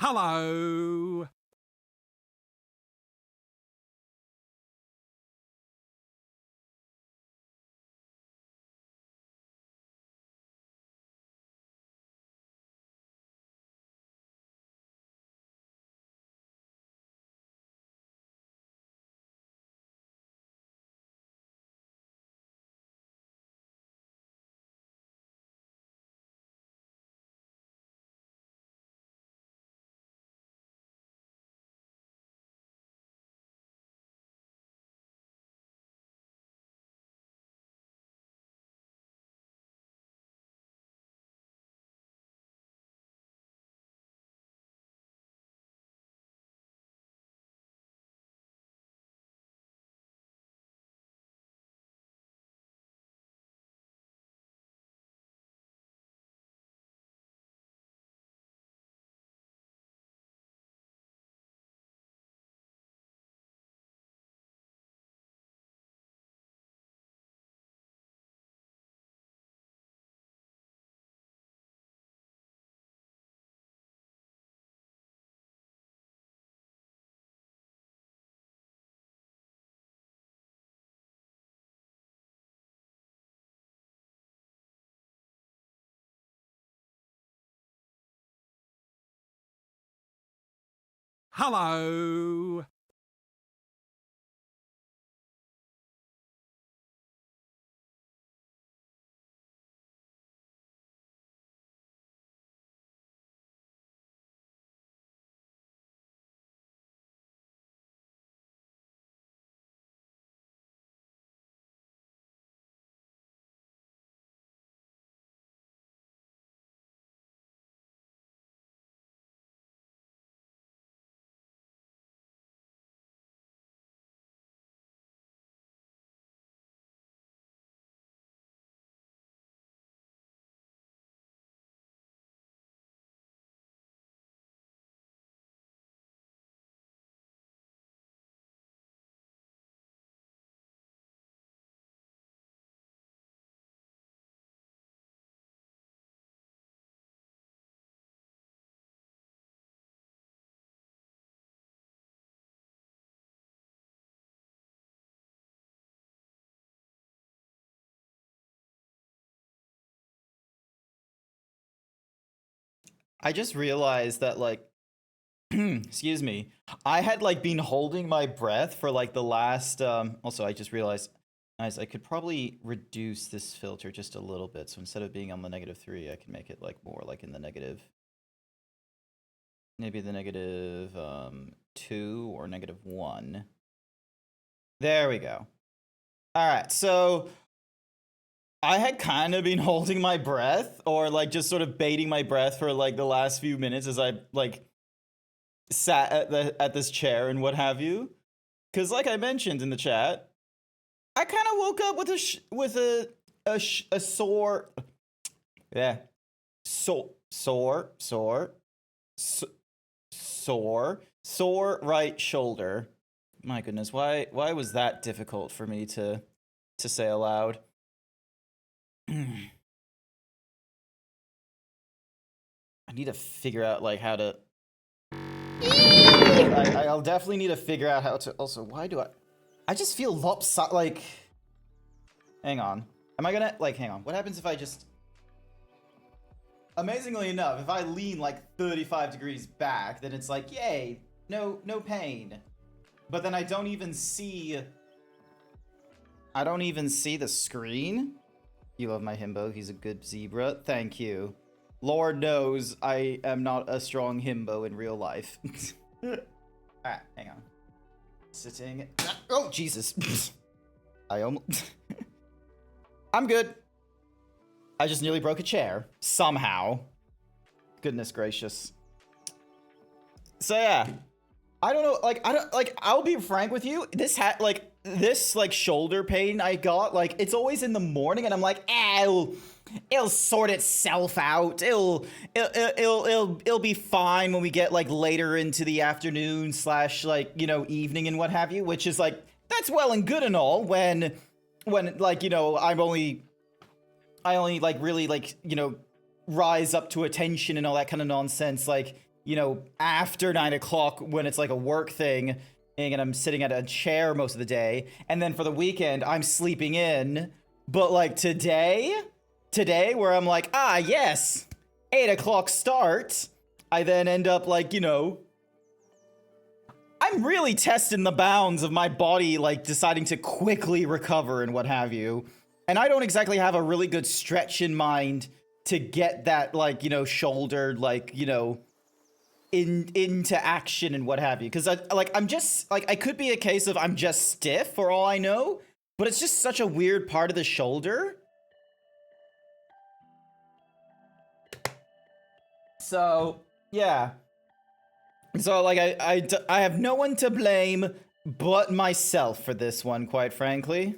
Hello. Hello. I just realized that, like, excuse me, I had, like, been holding my breath for, like, the last, also, I just realized, guys, I could probably reduce this filter just a little bit, so instead of being on the -3, I can make it, like, more, like, in the negative, maybe the -2 or -1. There we go. Alright, so I had kind of been holding my breath, or, like, just sort of baiting my breath for, like, the last few minutes as I, like, sat at this chair and what have you, because like I mentioned in the chat, I kind of woke up with a sore, yeah, sore right shoulder. My goodness, why was that difficult for me to say aloud? I need to figure out, like, how to. I'll definitely need to figure out how to. Also, why do I just feel lopsided, like. Hang on. Am I gonna, like, hang on. What happens if I just. Amazingly enough, if I lean, like, 35 degrees back, then it's like, yay, no pain. But then I don't even see the screen. You love my himbo. He's a good zebra. Thank you. Lord knows I am not a strong himbo in real life. Alright, hang on. Sitting. Oh, Jesus. I almost. I'm good. I just nearly broke a chair. Somehow. Goodness gracious. So yeah. I don't know, like, I'll be frank with you. This shoulder pain I got, like, it's always in the morning, and I'm like, it'll sort itself out. It'll be fine when we get, like, later into the afternoon / like, you know, evening and what have you, which is, like, that's well and good and all when, like, you know, I only, like, really, like, you know, rise up to attention and all that kind of nonsense, like, you know, after 9 o'clock when it's like a work thing and I'm sitting at a chair most of the day. And then for the weekend, I'm sleeping in. But like today where I'm like, ah, yes, 8 o'clock start. I then end up like, you know, I'm really testing the bounds of my body, like deciding to quickly recover and what have you. And I don't exactly have a really good stretch in mind to get that, like, you know, shouldered, like, you know, into action and what have you. Because I'm just like, I could be a case of I'm just stiff for all I know, but it's just such a weird part of the shoulder. So yeah. So like I have no one to blame but myself for this one, quite frankly.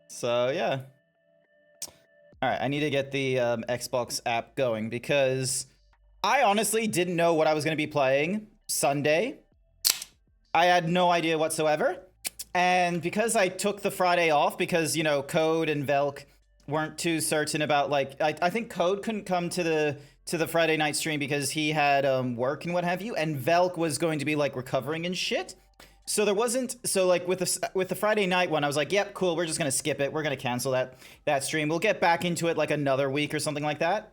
So yeah. All right, I need to get the Xbox app going because I honestly didn't know what I was going to be playing Sunday. I had no idea whatsoever. And because I took the Friday off because, you know, Code and Velk weren't too certain about, like, I think Code couldn't come to the Friday night stream because he had work and what have you, and Velk was going to be like recovering and shit. So there wasn't, so like with the Friday night one, I was like, yep, cool, we're just gonna skip it. We're gonna cancel that stream. We'll get back into it like another week or something like that.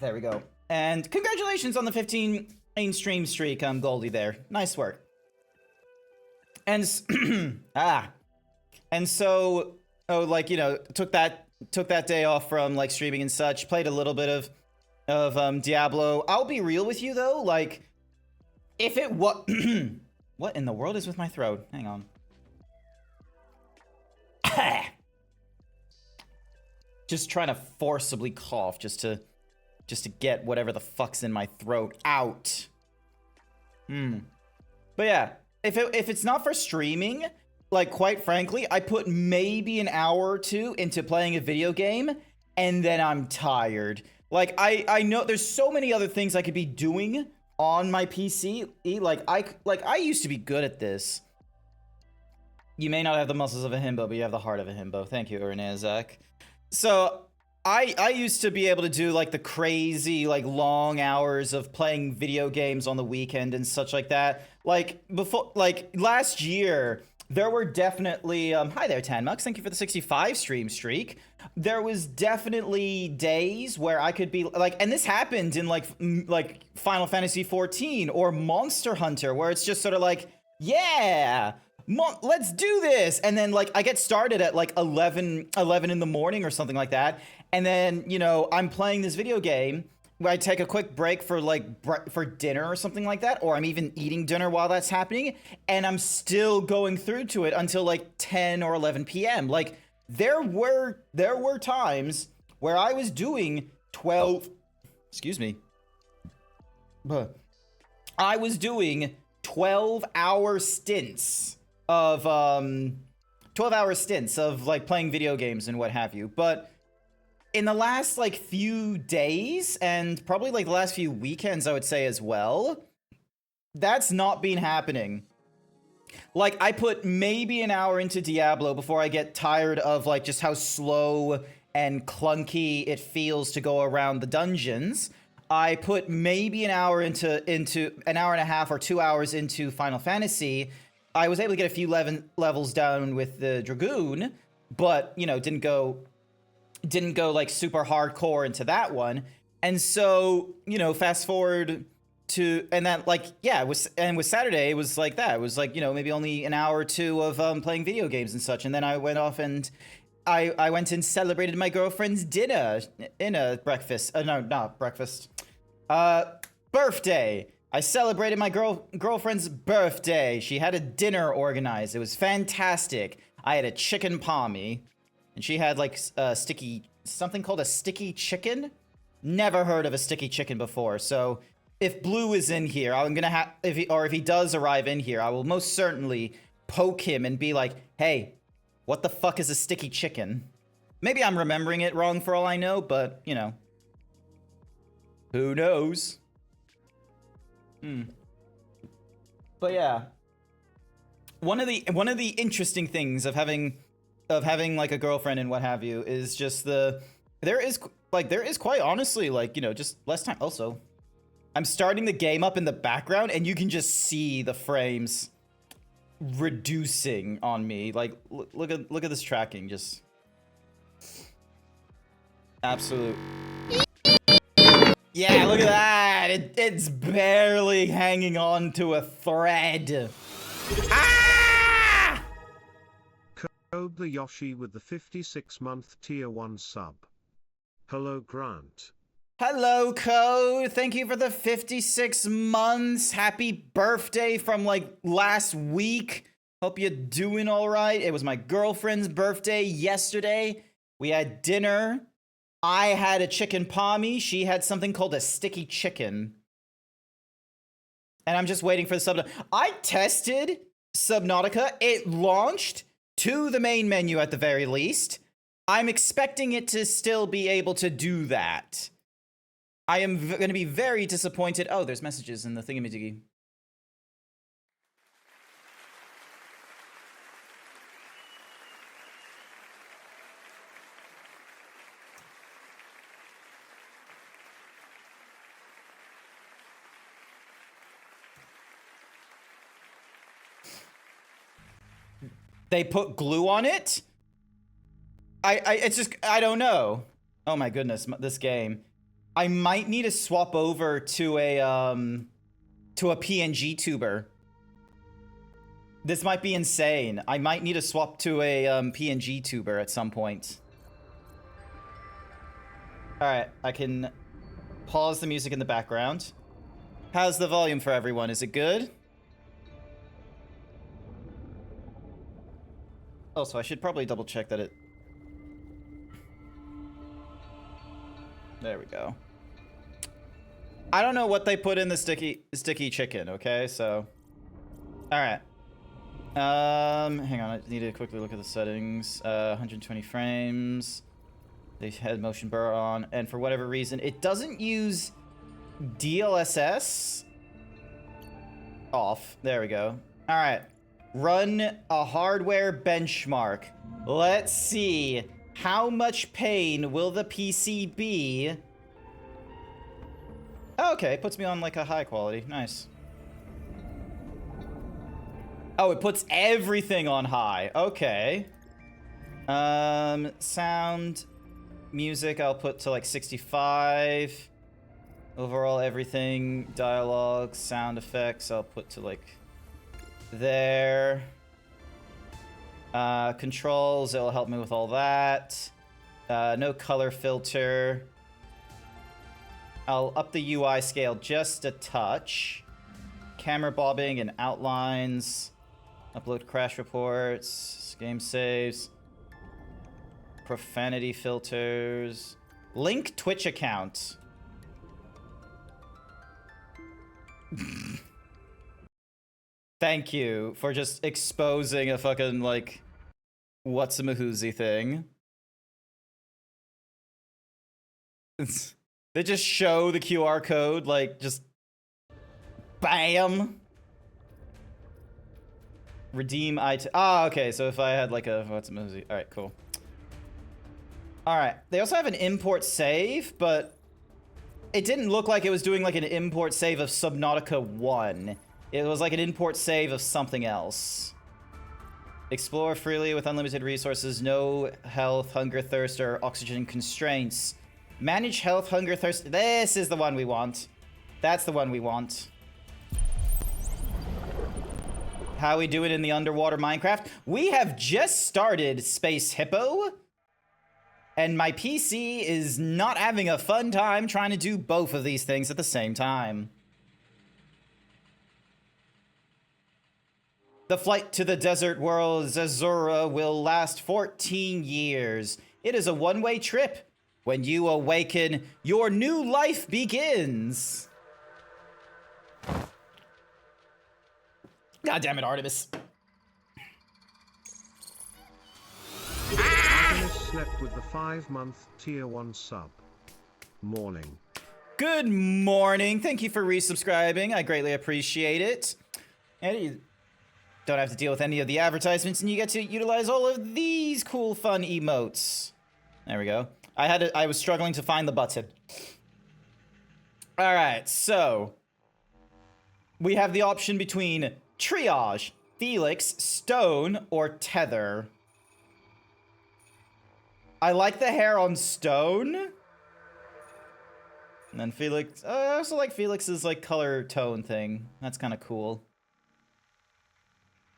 There we go. And congratulations on the 15 stream streak, Goldie there. Nice work. And and so, like, you know, took that day off from like streaming and such. Played a little bit of Diablo. I'll be real with you though, like, if it what what in the world is with my throat? Hang on. Just trying to forcibly cough just to get whatever the fuck's in my throat out. But yeah, if it's not for streaming, like, quite frankly, I put maybe an hour or two into playing a video game, and then I'm tired. Like, I know there's so many other things I could be doing on my PC. I used to be good at this. You may not have the muscles of a himbo, but you have the heart of a himbo. Thank you, Ernezak. So I used to be able to do like the crazy, like, long hours of playing video games on the weekend and such like that. Like before, like last year, there were definitely hi there, Tanmux. Thank you for the 65 stream streak. There was definitely days where I could be like, and this happened in like Final Fantasy 14 or Monster Hunter, where it's just sort of like, yeah, let's do this. And then like I get started at like 11 in the morning or something like that. And then, you know, I'm playing this video game where I take a quick break for like for dinner or something like that, or I'm even eating dinner while that's happening, and I'm still going through to it until like 10 or 11 p.m. Like there were times where I was doing 12, excuse me, I was doing 12-hour stints of 12-hour stints of like playing video games and what have you. But in the last like few days, and probably like the last few weekends, I would say as well, that's not been happening. Like, I put maybe an hour into Diablo before I get tired of like just how slow and clunky it feels to go around the dungeons. I put maybe an hour into an hour and a half or 2 hours into Final Fantasy. I was able to get a few levels down with the Dragoon, but, you know, didn't go like super hardcore into that one. And so, you know, fast forward to, and that, like, yeah, it was, and with Saturday, it was like that. It was like, you know, maybe only an hour or two of playing video games and such. And then I went off and I went and celebrated my girlfriend's breakfast. No, not breakfast. Birthday. I celebrated my girlfriend's birthday. She had a dinner organized. It was fantastic. I had a chicken palmy, and she had like something called a sticky chicken. Never heard of a sticky chicken before. So if Blue is in here, I'm gonna have, if he does arrive in here, I will most certainly poke him and be like, hey, what the fuck is a sticky chicken? Maybe I'm remembering it wrong for all I know, but, you know, who knows? But yeah, one of the interesting things of having like a girlfriend and what have you is just there is like, there is quite honestly, like, you know, just less time. Also, I'm starting the game up in the background, and you can just see the frames reducing on me. Like, look at this tracking, just absolute. Yeah, look at that. It's barely hanging on to a thread. Ah! Code the Yoshi with the 56-month tier 1 sub. Hello, Grant. Hello, Code. Thank you for the 56 months. Happy birthday from like last week. Hope you're doing all right. It was my girlfriend's birthday yesterday. We had dinner. I had a chicken palmy. She had something called a sticky chicken. And I'm just waiting for the sub. I tested Subnautica. It launched to the main menu at the very least. I'm expecting it to still be able to do that. I am going to be very disappointed. Oh, there's messages in the thingamajiggy. They put glue on it? It's just, I don't know. Oh my goodness, this game. I might need to swap over to a PNG tuber. This might be insane. I might need to swap to a PNG tuber at some point. All right, I can pause the music in the background. How's the volume for everyone? Is it good? Also, I should probably double check that it... There we go. I don't know what they put in the sticky chicken, okay? So, all right. Hang on, I need to quickly look at the settings. 120 frames. They had motion blur on, and for whatever reason, it doesn't use DLSS. Off. There we go. All right. Run a hardware benchmark. Let's see. How much pain will the PC be? Okay, it puts me on like a high quality. Nice. Oh, it puts everything on high. Okay. Sound, music, I'll put to like 65. Overall, everything, dialogue, sound effects, I'll put to like there. Controls, it'll help me with all that. No color filter. I'll up the UI scale just a touch. Camera bobbing and outlines. Upload crash reports. Game saves. Profanity filters. Link Twitch account. Thank you for just exposing a fucking, like, what's a mahoozy thing. They just show the QR code, like, just bam. Redeem item. Ah, okay, so if I had like a what's a mahoozy. All right, cool. All right, they also have an import save, but it didn't look like it was doing like an import save of Subnautica 1. It was like an import save of something else. Explore freely with unlimited resources, no health, hunger, thirst, or oxygen constraints. Manage health, hunger, thirst. This is the one we want. That's the one we want. How we do it in the underwater Minecraft? We have just started Space Hippo, and my PC is not having a fun time trying to do both of these things at the same time. The flight to the desert world Zazura will last 14 years. It is a one-way trip. When you awaken, your new life begins. God damn it, Artemis. Artemis slept with the 5-month tier 1 sub. Morning. Good morning. Thank you for resubscribing. I greatly appreciate it. And you don't have to deal with any of the advertisements, and you get to utilize all of these cool, fun emotes. There we go. I was struggling to find the button. All right, so we have the option between Triage, Felix, Stone, or Tether. I like the hair on Stone. And then Felix, I also like Felix's like color tone thing. That's kind of cool.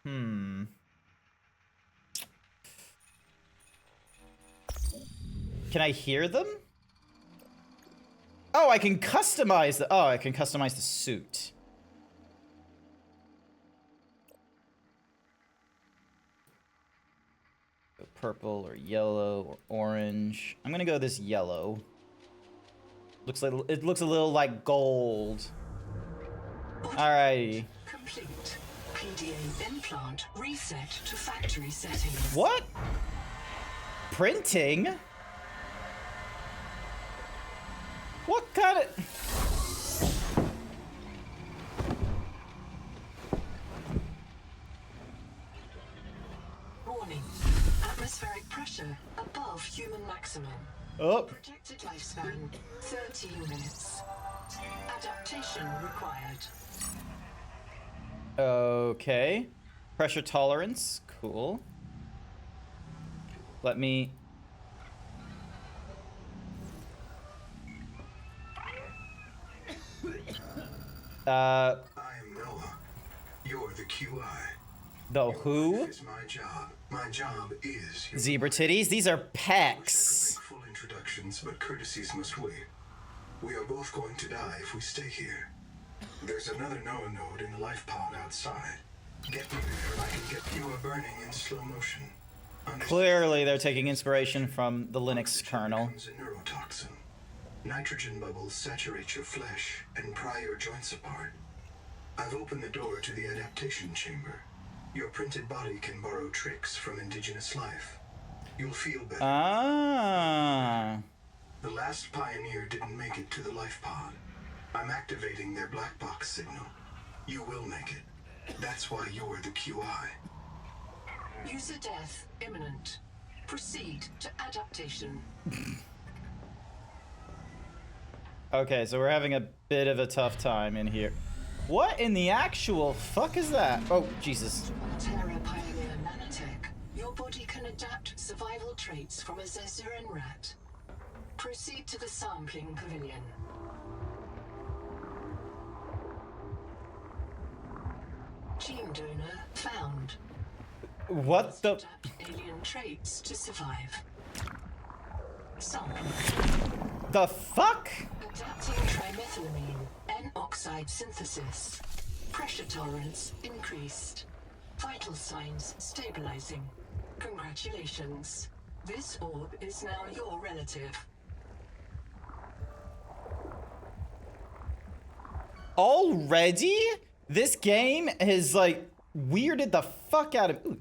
Can I hear them? Oh, I can customize the, oh, I can customize the suit. Go purple or yellow or orange. I'm gonna go this yellow. Looks like it looks a little like gold. Alrighty. Complete. PDA implant reset to factory settings. What? Printing? What kind of... Warning. Atmospheric pressure above human maximum. Oh. Projected lifespan 13 minutes. Adaptation required. Okay. Pressure tolerance. Cool. Let me... I am Noah. You're the QI. The who? It's my job. My job is your Zebra titties? These are Wish I could pecs. make full introductions, but courtesies must wait. We are both going to die if we stay here. There's another Noah node in the life pod outside. Get me there and I can get you a burning in slow motion. Clearly, they're taking inspiration from the Linux Oxygen kernel. becomes a neurotoxin. Nitrogen bubbles saturate your flesh and pry your joints apart. I've opened the door to the adaptation chamber. Your printed body can borrow tricks from indigenous life. You'll feel better. Ah. The last pioneer didn't make it to the life pod. I'm activating their black box signal. You will make it. That's why you're the QI. User death imminent. Proceed to adaptation. Okay, so we're having a bit of a tough time in here. What in the actual fuck is that? Oh, Jesus. Terra Pioneer Nanotech. Your body can adapt survival traits from a Zezuran rat. Proceed to the sampling pavilion. Gene donor found. What the... Adapt alien traits to survive. Sample. The fuck? Adapting trimethylamine, N-oxide synthesis. Pressure tolerance increased. Vital signs stabilizing. Congratulations. This orb is now your relative. Already? This game has, like, weirded the fuck out of... Ooh,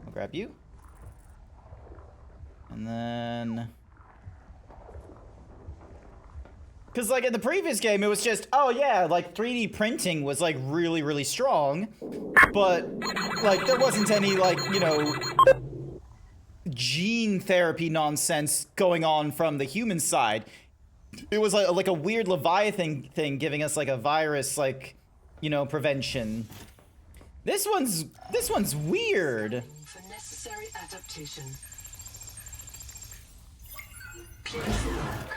I'll grab you. And then... Because, like, in the previous game, it was just, oh, yeah, like, 3D printing was, like, really, really strong. But, like, there wasn't any, like, you know, gene therapy nonsense going on from the human side. It was, like a weird Leviathan thing giving us, like, a virus, like, you know, prevention. This one's weird. For necessary adaptation. Clear for work.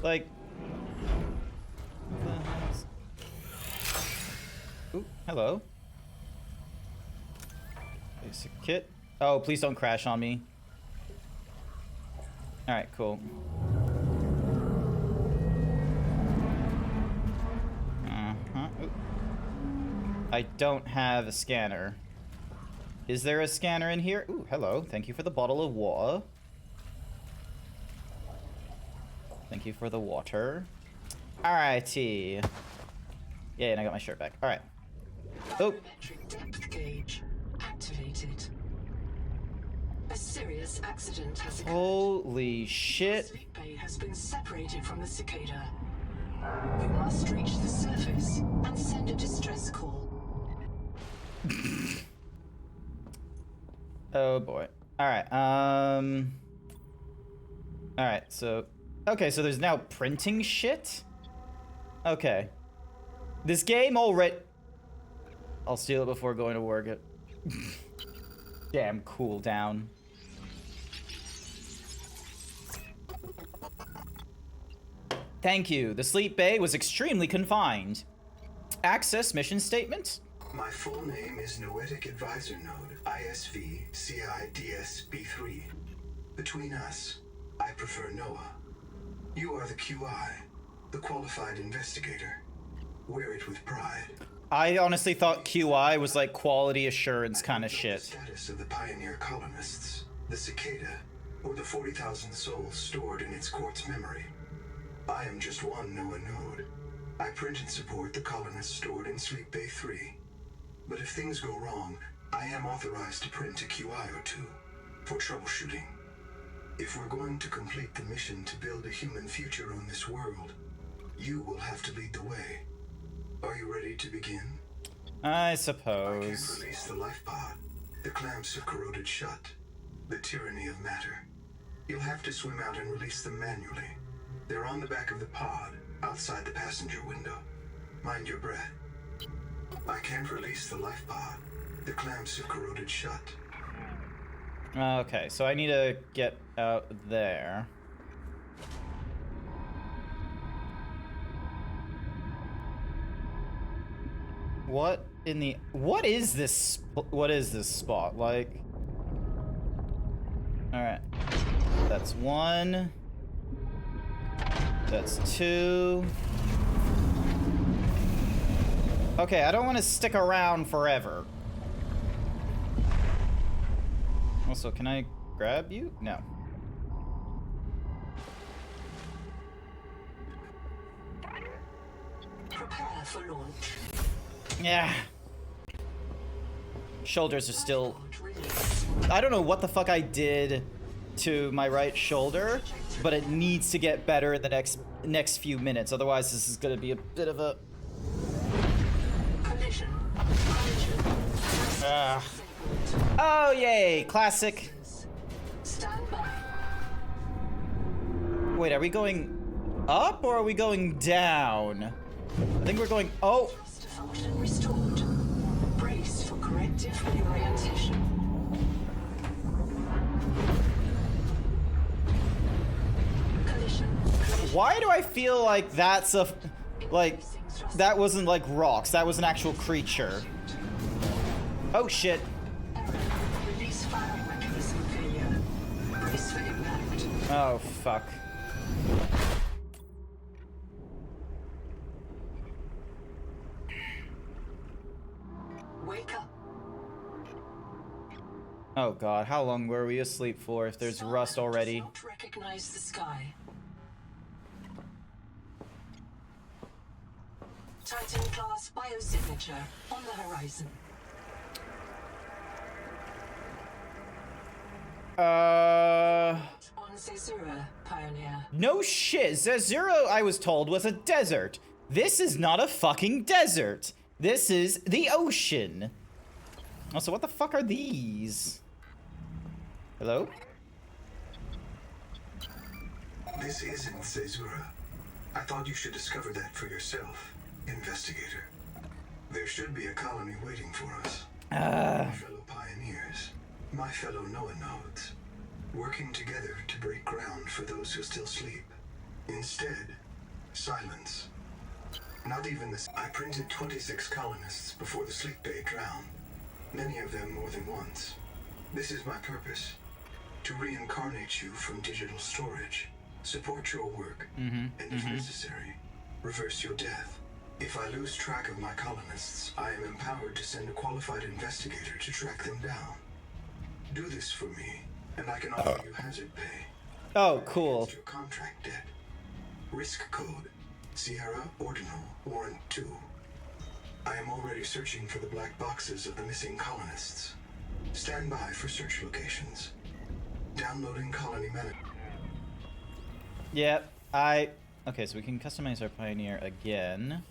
Like... Ooh, hello. Basic kit. Oh, please don't crash on me. Alright, cool. Ooh. I don't have a scanner. Is there a scanner in here? Ooh, hello. Thank you for the bottle of water. Thank you for the water. Alrighty. Yeah, and I got my shirt back. Alright. Oh. Barometric depth gauge activated. A serious accident has occurred. Holy shit. Sleep bay has been separated from the cicada. You must reach the surface and send a distress call. Oh boy. Alright, Alright, so... Okay, so there's now printing shit? Okay. This game already... I'll steal it before going to work it. Damn cooldown. Thank you. The sleep bay was extremely confined. Access mission statement? My full name is Noetic Advisor Node, ISV CIDSB3. Between us, I prefer Noah. You are the QI, the qualified investigator. Wear it with pride. I honestly thought QI was like quality assurance kind of shit. The status of the pioneer colonists, the cicada, or the 40,000 souls stored in its quartz memory. I am just one Noah node. I print and support the colonists stored in Sleep Bay 3. But if things go wrong, I am authorized to print a QI or two for troubleshooting. If we're going to complete the mission to build a human future on this world, you will have to lead the way. Are you ready to begin? I I can't suppose. release the life pod. The clamps have corroded shut. The tyranny of matter. You'll have to swim out and release them manually. They're on the back of the pod, outside the passenger window. Mind your breath. I can't release the life pod. The clamps have corroded shut. Okay, so I need to get out there. What in the... What is this spot? Like... Alright. That's one. That's two. Okay, I don't want to stick around forever. Also, can I grab you? No. Prepare for launch. Yeah. Shoulders are still... Pod release. I don't know what the fuck I did to my right shoulder, but it needs to get better in the next few minutes. Otherwise, this is gonna be a bit of a... Collision. Oh, yay! Classic. Stand by. Wait, are we going up or are we going down? I think we're going... Oh! Thruster function restored. Brace for corrective reorientation. Collision. Why do I feel like that's a... Like, that wasn't like rocks. That was an actual creature. Oh, shit. Error. Release firing mechanism failure. Brace for impact. Oh, fuck. Wake up. Oh, God. How long were we asleep for if there's rust already? Does not recognize the sky. Titan class biosignature on the horizon. On Caesura, Pioneer. No shit. Zazuro, I was told, was a desert. This is not a fucking desert. This is the ocean. Also, what the fuck are these? Hello? This isn't Caesura. I thought you should discover that for yourself, investigator. There should be a colony waiting for us. My fellow pioneers, my fellow Noah nodes, working together to break ground for those who still sleep. Instead, silence. Not even this. I printed 26 colonists before the sleep bay drowned. Many of them more than once. This is my purpose. To reincarnate you from digital storage, support your work, and if necessary, reverse your death. If I lose track of my colonists, I am empowered to send a qualified investigator to track them down. Do this for me, and I can offer you hazard pay. Oh, cool. Against your contract debt. Risk code, Sierra Ordinal Warrant 2. I am already searching for the black boxes of the missing colonists. Stand by for search locations. Downloading colony manager. Yep, okay, so we can customize our pioneer again.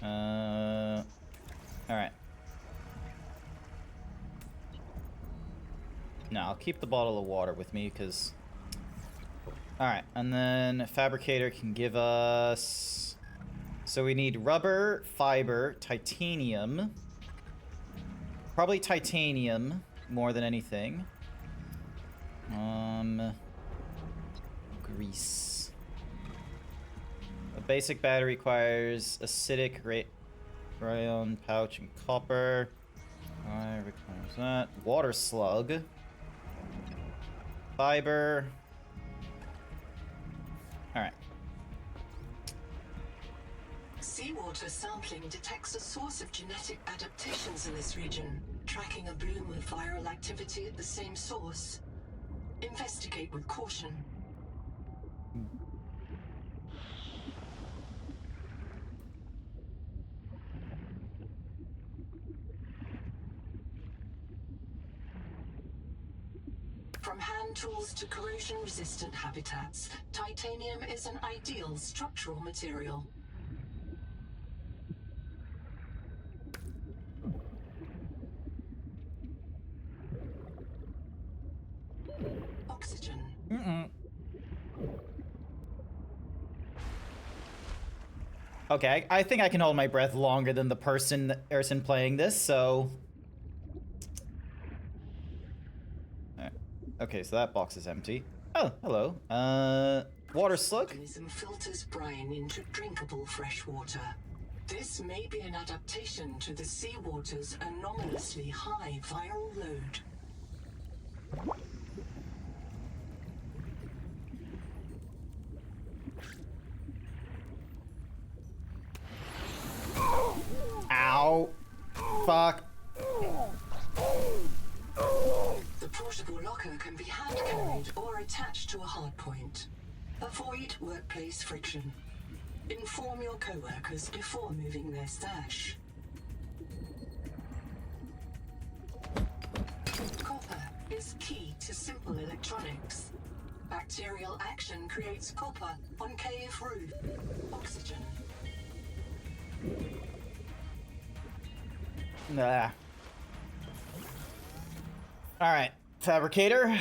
Alright. No, I'll keep the bottle of water with me, because... Alright, and then Fabricator can give us... So we need rubber, fiber, titanium. Probably titanium, more than anything. Grease. A basic battery requires acidic rayon pouch and copper. I requires that. Water slug. Fiber. Alright. Seawater sampling detects a source of genetic adaptations in this region, tracking a bloom of viral activity at the same source. Investigate with caution. From hand tools to corrosion-resistant habitats, titanium is an ideal structural material. Oxygen. Okay, I think I can hold my breath longer than the person playing this, so... Okay, so that box is empty. Oh, hello. Water slug? This organism filters brine into drinkable fresh water. This may be an adaptation to the seawater's anomalously high viral load. Ow. Fuck. The portable locker can be hand carried or attached to a hardpoint. Avoid workplace friction. Inform your co-workers before moving their stash. Copper is key to simple electronics. Bacterial action creates copper on cave roof. Oxygen. Nah. Alright, Fabricator.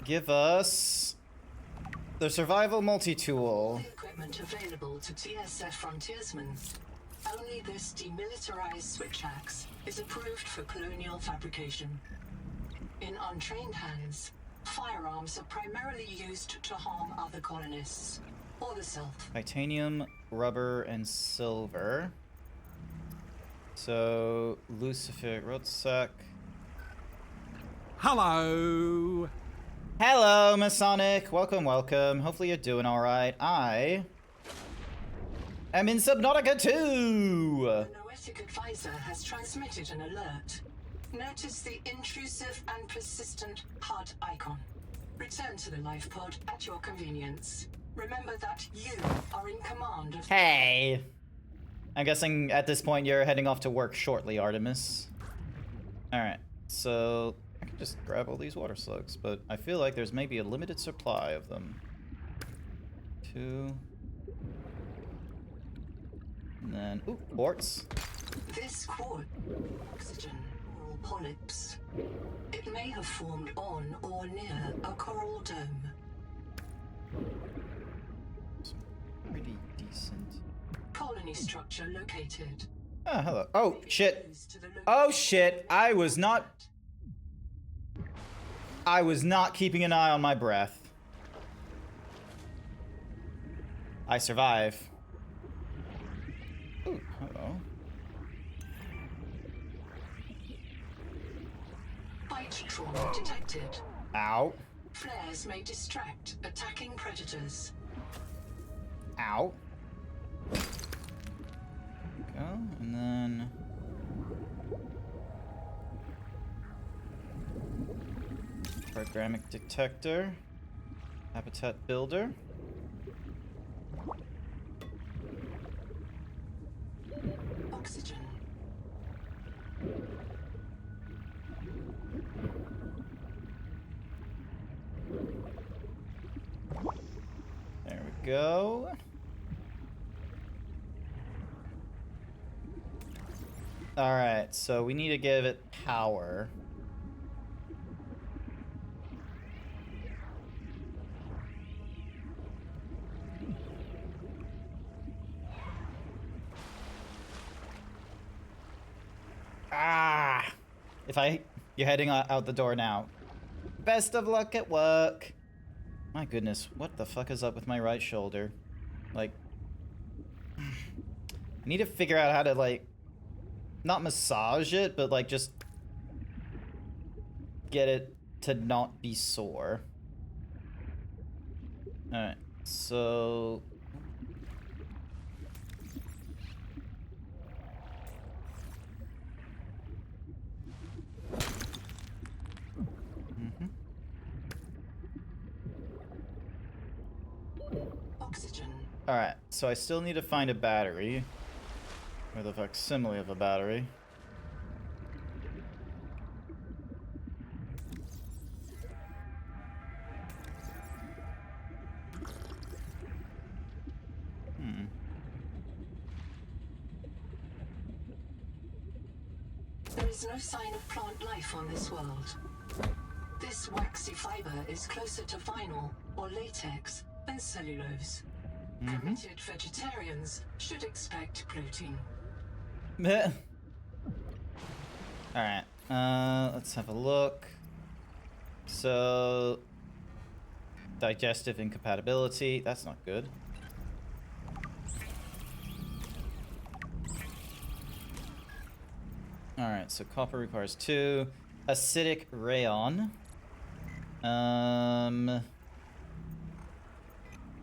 Give us the survival multi-tool. The equipment available to TSF frontiersmen. Only this demilitarized switch axe is approved for colonial fabrication. In untrained hands, firearms are primarily used to harm other colonists or the self. Titanium, rubber, and silver. So, Lucifer, Rotsack. Hello! Hello, Masonic! Welcome, welcome. Hopefully you're doing alright. I am in Subnautica 2! The Noetic Advisor has transmitted an alert. Notice the intrusive and persistent HUD icon. Return to the life pod at your convenience. Remember that you are in command of... Hey! I'm guessing at this point you're heading off to work shortly, Artemis. Alright, so I can just grab all these water slugs, but I feel like there's maybe a limited supply of them. 2. And then, ooh, quartz. This quartz, oxygen, coral polyps. It may have formed on or near a coral dome. Pretty decent. Colony structure located. Oh, hello. Oh, shit. Oh, shit. I was not keeping an eye on my breath. I survive. Ooh, hello. Bite trauma detected. Ow. Flares may distract attacking predators. Ow. Go, and then... Programmic detector. Habitat builder. Oxygen. There we go. Alright, so we need to give it power. Ah! You're heading out the door now. Best of luck at work. My goodness, what the fuck is up with my right shoulder? Like, I need to figure out how to, like, not massage it, but, like, just get it to not be sore. Alright, so... Oxygen. Alright, so I still need to find a battery. Or the facsimile of a battery. There is no sign of plant life on this world. This waxy fiber is closer to vinyl or latex than cellulose. Committed vegetarians should expect protein. Alright, let's have a look. So... digestive incompatibility, that's not good. Alright, so copper requires 2. Acidic rayon.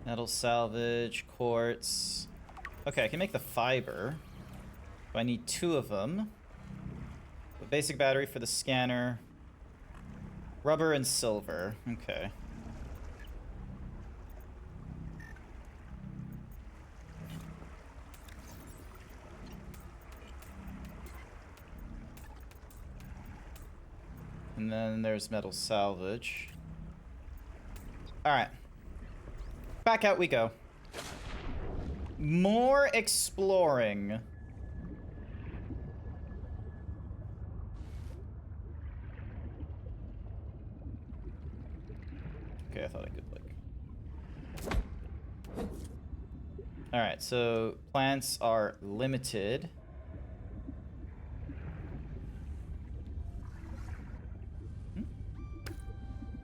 Metal salvage, quartz. Okay, I can make the fiber. But I need 2 of them. The basic battery for the scanner. Rubber and silver. Okay. And then there's metal salvage. Alright. Back out we go. More exploring. Okay, I thought I could, like... Alright, so plants are limited.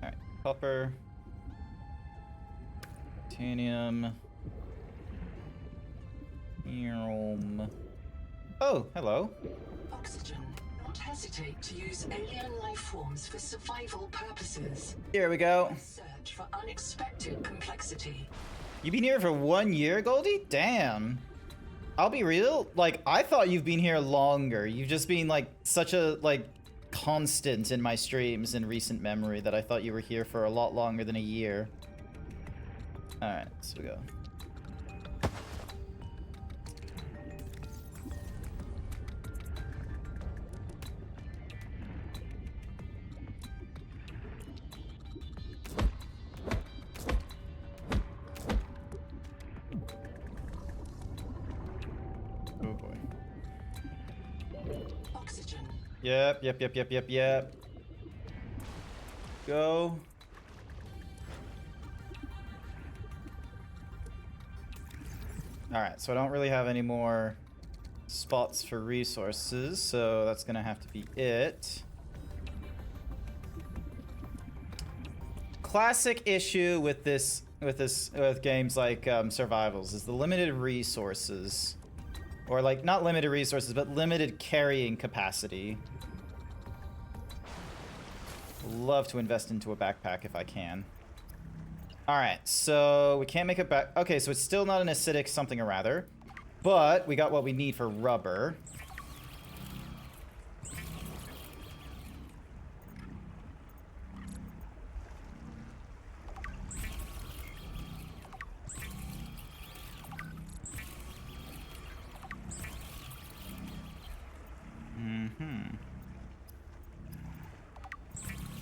Alright, copper. Titanium. Oh, hello. Oxygen. Not hesitate to use alien life forms for survival purposes. Here we go. Search for unexpected complexity. You've been here for 1 year, Goldie? Damn. I'll be real, like, I thought you've been here longer. You've just been, like, such a, like, constant in my streams in recent memory that I thought you were here for a lot longer than a year. Alright, so we go. Oh boy. Oxygen. Yep. Go. Alright, so I don't really have any more spots for resources, so that's gonna have to be it. Classic issue with games like Survivals is the limited resources. Or, like, not limited resources, but limited carrying capacity. Love to invest into a backpack if I can. Alright, so we can't make it back. Okay, so it's still not an acidic something or rather. But we got what we need for rubber.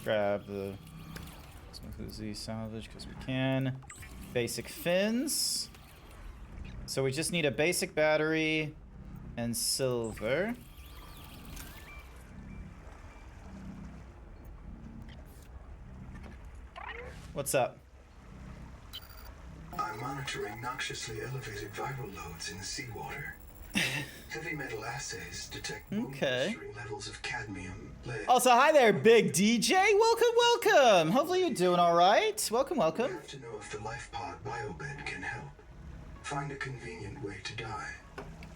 Grab the Smoothie salvage because we can. Basic fins. So we just need a basic battery and silver. What's up? I'm monitoring noxiously elevated viral loads in the seawater. Heavy metal assays detect bone-blistering levels of cadmium, lead. Also, hi there, Big DJ. Welcome, welcome. Hopefully you're doing all right. Welcome, welcome. We have to know if the life pod biobed can help. Find a convenient way to die.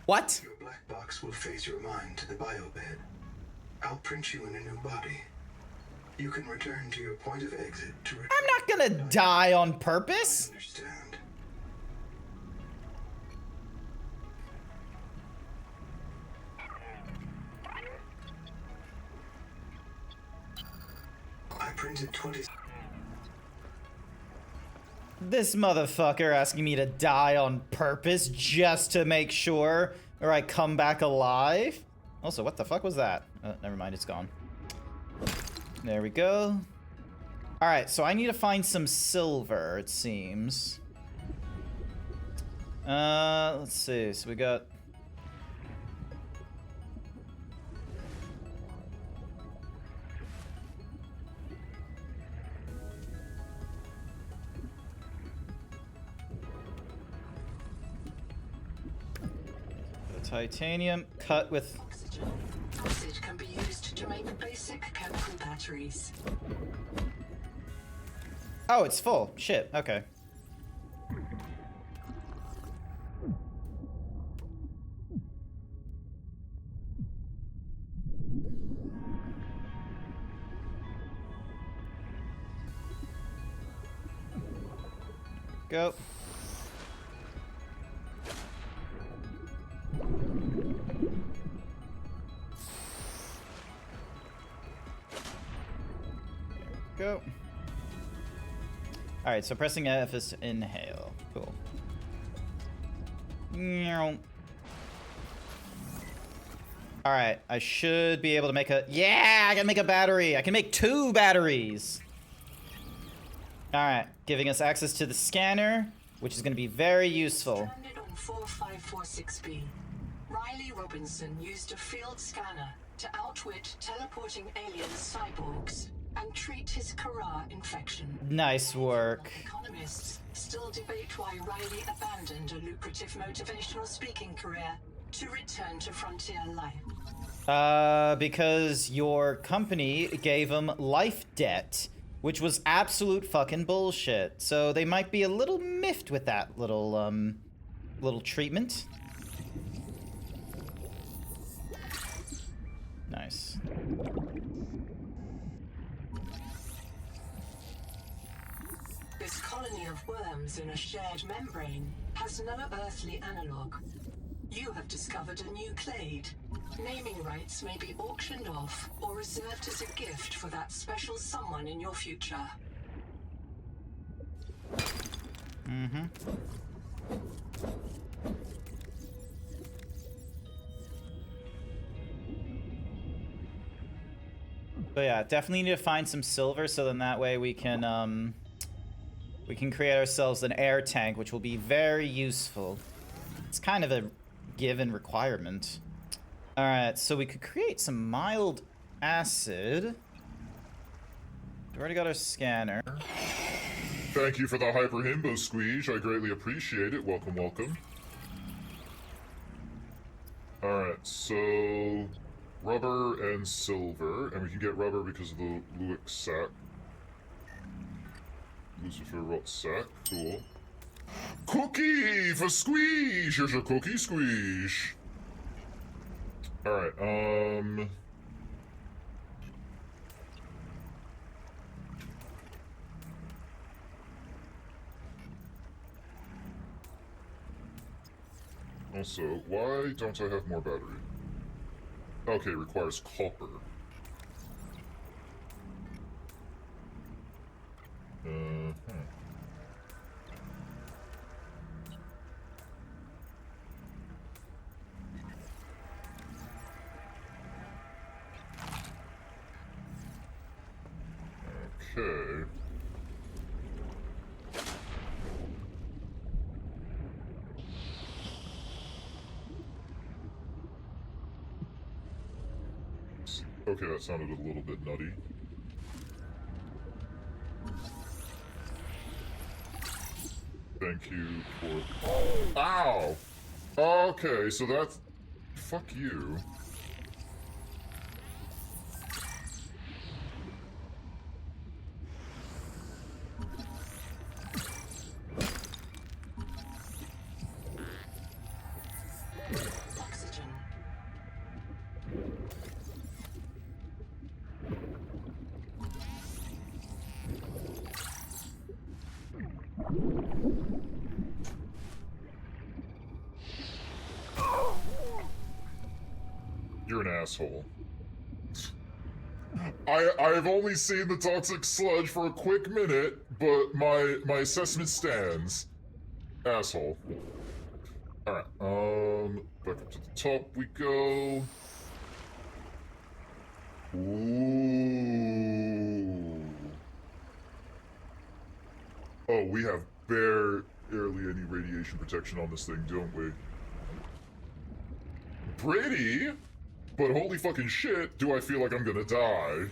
What? Your black box will phase your mind to the biobed. I'll print you in a new body. You can return to your point of exit to return. I'm not gonna die on purpose. I understand. I printed 20. This motherfucker asking me to die on purpose just to make sure or I come back alive. Also, what the fuck was that? Never mind, it's gone. There we go. Alright, so I need to find some silver, it seems. Let's see. So we got... titanium cut with... Oxygen. Acid can be used to make basic chemical batteries. Oh, it's full. Shit, okay. Go. Go. Alright, so pressing F is to inhale. Cool. Alright, I should be able to make a... Yeah, I can make a battery! I can make 2 batteries! Alright, giving us access to the scanner, which is going to be very useful. Stranded on 4546B, Riley Robinson used a field scanner to outwit teleporting alien cyborgs and treat his Kara infection. Nice work. Economists still debate why Riley abandoned a lucrative motivational speaking career to return to frontier life. Because your company gave him life debt, which was absolute fucking bullshit. So they might be a little miffed with that little treatment. Nice. This colony of worms in a shared membrane has no earthly analog. You have discovered a new clade. Naming rights may be auctioned off or reserved as a gift for that special someone in your future. Mm-hmm. But yeah, definitely need to find some silver so then that way we can create ourselves an air tank, which will be very useful. It's kind of a given requirement. Alright, so we could create some mild acid. We already got our scanner. Thank you for the hyper himbo squeeze. I greatly appreciate it. Welcome, welcome. Alright, so rubber and silver, and we can get rubber because of the Luic sac. Lucifer wrote sac, cool. Cookie for squeeze! Here's your cookie squeeze. Alright, also, why don't I have more battery? Okay, requires copper. Okay. Okay, that sounded a little bit nutty. Thank you for... Ow! Okay, so that's... Fuck you. Oxygen. You're an asshole. I've only seen the toxic sludge for a quick minute, but my assessment stands. Asshole. Alright, back up to the top we go. Ooh. Oh, we have barely any radiation protection on this thing, don't we? Pretty, but holy fucking shit, do I feel like I'm gonna die.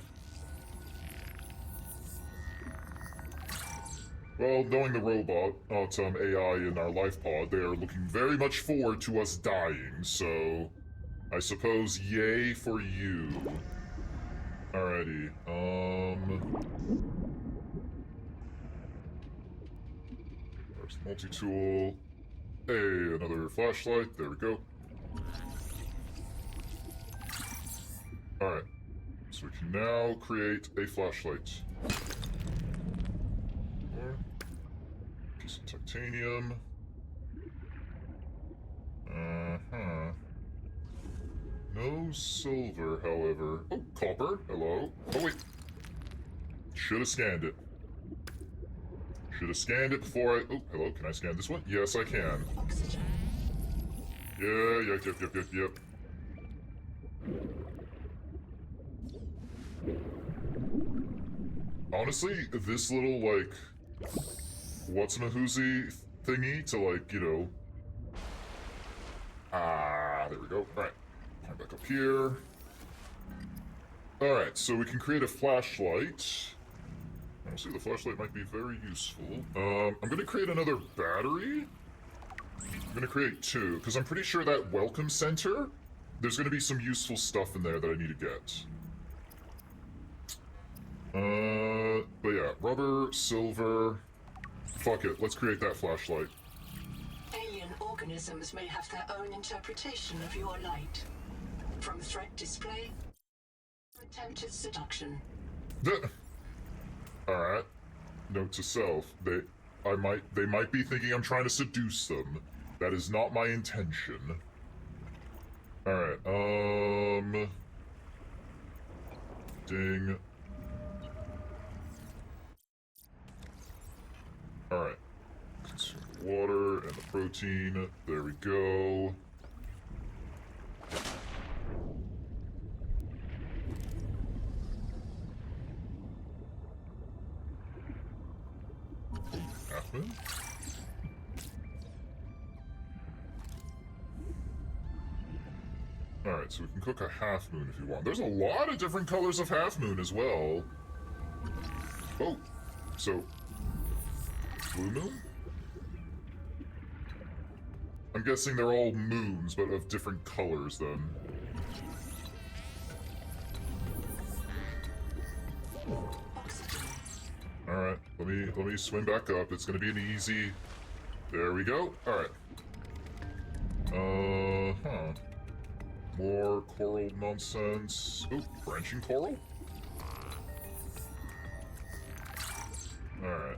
Well, knowing the robot, AI in our life pod, they are looking very much forward to us dying, so... I suppose yay for you. Alrighty, There's the multi-tool. Hey, another flashlight, there we go. Alright, so we can now create a flashlight. Piece of titanium. Uh-huh. No silver, however. Oh, copper. Hello. Oh, wait. Should have scanned it. Should have scanned it before I... Oh, hello. Can I scan this one? Yes, I can. Oxygen. Yep. Honestly, this little, like... what's-a-mahoozy thingy to, like, you know... Ah, there we go. Alright. Climb back up here. Alright, so we can create a flashlight. Honestly, the flashlight might be very useful. I'm gonna create another battery. I'm gonna create two, because I'm pretty sure that welcome center, there's gonna be some useful stuff in there that I need to get. But yeah, rubber, silver... Fuck it, let's create that flashlight. Alien organisms may have their own interpretation of your light. From threat display to attempted seduction. Alright. Note to self, they might be thinking I'm trying to seduce them. That is not my intention. Alright, ding. Alright. Consume water and the protein. There we go. Half moon? Alright, so we can cook a half moon if you want. There's a lot of different colors of half moon as well. Oh, so... blue moon? I'm guessing they're all moons, but of different colors then. Alright, let me swim back up. It's gonna be an easy... There we go. Alright. More coral nonsense. Oh, branching coral? Alright.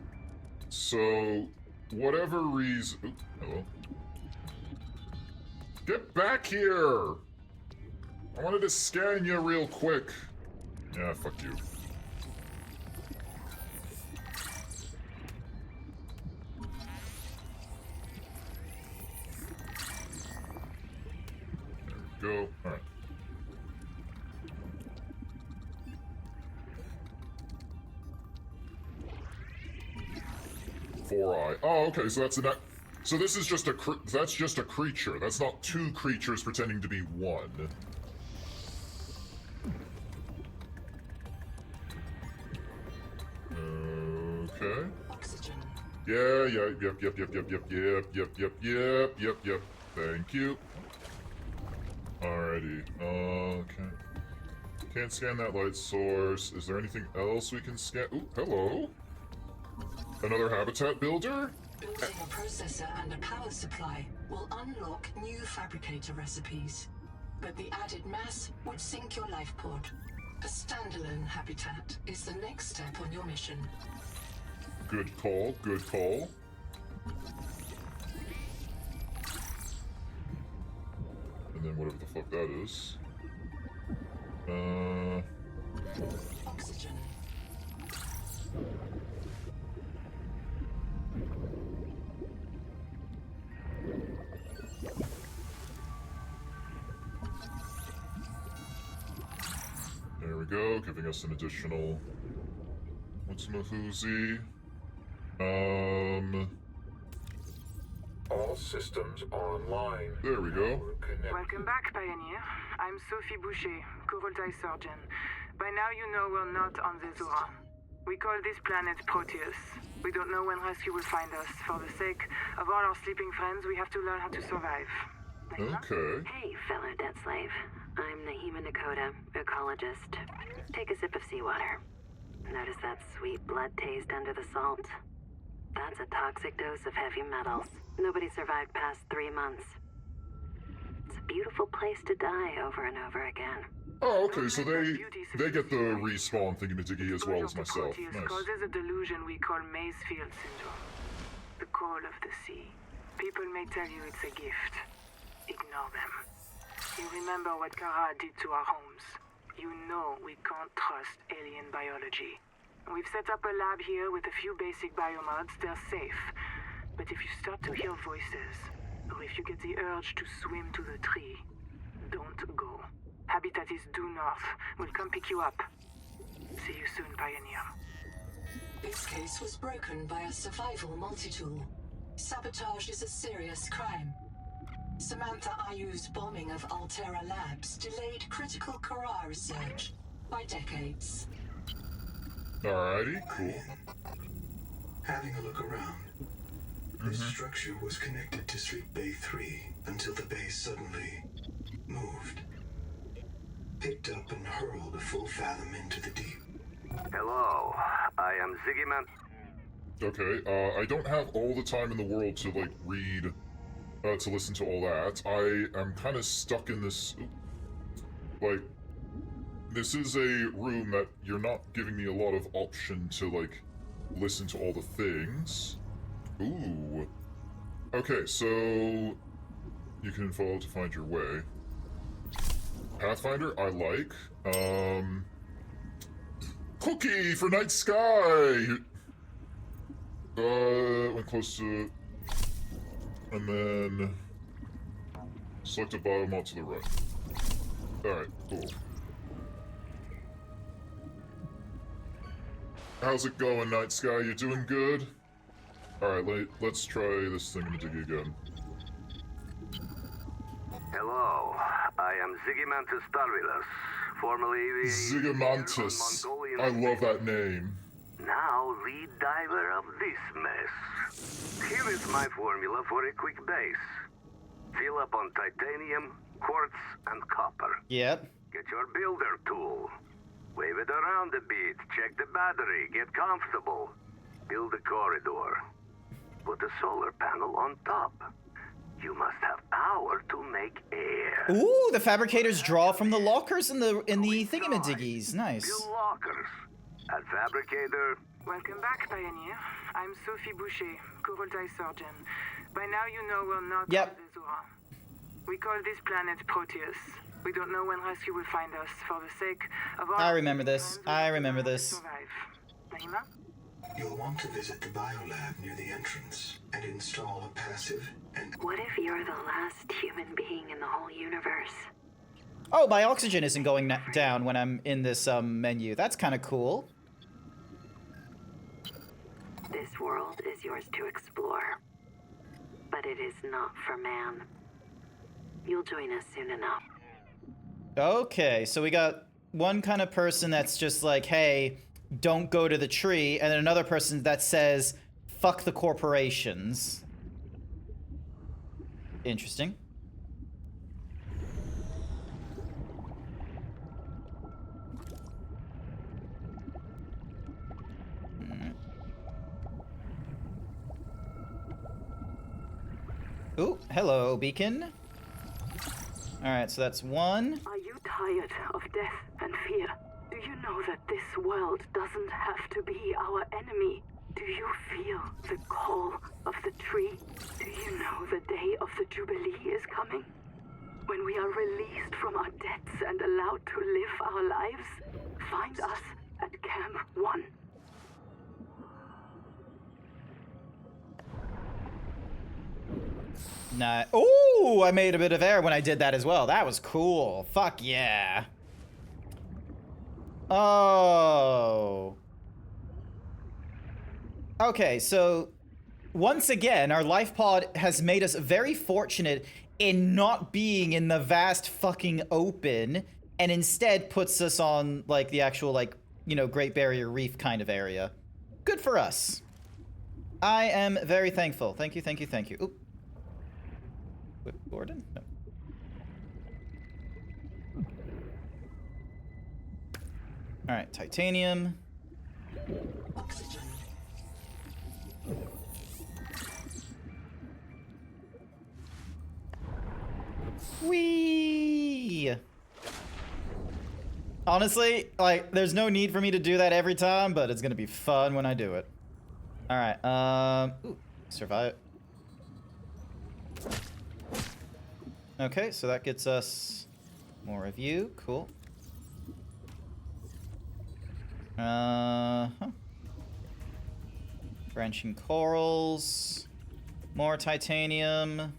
So, whatever reason... Oh, hello. Get back here! I wanted to scan you real quick. Yeah, fuck you. There we go. Alright. Four-eye. Oh, okay, so that's a... So this is just that's just a creature. That's not two creatures pretending to be one. Okay. Oxygen. Yeah, yep. Thank you. Alrighty, okay. Can't scan that light source. Is there anything else we can scan? Ooh, hello. Another habitat builder? Building a processor and a power supply will unlock new fabricator recipes. But the added mass would sink your life pod. A standalone habitat is the next step on your mission. Good call, good call. And then whatever the fuck that is. Oxygen. There we go, giving us an additional... What's Mahoozy? All systems online. There we go. Welcome back, Pioneer. I'm Sophie Boucher, Kurultai surgeon. By now you know we're not on the Zora. We call this planet Proteus. We don't know when rescue will find us. For the sake of all our sleeping friends, we have to learn how to survive. Okay. Hey, fellow dead slave. I'm Nahima Nakota, ecologist. Take a sip of seawater. Notice that sweet blood taste under the salt? That's a toxic dose of heavy metals. Nobody survived past 3 months. It's a beautiful place to die over and over again. Oh, okay, so they get the respawn thingamajiggy as well as myself. Nice. Causes a delusion we call Mazefield syndrome. The call of the sea. People may tell you it's a gift. Ignore them. You remember what Kara did to our homes. You know we can't trust alien biology. We've set up a lab here with a few basic biomods. They're safe. But if you start to hear voices, or if you get the urge to swim to the tree, don't go. Habitat is due north. We'll come pick you up. See you soon, Pioneer. This case was broken by a survival multi-tool. Sabotage is a serious crime. Samantha Ayu's bombing of Altera Labs delayed critical Kara research by decades. Alrighty, cool. Having a look around. The structure was connected to Street Bay 3 until the base suddenly moved. Picked up and hurled a full fathom into the deep. Hello, I am Ziggyman. Okay, I don't have all the time in the world to, like, read, to listen to all that. I am kind of stuck in this, like, this is a room that you're not giving me a lot of option to, like, listen to all the things. Ooh. Okay, so you can follow to find your way. Pathfinder, I like. Cookie for Night Sky! Went close to... And then... Select a biomod to the right. Alright, cool. How's it going, Night Sky? You doing good? Alright, let's try this thingamajiggy again. Hello, I am Ziggymantis Starvilus, formerly the... Ziggymantis. I love that name. Now lead diver of this mess. Here is my formula for a quick base. Fill up on titanium, quartz, and copper. Yep. Get your builder tool. Wave it around a bit, check the battery, get comfortable. Build a corridor. Put a solar panel on top. You must have power to make air. Ooh, the fabricators draw from the lockers in the thingamajiggies. Nice. Build lockers. At fabricator. Welcome back, Pioneer. I'm Sophie Boucher, Kurultai surgeon. By now you know we're not on the Zora. We call this planet Proteus. We don't know when rescue will find us. For the sake of all... I remember this. I remember this. Survive. Nahima? You'll want to visit the biolab near the entrance and install a passive and... What if you're the last human being in the whole universe? Oh, my oxygen isn't going down when I'm in this menu. That's kind of cool. This world is yours to explore. But it is not for man. You'll join us soon enough. Okay, so we got one kind of person that's just like, hey, don't go to the tree, and then another person that says, fuck the corporations. Interesting. Ooh, hello, beacon. Alright, so that's one. Are you tired of death and fear? Do you know that this world doesn't have to be our enemy? Do you feel the call of the tree? Do you know the day of the Jubilee is coming? When we are released from our debts and allowed to live our lives? Find us at Camp 1. Nah. Ooh, I made a bit of air when I did that as well. That was cool. Fuck yeah. Oh. Okay, so once again, our life pod has made us very fortunate in not being in the vast fucking open, and instead puts us on, like, the actual, like, you know, Great Barrier Reef kind of area. Good for us. I am very thankful. Thank you, thank you, thank you. Oop. Whip Gordon? No. Alright, titanium. Oxygen. Whee! Honestly, like, there's no need for me to do that every time, but it's gonna be fun when I do it. Alright, ooh, survive. Okay, so that gets us more of you. Cool. Branching corals. More titanium.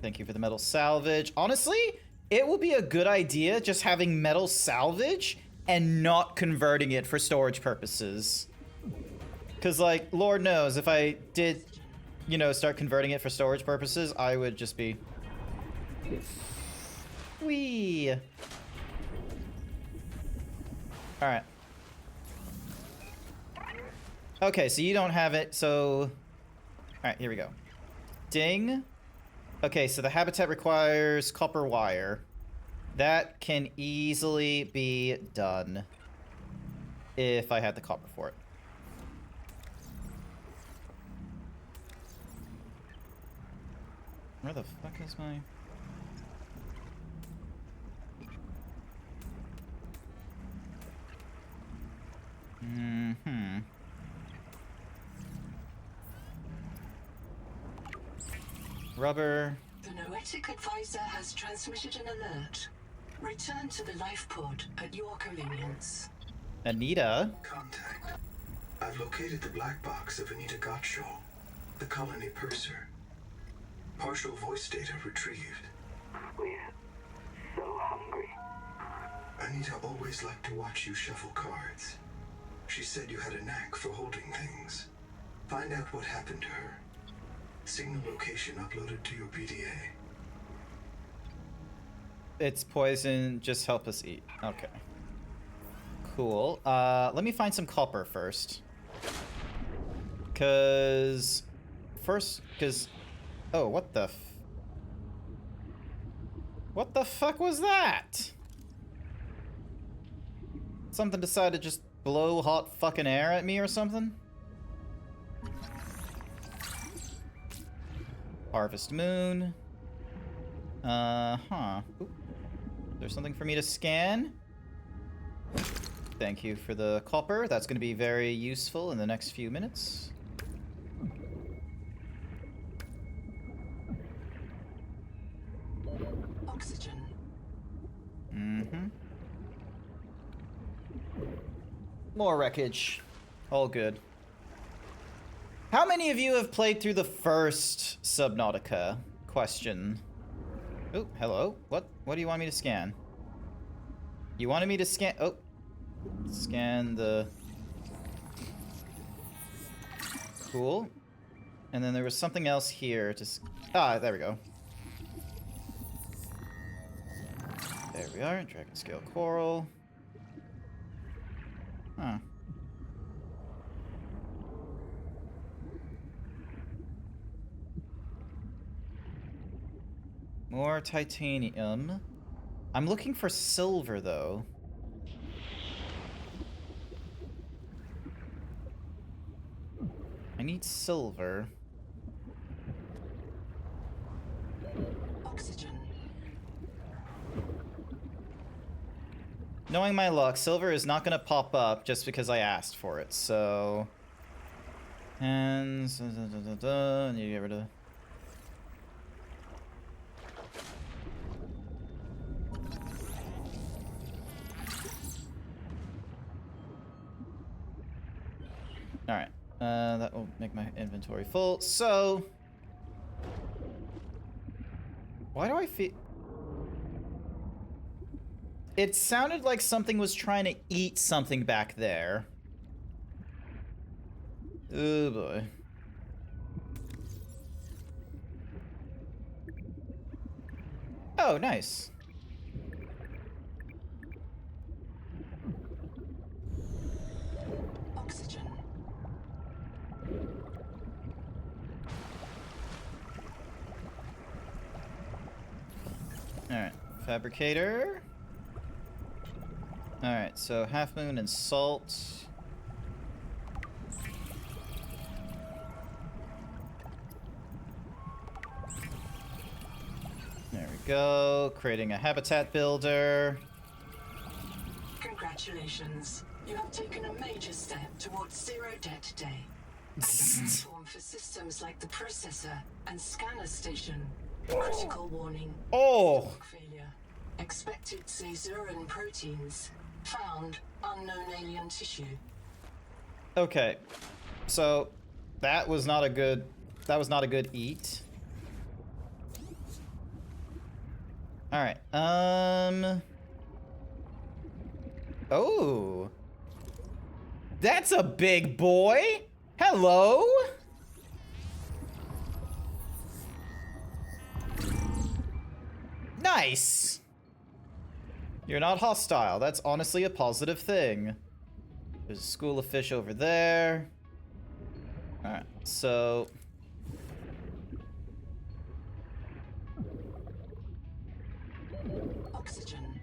Thank you for the metal salvage. Honestly, it will be a good idea just having metal salvage and not converting it for storage purposes. Because, like, Lord knows, if I did, you know, start converting it for storage purposes, I would just be... Whee! Alright. Okay, so you don't have it, so... Alright, here we go. Ding. Okay, so the habitat requires copper wire. That can easily be done if I had the copper for it. Where the fuck is my... Mm-hmm. Rubber. The Noetic Advisor has transmitted an alert. Return to the life pod at your convenience. Anita. Contact. I've located the black box of Anita Gottschall, the colony purser. Partial voice data retrieved. We're so hungry. Anita always liked to watch you shuffle cards. She said you had a knack for holding things. Find out what happened to her. Signal location uploaded to your PDA. It's poison, just help us eat. Okay. Cool. Let me find some copper first. Cause... Oh, what the what the fuck was that? Something decided to just blow hot fucking air at me or something? Harvest moon. Huh. Ooh. There's something for me to scan. Thank you for the copper. That's going to be very useful in the next few minutes. Oxygen. Mm-hmm. More wreckage. All good. How many of you have played through the first Subnautica? Question. Oh, hello. What do you want me to scan? You wanted me to scan... Oh. Scan the... Cool. And then there was something else here to... Ah, there we go. There we are. Dragon scale coral. Huh. More titanium. I'm looking for silver, though. I need silver. Oxygen. Knowing my luck, silver is not gonna pop up just because I asked for it, so... And... Need to get rid of... Alright, that will make my inventory full. So... Why do I feel... It sounded like something was trying to eat something back there. Oh boy. Oh, nice. Oxygen. Alright, fabricator. Alright, so half moon and salt. There we go. Creating a habitat builder. Congratulations. You have taken a major step towards zero debt today. As a platform for systems like the processor and scanner station. Critical warning. Oh! Network failure. Expected Caesuran proteins. Found unknown alien tissue. Okay. So that was not a good eat. Alright. Oh. That's a big boy. Hello. Nice. You're not hostile. That's honestly a positive thing. There's a school of fish over there. Alright, so... Oxygen.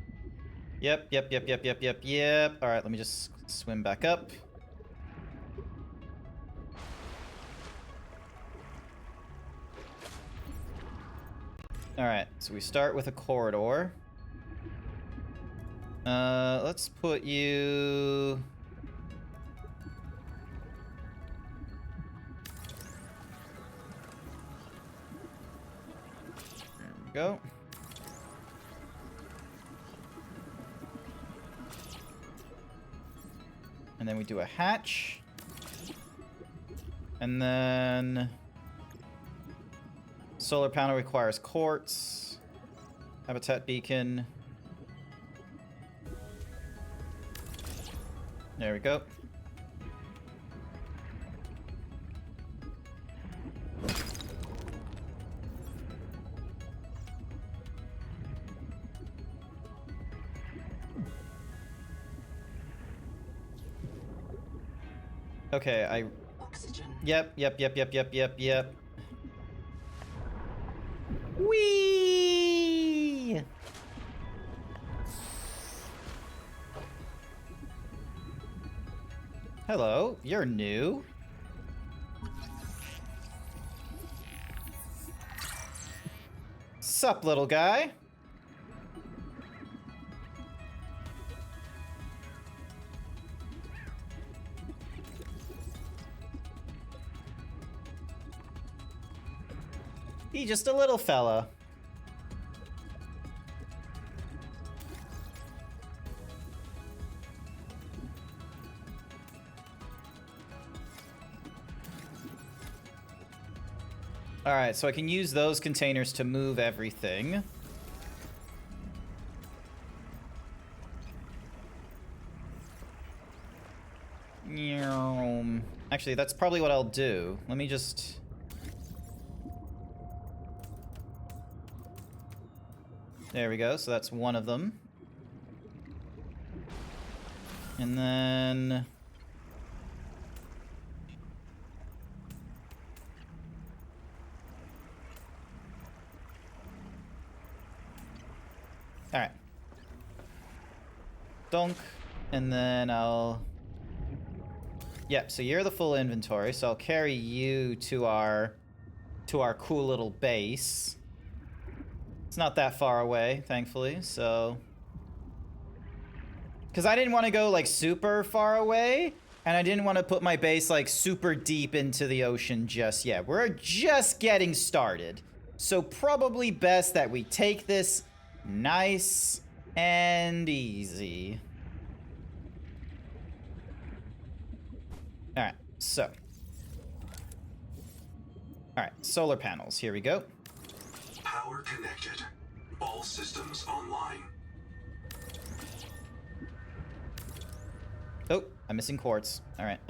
Yep. Alright, let me just swim back up. Alright, so we start with a corridor. Let's put you... There we go. And then we do a hatch. And then... Solar panel requires quartz. Habitat beacon. There we go. Okay, Oxygen. Yep. Whee! Hello, you're new. Sup, little guy? He just a little fella. Alright, so I can use those containers to move everything. Actually, that's probably what I'll do. Let me just... There we go, so that's one of them. And then... Alright. Donk. And then I'll... Yep, so you're the full inventory, so I'll carry you to our cool little base. It's not that far away, thankfully, so... Because I didn't want to go, like, super far away, and I didn't want to put my base, like, super deep into the ocean just yet. We're just getting started. So probably best that we take this nice and easy. Alright, so. Alright, solar panels. Here we go. Power connected. All systems online. Oh, I'm missing quartz. Alright,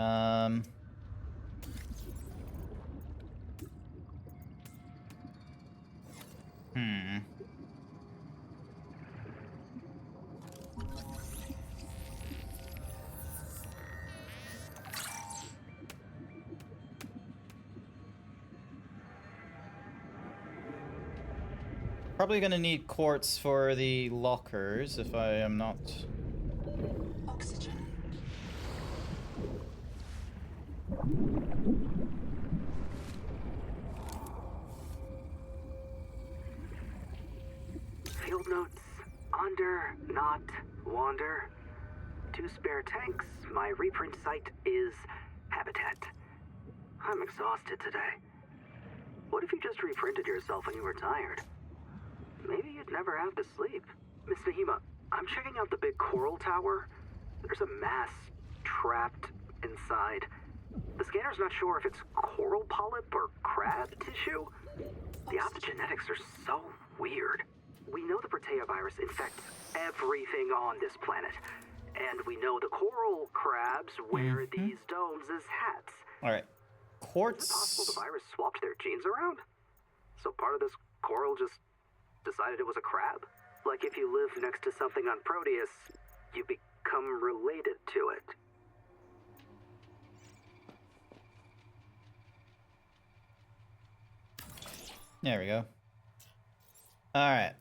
Probably gonna need quartz for the lockers if I am not... Oxygen. Field notes. Under, not, wander. 2 spare tanks. My reprint site is habitat. I'm exhausted today. What if you just reprinted yourself when you were tired? Maybe you'd never have to sleep. Miss Nahima, I'm checking out the big coral tower. There's a mass trapped inside. The scanner's not sure if it's coral polyp or crab tissue. The optogenetics are so weird. We know the Protea virus infects everything on this planet. And we know the coral crabs wear these domes as hats. Alright. Is Quartz... it possible the virus swapped their genes around? So part of this coral just decided it was a crab? Like if you live next to something on Proteus, you become related to it. There we go. Alright,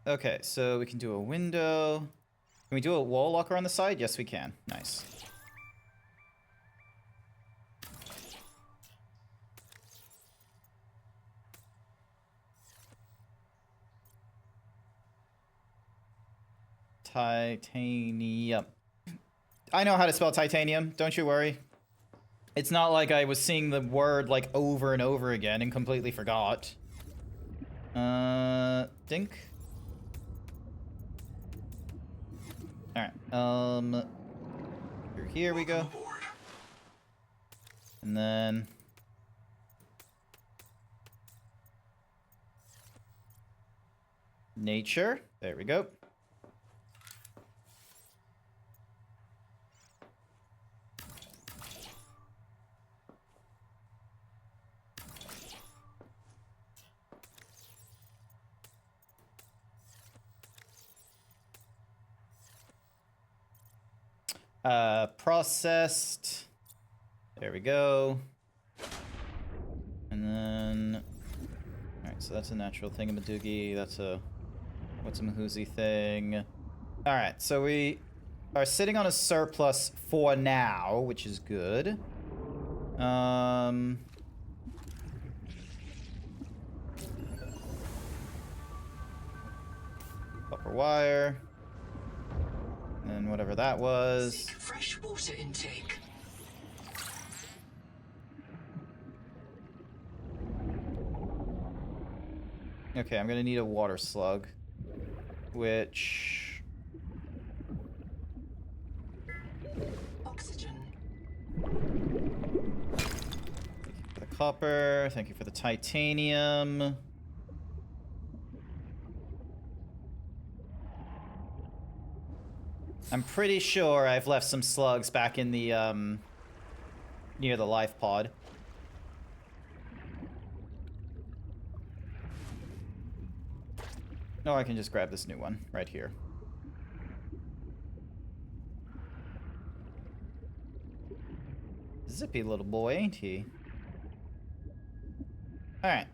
okay, so we can do a window. Can we do a wall locker on the side? Yes, we can. Nice. Titanium. I know how to spell titanium, don't you worry. It's not like I was seeing the word like over and over again and completely forgot. Dink. Alright, here we go. And then... nature. There we go. Processed. There we go. And then... alright, so that's a natural thingamadoogie. That's a... what's a mahoozy thing? Alright, so we are sitting on a surplus for now, which is good. Copper wire. And whatever that was. Seek fresh water intake. Okay, I'm gonna need a water slug. Which... Oxygen. thank you for the copper. Thank you for the titanium. I'm pretty sure I've left some slugs back in the, near the life pod. No, I can just grab this new one right here. zippy little boy, ain't he? Alright,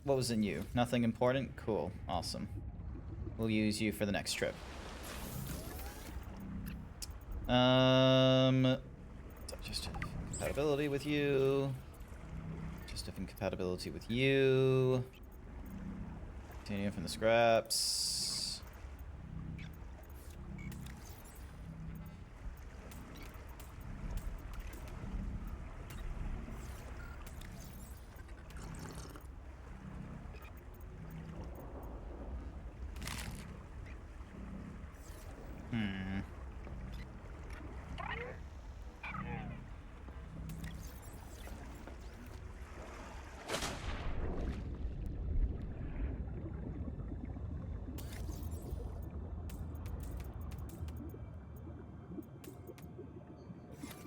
what was in you? Nothing important? Cool, awesome. We'll use you for the next trip. Just incompatibility with you. Just incompatibility with you. Titanium from the scraps.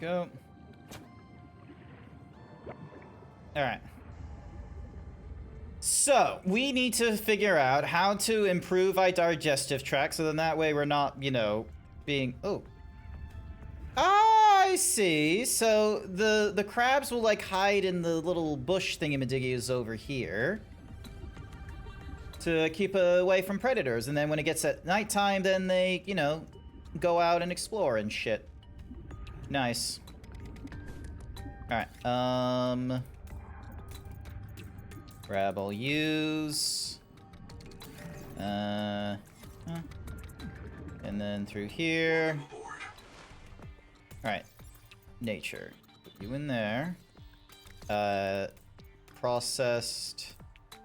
Go. Alright. So, we need to figure out how to improve our digestive tract so then that way we're not, you know, being... Oh. Ah, I see. So, the crabs will, like, hide in the little bush thingamadiggies over here to keep away from predators. And then when it gets at nighttime, then they, you know, go out and explore and shit. Nice. Alright, grab all use. And then through here. Alright. Nature. Put you in there. Processed.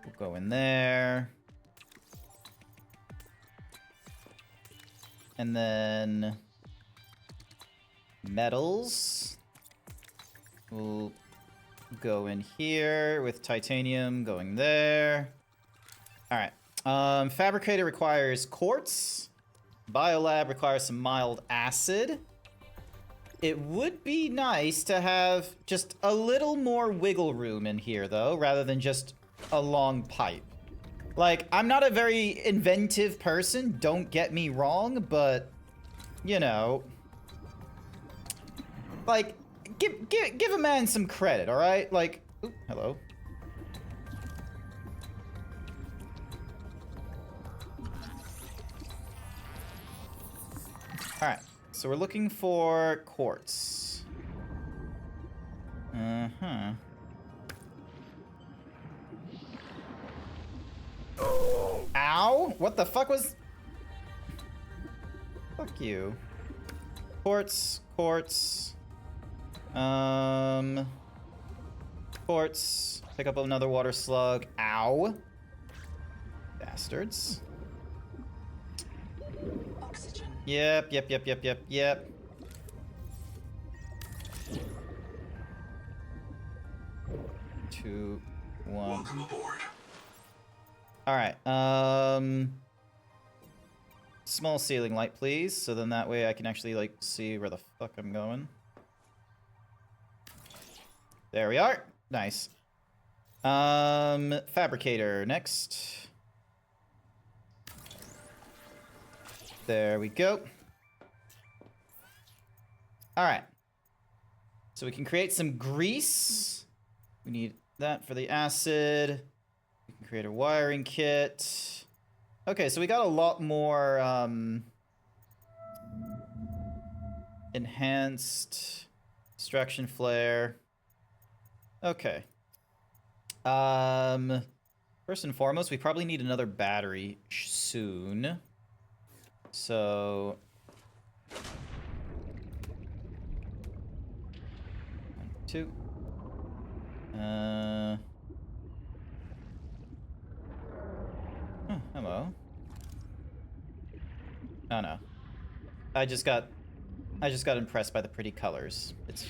We'll go in there. And then metals. We'll go in here with titanium going there. Alright. Fabricator requires quartz. Biolab requires some mild acid. It would be nice to have just a little more wiggle room in here, though, rather than just a long pipe. Like, I'm not a very inventive person, don't get me wrong, but, you know, like, give a man some credit, all right? Like, ooh, hello. All right, so we're looking for quartz. Uh-huh. Ow! What the fuck was... Fuck you. Quartz, quartz. Quartz. Pick up another water slug. Ow. Bastards. Oxygen. Yep. 2, 1. Welcome aboard. Alright, small ceiling light, please, so then that way I can actually, like, see where the fuck I'm going. There we are. Nice. Fabricator, next. There we go. Alright. So we can create some grease. We need that for the acid. We can create a wiring kit. Okay, so we got a lot more enhanced extraction flare. Okay. First and foremost, we probably need another battery soon. So 1, 2. Oh, hello. Oh no. I just got impressed by the pretty colors. It's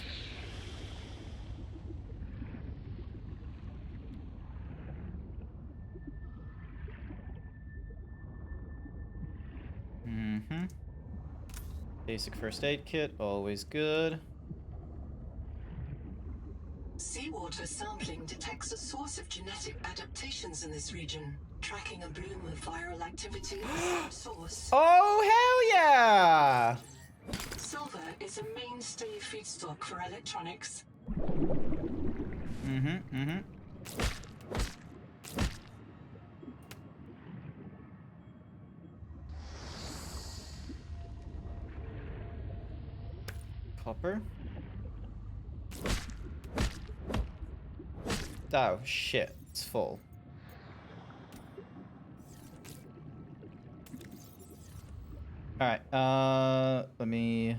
basic first aid kit, always good. Seawater sampling detects a source of genetic adaptations in this region, tracking a bloom of viral activity at source. Oh, hell yeah! Silver is a mainstay feedstock for electronics, Copper. Oh, shit. It's full. Alright, let me...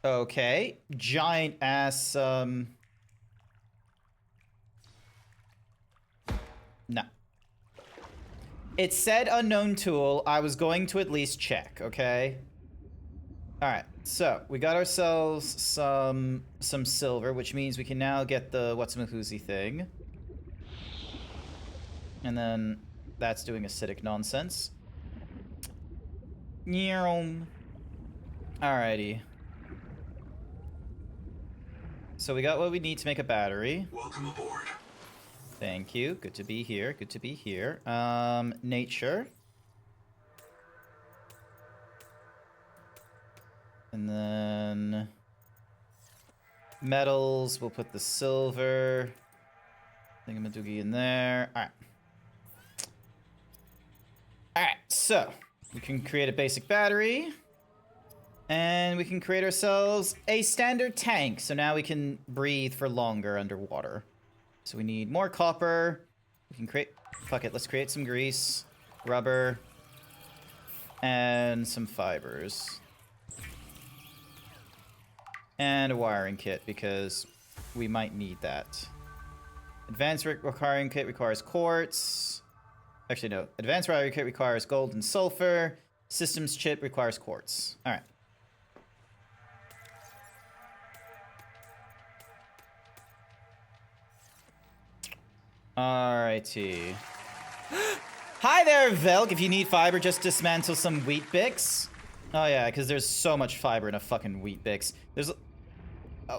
Okay. Giant ass, No. It said unknown tool. I was going to at least check, okay? Alright, so we got ourselves some silver, which means we can now get the what's-a-mahoozy thing. And then that's doing acidic nonsense. Alrighty. So we got what we need to make a battery. Welcome aboard. Thank you. Good to be here. Good to be here. Nature. And then metals. We'll put the silver thingamadoogie in there. All right. All right. So we can create a basic battery. And we can create ourselves a standard tank. So now we can breathe for longer underwater. So we need more copper. We can create... Fuck it, let's create some grease, rubber, and some fibers. And a wiring kit, because we might need that. Advanced wiring kit requires quartz. Actually, no. Advanced wiring kit requires gold and sulfur. Systems chip requires quartz. Alright. Alrighty. Hi there, Velk. If you need fiber, just dismantle some wheat bix. Oh yeah, because there's so much fiber in a fucking wheat bix. There's,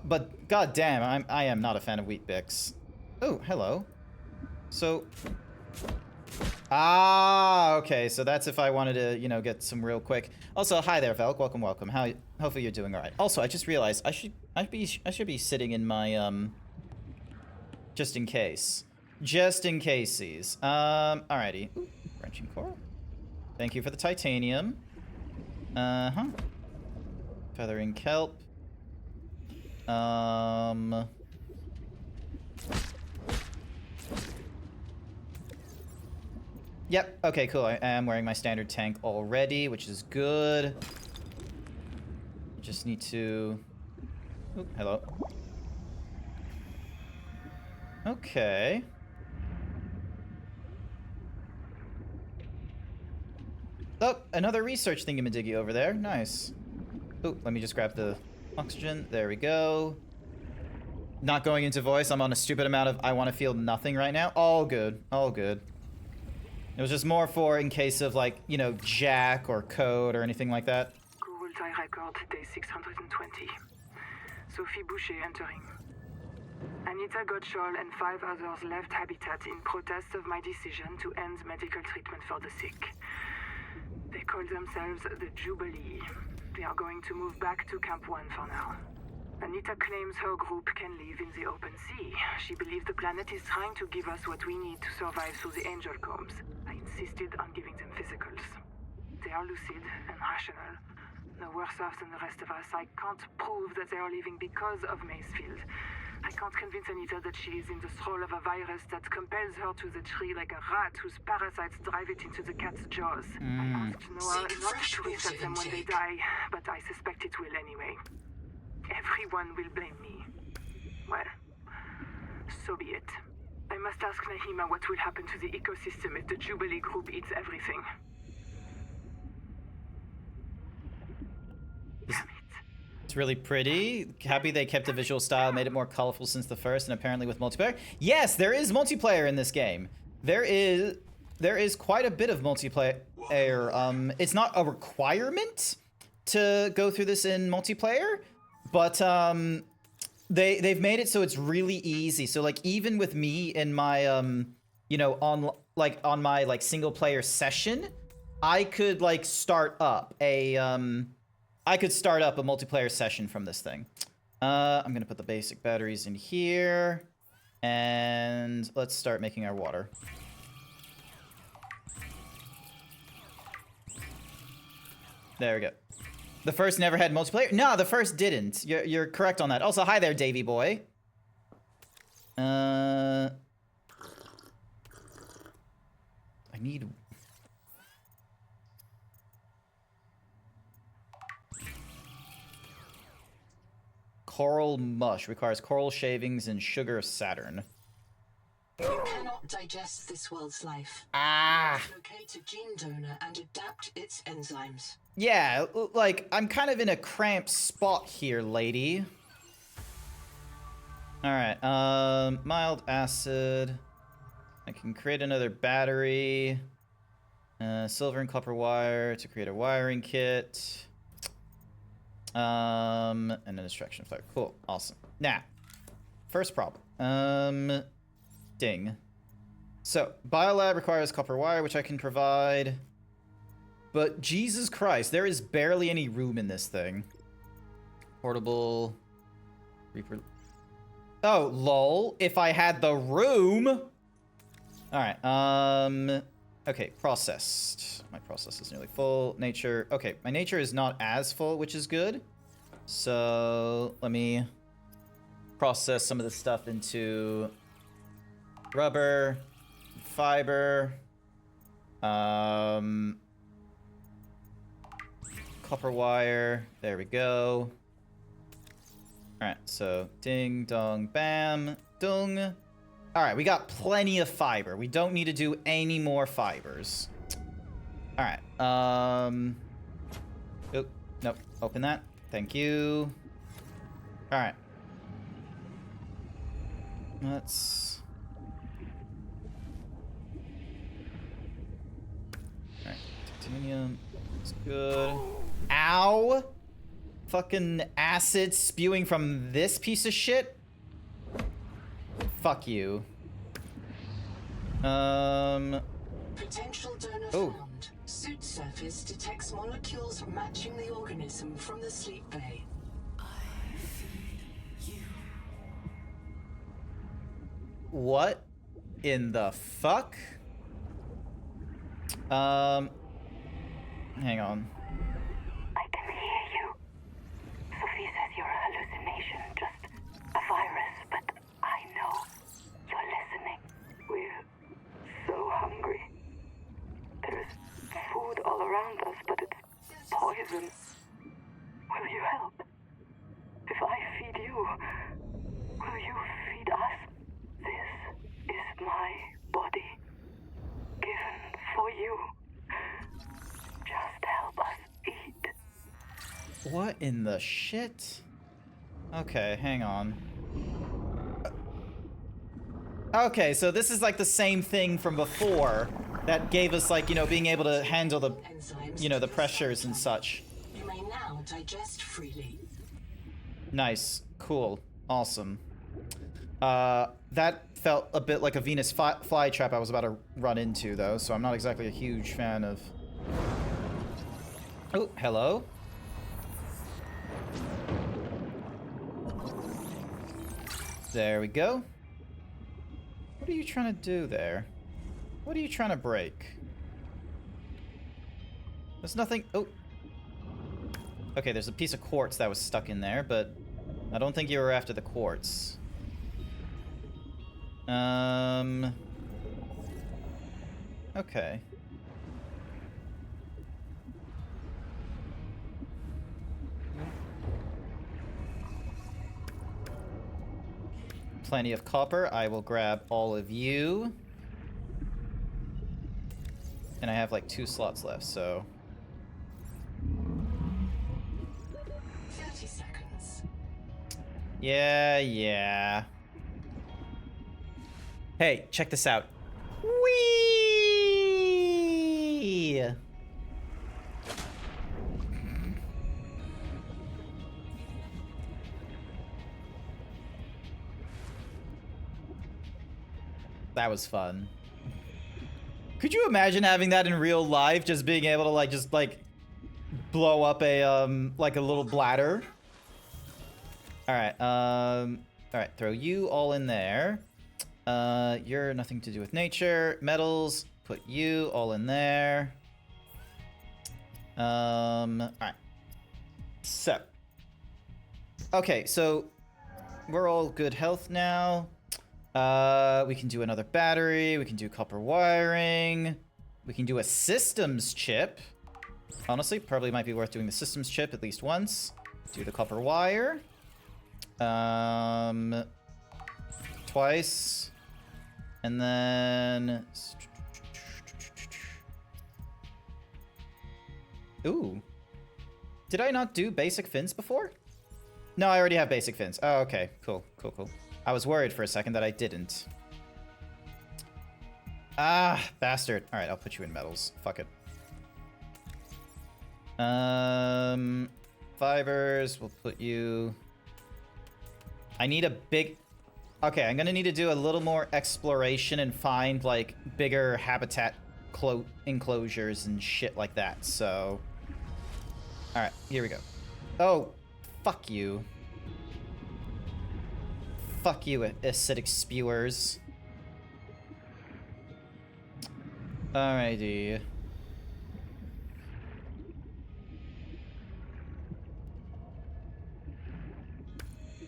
but goddamn, I am not a fan of wheat bix. Oh, hello. So, okay. So that's if I wanted to, you know, get some real quick. Also, hi there, Velk. Welcome, welcome. Hopefully you're doing all right. Also, I just realized I should be sitting in my just in case. Just in casesies. Alrighty. Ooh, wrenching coral. Thank you for the titanium. Feathering kelp. Yep, okay, cool. I am wearing my standard tank already, which is good. Just need to... Ooh, hello. Okay. Oh, another research thingamadiggy over there. Nice. Oh, let me just grab the oxygen. There we go. Not going into voice. I'm on a stupid amount of I want to feel nothing right now. All good. All good. It was just more for in case of, like, you know, Jack or Code or anything like that. Google record day 620. Sophie Boucher entering. Anita Gottschall and 5 others left Habitat in protest of my decision to end medical treatment for the sick. They call themselves the Jubilee. They are going to move back to Camp 1 for now. Anita claims her group can live in the open sea. She believes the planet is trying to give us what we need to survive through the angel combs. I insisted on giving them physicals. They are lucid and rational. No worse off than the rest of us. I can't prove that they are leaving because of Macefield. I can't convince Anita that she is in the thrall of a virus that compels her to the tree like a rat whose parasites drive it into the cat's jaws. I asked Noah not to reset them when they die, but I suspect it will anyway. Everyone will blame me. Well, so be it. I must ask Nahima what will happen to the ecosystem if the Jubilee group eats everything. Damn it. It's really pretty. Happy they kept the visual style, made it more colorful since the first, and apparently with multiplayer. Yes, there is multiplayer in this game. There is quite a bit of multiplayer. It's not a requirement to go through this in multiplayer, but they've made it so it's really easy. So like even with me in my you know, on my like single player session, I could like start up a I could start up a multiplayer session from this thing. I'm gonna put the basic batteries in here. And let's start making our water. There we go. The first never had multiplayer? No, the first didn't. You're correct on that. Also, hi there, Davy boy. I need... Coral mush. Requires coral shavings and sugar of Saturn. You cannot digest this world's life. Ah! Locate a gene donor and adapt its enzymes. Yeah, like, I'm kind of in a cramped spot here, lady. Alright, mild acid. I can create another battery. Silver and copper wire to create a wiring kit. And an extraction flare. Cool, awesome. Now, first problem. Ding. So, Biolab requires copper wire, which I can provide. But Jesus Christ, there is barely any room in this thing. Portable... Reaper... Oh, lol. If I had the room! Alright, okay, processed. My process is nearly full. Nature... Okay, my nature is not as full, which is good. So, let me process some of this stuff into rubber, fiber, copper wire. There we go. Alright, so ding, dong, bam, dung. Alright, we got plenty of fiber. We don't need to do any more fibers. Alright, oh, nope, open that. Thank you. Alright. Let's... Alright, titanium. That's good. Ow! Fucking acid spewing from this piece of shit? Fuck you. Potential donor found. Suit surface detects molecules matching the organism from the sleep bay. What in the fuck? Hang on. I can hear you. Sophie says you're a hallucination, just a virus, but I know you're listening. We're so hungry. There is food all around us, but it's poison. Will you help? If I feed you, will you feed us? This is my body, given for you. Just help us eat. What in the shit? Okay, hang on. Okay, so this is like the same thing from before that gave us, like, you know, being able to handle the, you know, the pressures and such. You may now digest freely. Nice. Cool. Awesome. That felt a bit like a Venus flytrap I was about to run into, though, so I'm not exactly a huge fan of... Oh, hello? There we go. What are you trying to do there? What are you trying to break? There's nothing... Oh. Okay, there's a piece of quartz that was stuck in there, but I don't think you were after the quartz. Okay. Plenty of copper. I will grab all of you. And I have like 2 slots left, so... 30 seconds. Yeah. Hey, check this out. Whee! That was fun. Could you imagine having that in real life? Just being able to, like, blow up a like a little bladder. All right, throw you all in there. You're nothing to do with nature. Metals, put you all in there. All right. So, okay, so we're all good health now. We can do another battery. We can do copper wiring. We can do a systems chip. Honestly, probably might be worth doing the systems chip at least once. Do the copper wire. Twice. And then... Ooh. Did I not do basic fins before? No, I already have basic fins. Oh, okay. Cool. I was worried for a second that I didn't. Ah, bastard. All right, I'll put you in metals. Fuck it. Fibers, we'll put you... I need a big... Okay, I'm gonna need to do a little more exploration and find, like, bigger habitat enclosures and shit like that, so... Alright, here we go. Oh, fuck you. Fuck you, acidic spewers. Alrighty.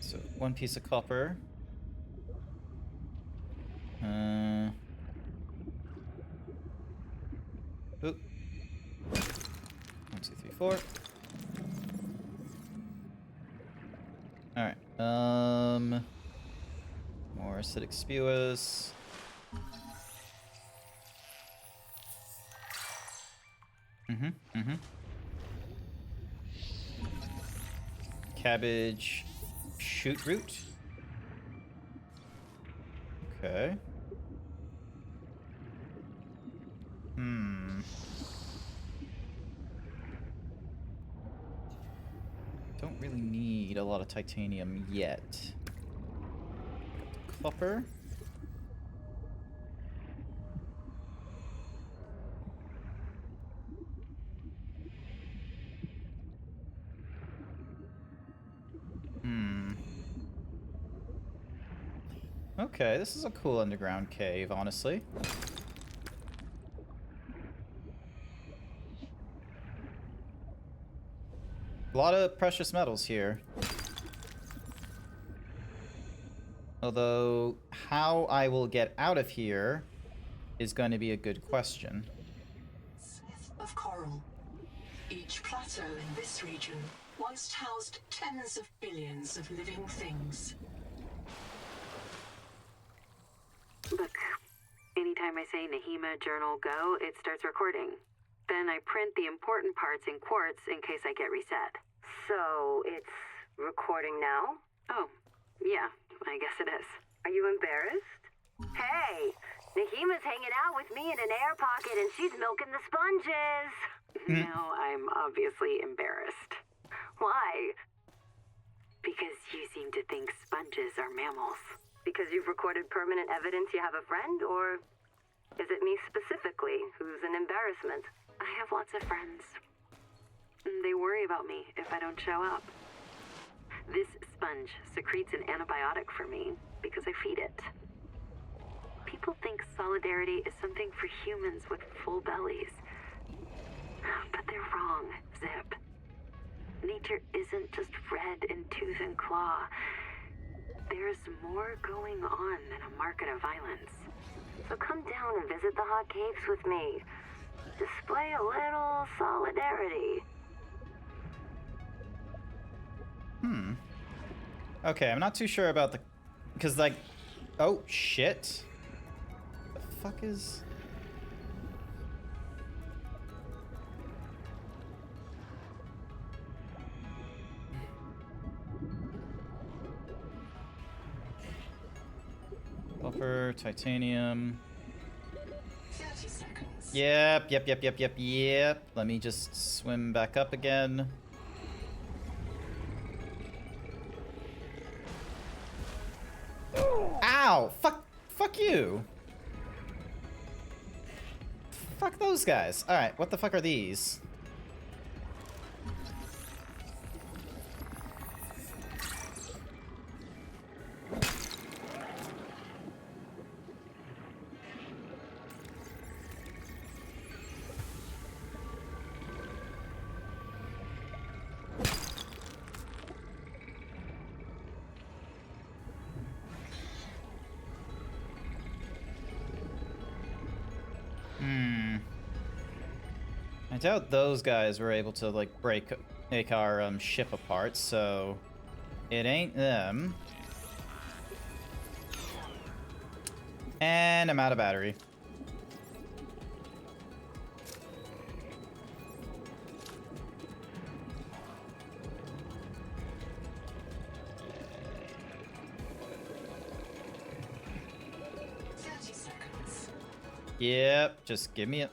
So, one piece of copper. Oop. 1, 2, 3, 4. Alright, more acidic spewers. Cabbage shoot root. Okay. Don't really need a lot of titanium yet. Copper. Okay, this is a cool underground cave, honestly. A lot of precious metals here. Although, how I will get out of here is going to be a good question. Of coral. Each plateau in this region once housed tens of billions of living things. Look, anytime I say Nahima Journal Go, it starts recording. Then I print the important parts in quartz in case I get reset. So, it's recording now? Oh, yeah, I guess it is. Are you embarrassed? Hey, Nahima's hanging out with me in an air pocket and she's milking the sponges. Now I'm obviously embarrassed. Why? Because you seem to think sponges are mammals. Because you've recorded permanent evidence you have a friend, or is it me specifically who's an embarrassment? I have lots of friends. They worry about me if I don't show up. This sponge secretes an antibiotic for me because I feed it. People think solidarity is something for humans with full bellies. But they're wrong, Zip. Nature isn't just red in tooth and claw. There's more going on than a market of violence. So come down and visit the hot caves with me. Display a little solidarity. Okay, I'm not too sure about the... Because, like... Oh, shit. The fuck is... Copper, titanium... 30 seconds. Yep. Let me just swim back up again. Ow! Fuck you! Fuck those guys. Alright, what the fuck are these? I doubt those guys were able to, like, make our ship apart, so it ain't them. And I'm out of battery. Yep, just give me it.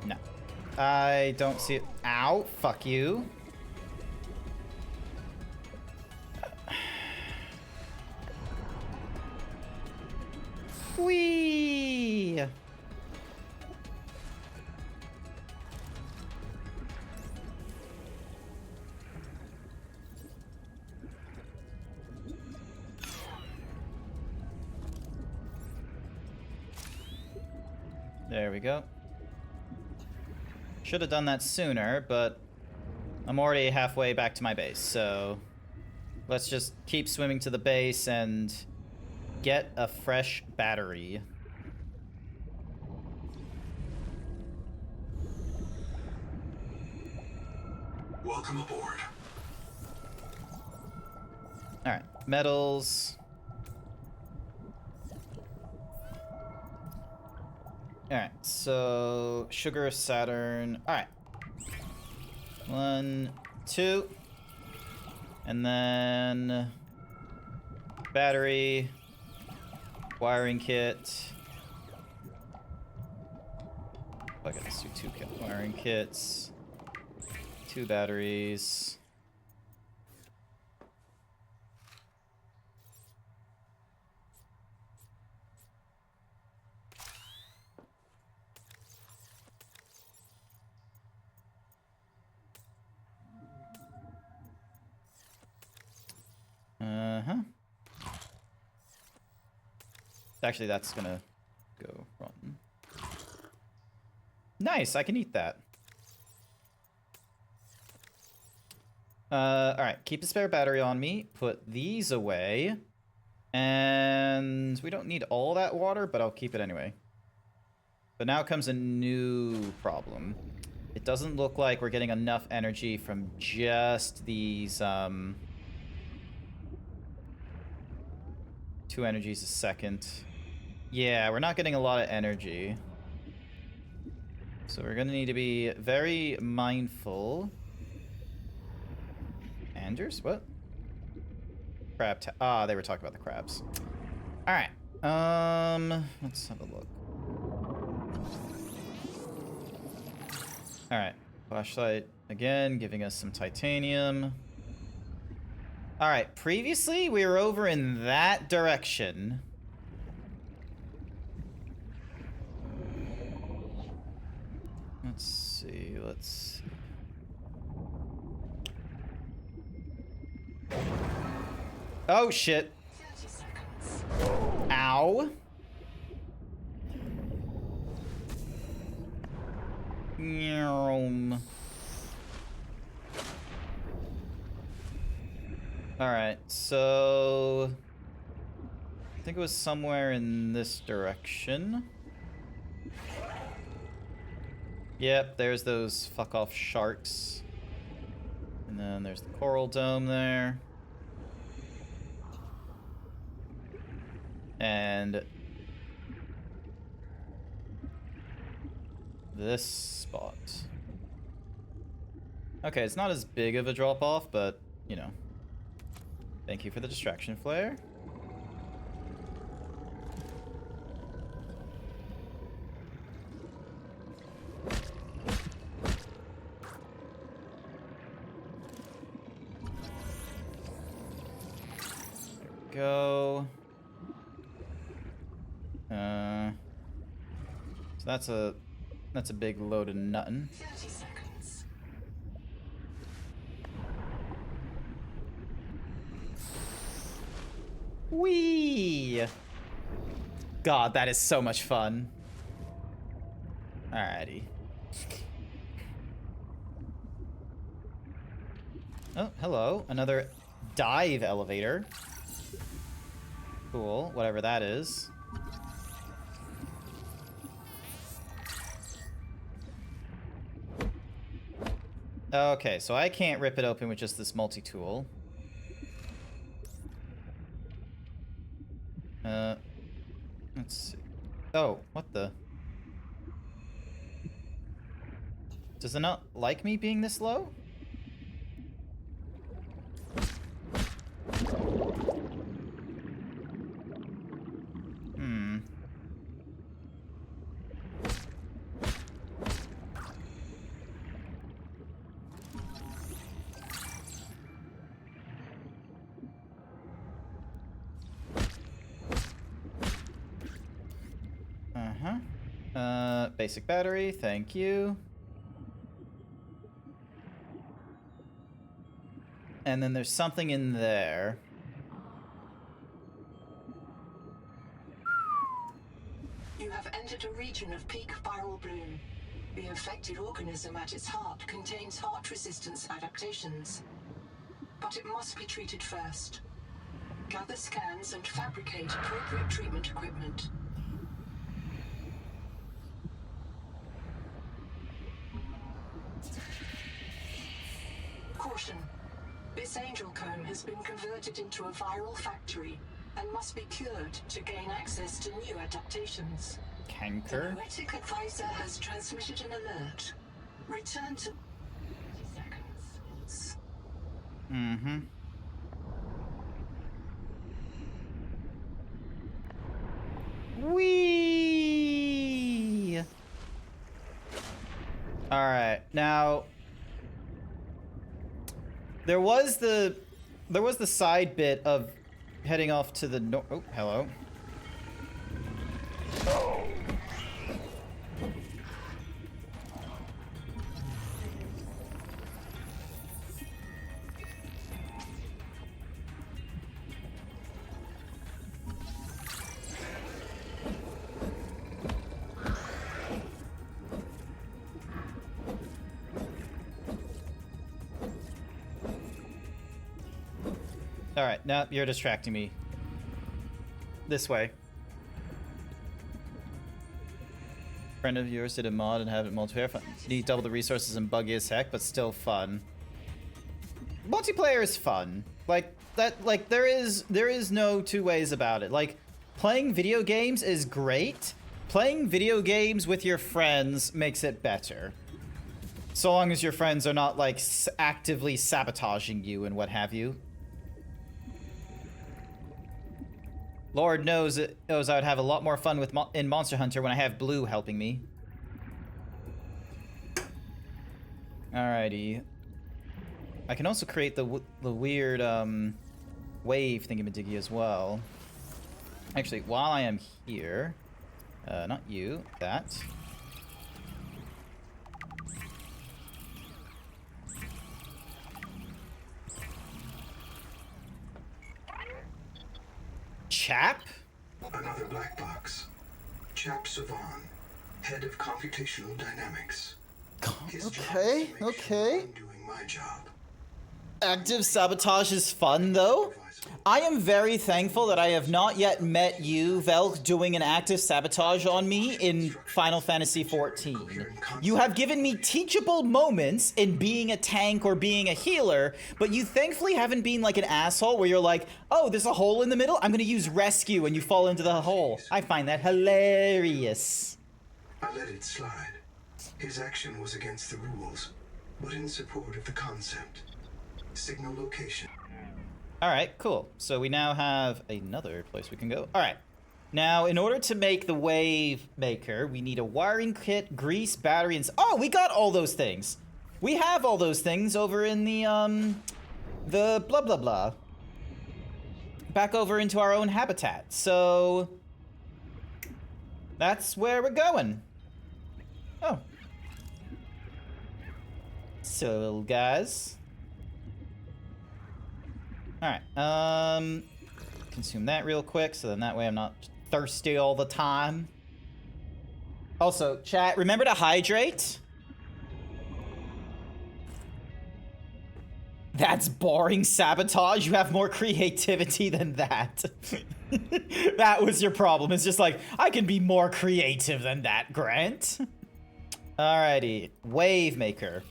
No. I don't see it. Ow, fuck you. Whee! There we go. Should have done that sooner, but I'm already halfway back to my base, so let's just keep swimming to the base and get a fresh battery. Welcome aboard. Alright, metals. Alright, so sugar of Saturn. Alright. 1, 2. And then battery, wiring kit. I got this 2 wiring kits, 2 batteries. Actually, that's gonna go rotten. Nice, I can eat that. Alright, keep a spare battery on me. Put these away. And we don't need all that water, but I'll keep it anyway. But now comes a new problem. It doesn't look like we're getting enough energy from just these, 2 energies a second. Yeah, we're not getting a lot of energy. So we're gonna need to be very mindful. Anders? What? Crab they were talking about the crabs. Alright. Let's have a look. Alright. Flashlight again, giving us some titanium. Alright, previously we were over in that direction. Let's see, Oh, shit. Ow. Alright, so I think it was somewhere in this direction. Yep, there's those fuck off sharks. And then there's the coral dome there. And this spot. Okay, it's not as big of a drop off, but you know. Thank you for the distraction flare. Go. So that's a big load of nuttin'. 30 seconds. Whee! God, that is so much fun. Alrighty. Oh, hello. Another dive elevator. Cool, whatever that is. Okay, so I can't rip it open with just this multi-tool. Let's see. Oh, what the? Does it not like me being this low? Basic battery, thank you. And then there's something in there. You have entered a region of peak viral bloom. The infected organism at its heart contains heart resistance adaptations. But it must be treated first. Gather scans and fabricate appropriate treatment equipment. Caution. This angel comb has been converted into a viral factory and must be cured to gain access to new adaptations. Canker? The Noetic advisor has transmitted an alert. Return to 30 seconds. Mm-hmm. Whee! Alright, now... There was the side bit of heading off to the north. Oh, hello. Alright, now you're distracting me. This way. Friend of yours did a mod and have it multiplayer fun. Need double the resources and buggy as heck, but still fun. Multiplayer is fun. Like that, like there is no two ways about it. Like playing video games is great. Playing video games with your friends makes it better. So long as your friends are not like actively sabotaging you and what have you. Lord knows I would have a lot more fun with in Monster Hunter when I have Blue helping me. Alrighty. I can also create the weird wave thingamadiggy as well. Actually, while I am here, not you, that. Chap? Another black box. Chap Savan, head of computational dynamics. Okay, okay. I'm doing my job. Active sabotage is fun, though. I am very thankful that I have not yet met you, Velk, doing an active sabotage on me in Final Fantasy XIV. You have given me teachable moments in being a tank or being a healer, but you thankfully haven't been like an asshole where you're like, oh, there's a hole in the middle? I'm gonna use rescue and you fall into the hole. I find that hilarious. I let it slide. His action was against the rules, but in support of the concept. Signal location. Alright, cool. So we now have another place we can go. Alright. Now, in order to make the wave maker, we need a wiring kit, grease, battery, and... Oh, we got all those things! We have all those things over in the blah blah blah. Back over into our own habitat. So... that's where we're going. Oh. So, guys... Alright, consume that real quick, so then that way I'm not thirsty all the time. Also, chat, remember to hydrate. That's boring sabotage. You have more creativity than that. That was your problem. It's just like, I can be more creative than that, Grant. Alrighty. Wave Maker.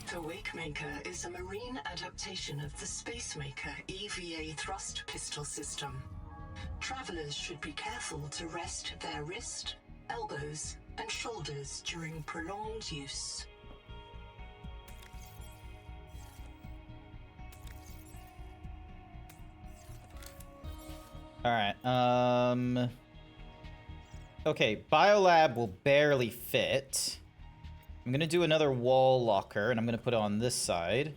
The Wakemaker is a marine adaptation of the Spacemaker EVA thrust pistol system. Travelers should be careful to rest their wrist, elbows, and shoulders during prolonged use. Alright, okay, Biolab will barely fit. I'm gonna do another wall locker, and I'm gonna put it on this side.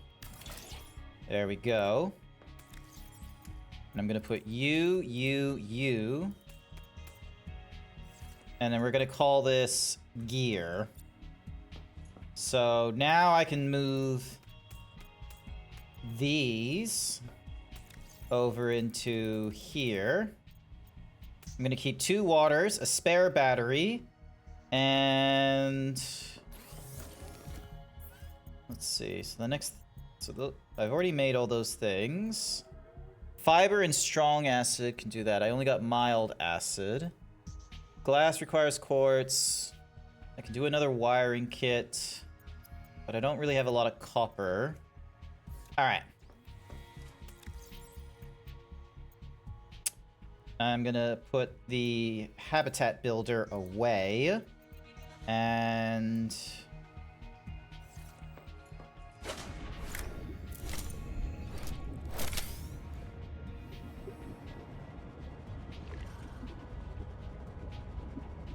There we go. And I'm gonna put you. And then we're gonna call this gear. So now I can move these over into here. I'm gonna keep 2 waters, a spare battery, and let's see. So the next, I've already made all those things. Fiber and strong acid can do that. I only got mild acid. Glass requires quartz. I can do another wiring kit, but I don't really have a lot of copper. All right. I'm gonna put the habitat builder away, and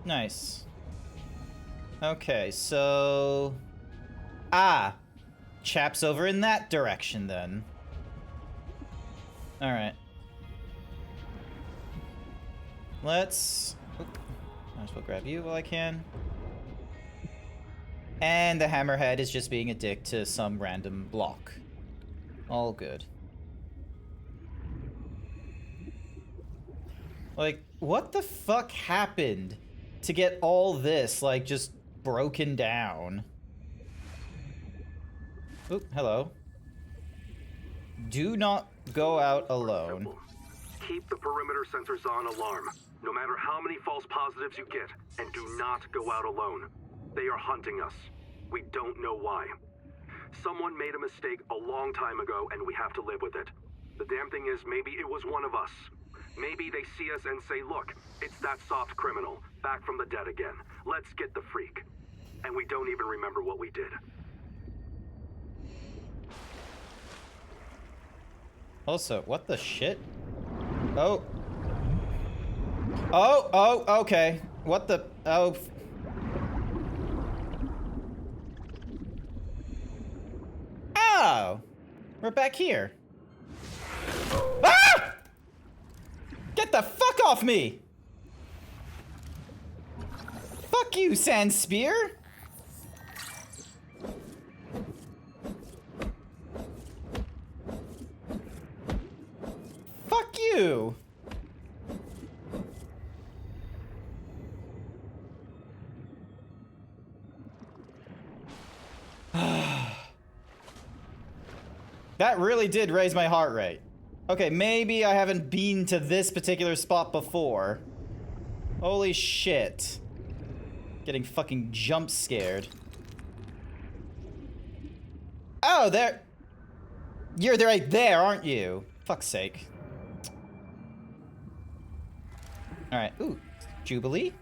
nice. Okay, so chaps over in that direction then. All right. Let's... might as well grab you while I can. And the hammerhead is just being a dick to some random block. All good. Like, what the fuck happened to get all this, like, just broken down? Oop, hello. Do not go out alone. Keep the perimeter sensors on alarm, no matter how many false positives you get, and do not go out alone. They are hunting us. We don't know why. Someone made a mistake a long time ago, and we have to live with it. The damn thing is, maybe it was one of us. Maybe they see us and say, look, it's that soft criminal, back from the dead again. Let's get the freak. And we don't even remember what we did. Also, what the shit? Oh. Oh, okay. What the... oh. Oh! We're back here. Ah! Get the fuck off me! Fuck you, Sand Spear! Fuck you! That really did raise my heart rate. Okay, maybe I haven't been to this particular spot before. Holy shit. Getting fucking jump scared. Oh, there... You're right there, aren't you? Fuck's sake. Alright, ooh, Jubilee?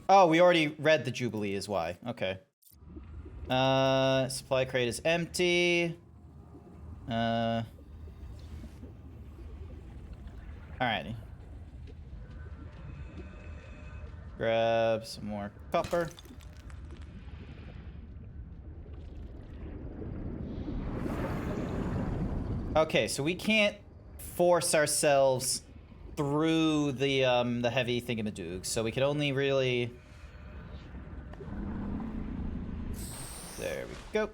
Oh, we already read the Jubilee is why. Okay. Supply crate is empty. Alrighty. Grab some more copper. Okay, so we can't force ourselves through the heavy thingamadoog, so we can only really... There we go.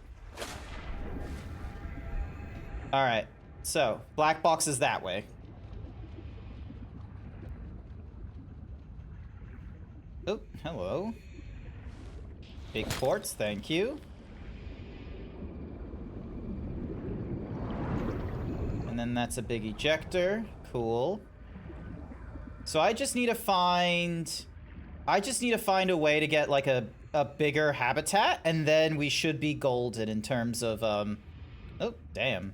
Alright, so, black box is that way. Oop, hello. Big ports, thank you. And then that's a big ejector. Cool. So I just need to find a way to get like a bigger habitat, and then we should be golden in terms of oh, damn.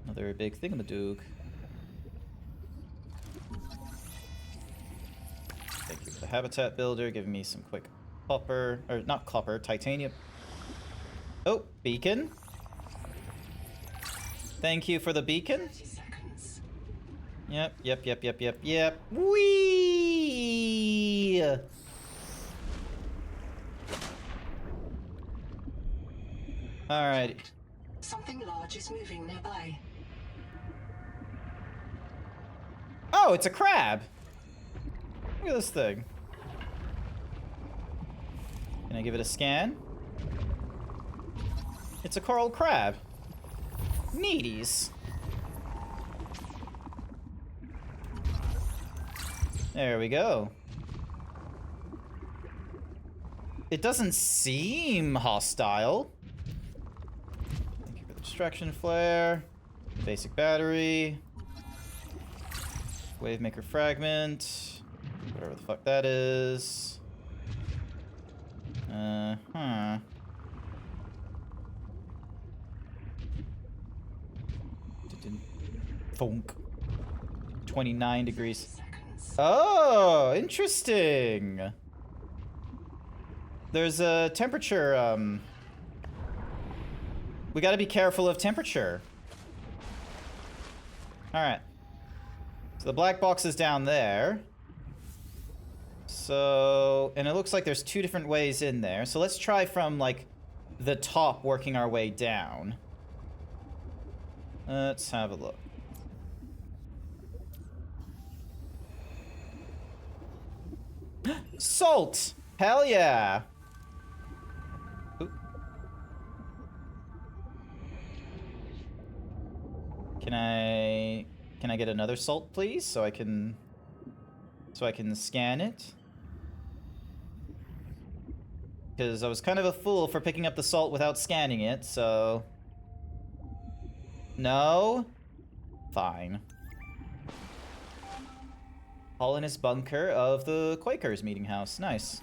Another big thingamadoog. Thank you for the habitat builder, giving me some quick copper, or not copper, titanium. Oh, beacon. Thank you for the beacon. 30 seconds. Yep. Whee! Alright. Something large is moving nearby. Oh, it's a crab! Look at this thing. Can I give it a scan? It's a coral crab. Neaties. There we go. It doesn't seem hostile. Thank you for the distraction flare. Basic battery. Wavemaker fragment. Whatever the fuck that is. Funk. 29 degrees. Oh, interesting. There's a temperature, we gotta be careful of temperature. Alright. So the black box is down there. So, and it looks like there's two different ways in there. So let's try from, like, the top working our way down. Let's have a look. Salt! Hell yeah! Oop. Can I get another salt, please, so I can scan it? Because I was kind of a fool for picking up the salt without scanning it, so... No? Fine. Colonist bunker of the Quakers meeting house. Nice.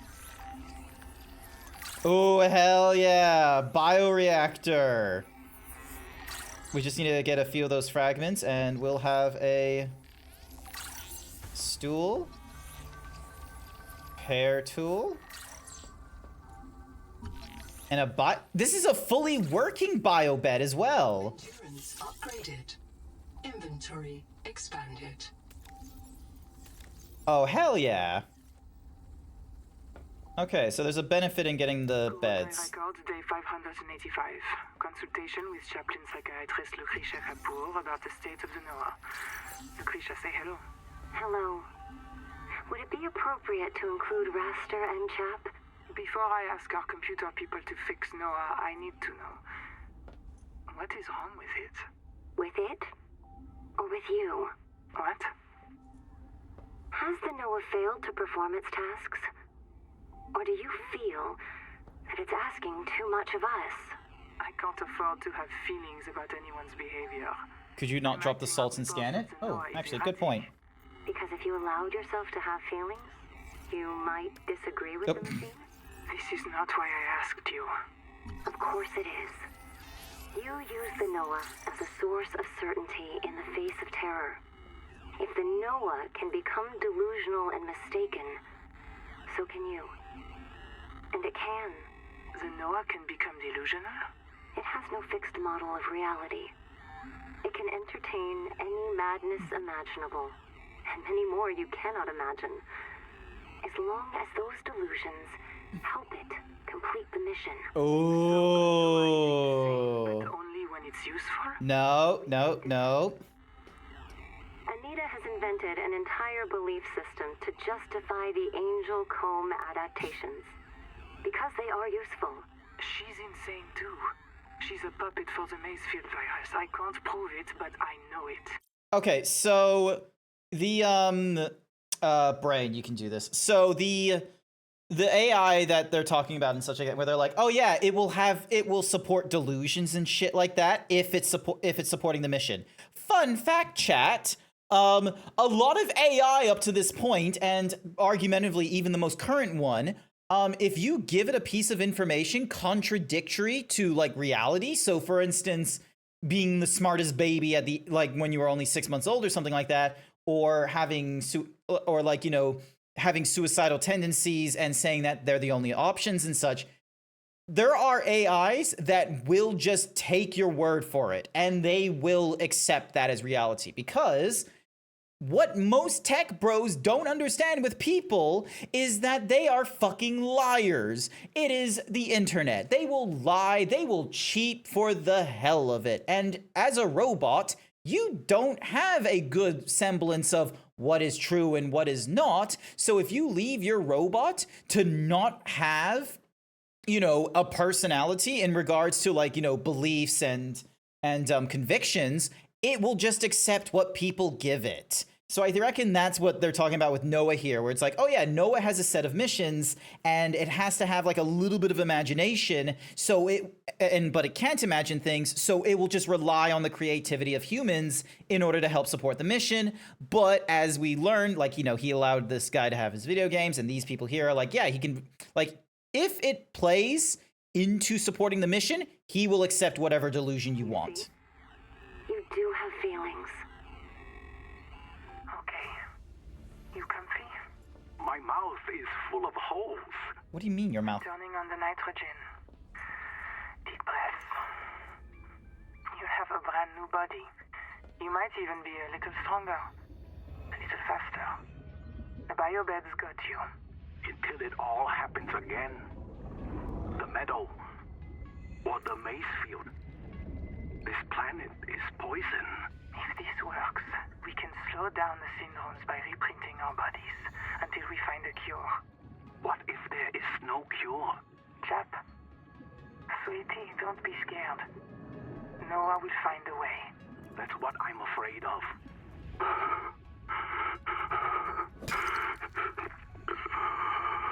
Oh, hell yeah! Bioreactor! We just need to get a few of those fragments, and we'll have a... stool. Hair tool. And a this is a fully working bio bed as well. Endurance upgraded. Inventory expanded. Oh, hell yeah. Okay, so there's a benefit in getting the beds. Record day 585. Consultation with chaplain psychiatrist Lucretia Kapoor about the state of the NOAA. Lucretia, say hello. Hello. Would it be appropriate to include Raster and Chap? Before I ask our computer people to fix NOAA, I need to know. What is wrong with it? With it? Or with you? What? Has the NOAA failed to perform its tasks? Or do you feel that it's asking too much of us? I can't afford to have feelings about anyone's behavior. Could you not drop the salt and scan it? Oh, actually, good point. Because if you allowed yourself to have feelings, you might disagree with the machine? This is not why I asked you. Of course it is. You use the NOAA as a source of certainty in the face of terror. If the NOAA can become delusional and mistaken, so can you. And it can. The NOAA can become delusional? It has no fixed model of reality. It can entertain any madness imaginable, and many more you cannot imagine. As long as those delusions help it complete the mission. Oh. But only when it's useful? No. Anita has invented an entire belief system to justify the Angel Comb adaptations. Because they are useful. She's insane too. She's a puppet for the Macefield virus. I can't prove it, but I know it. Okay, so the Brain, you can do this. So the AI that they're talking about in such a where they're like, oh yeah, it will support delusions and shit like that if it's supporting the mission. Fun fact, chat. A lot of AI up to this point, and argumentatively even the most current one, if you give it a piece of information contradictory to like reality, so for instance, being the smartest baby at the like when you were only 6 months old or something like that, or having having suicidal tendencies and saying that they're the only options and such, there are AIs that will just take your word for it and they will accept that as reality, because what most tech bros don't understand with people is that they are fucking liars. It is the internet. They will lie, they will cheat for the hell of it. And as a robot, you don't have a good semblance of what is true and what is not. So if you leave your robot to not have, a personality in regards to like, beliefs and convictions, it will just accept what people give it. So I reckon that's what they're talking about with Noah here, where it's like, oh yeah, Noah has a set of missions and it has to have like a little bit of imagination, but it can't imagine things, so it will just rely on the creativity of humans in order to help support the mission. But as we learned, like, he allowed this guy to have his video games, and these people here are like, yeah, he can, like, if it plays into supporting the mission, he will accept whatever delusion you want. You do have feelings. You comfy? My mouth is full of holes. What do you mean, your mouth? Turning on the nitrogen. Deep breath. You have a brand new body. You might even be a little stronger. A little faster. The biobeds got you. Until it all happens again. The meadow. Or the maize field. This planet is poison. If this works, we can slow down the syndromes by reprinting our bodies until we find a cure. What if there is no cure? Chap, sweetie, don't be scared. Noah will find a way. That's what I'm afraid of.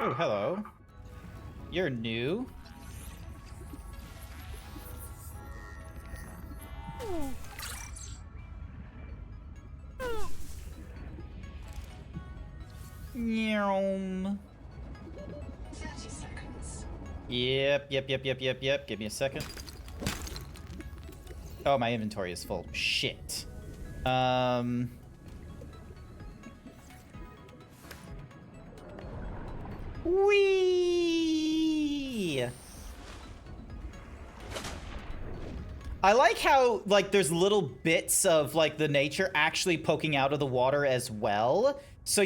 Oh, hello. You're new. Yum. 30 seconds. Yep. Give me a second. Oh, my inventory is full. Shit. Whee! I like how, like, there's little bits of, like, the nature actually poking out of the water as well. So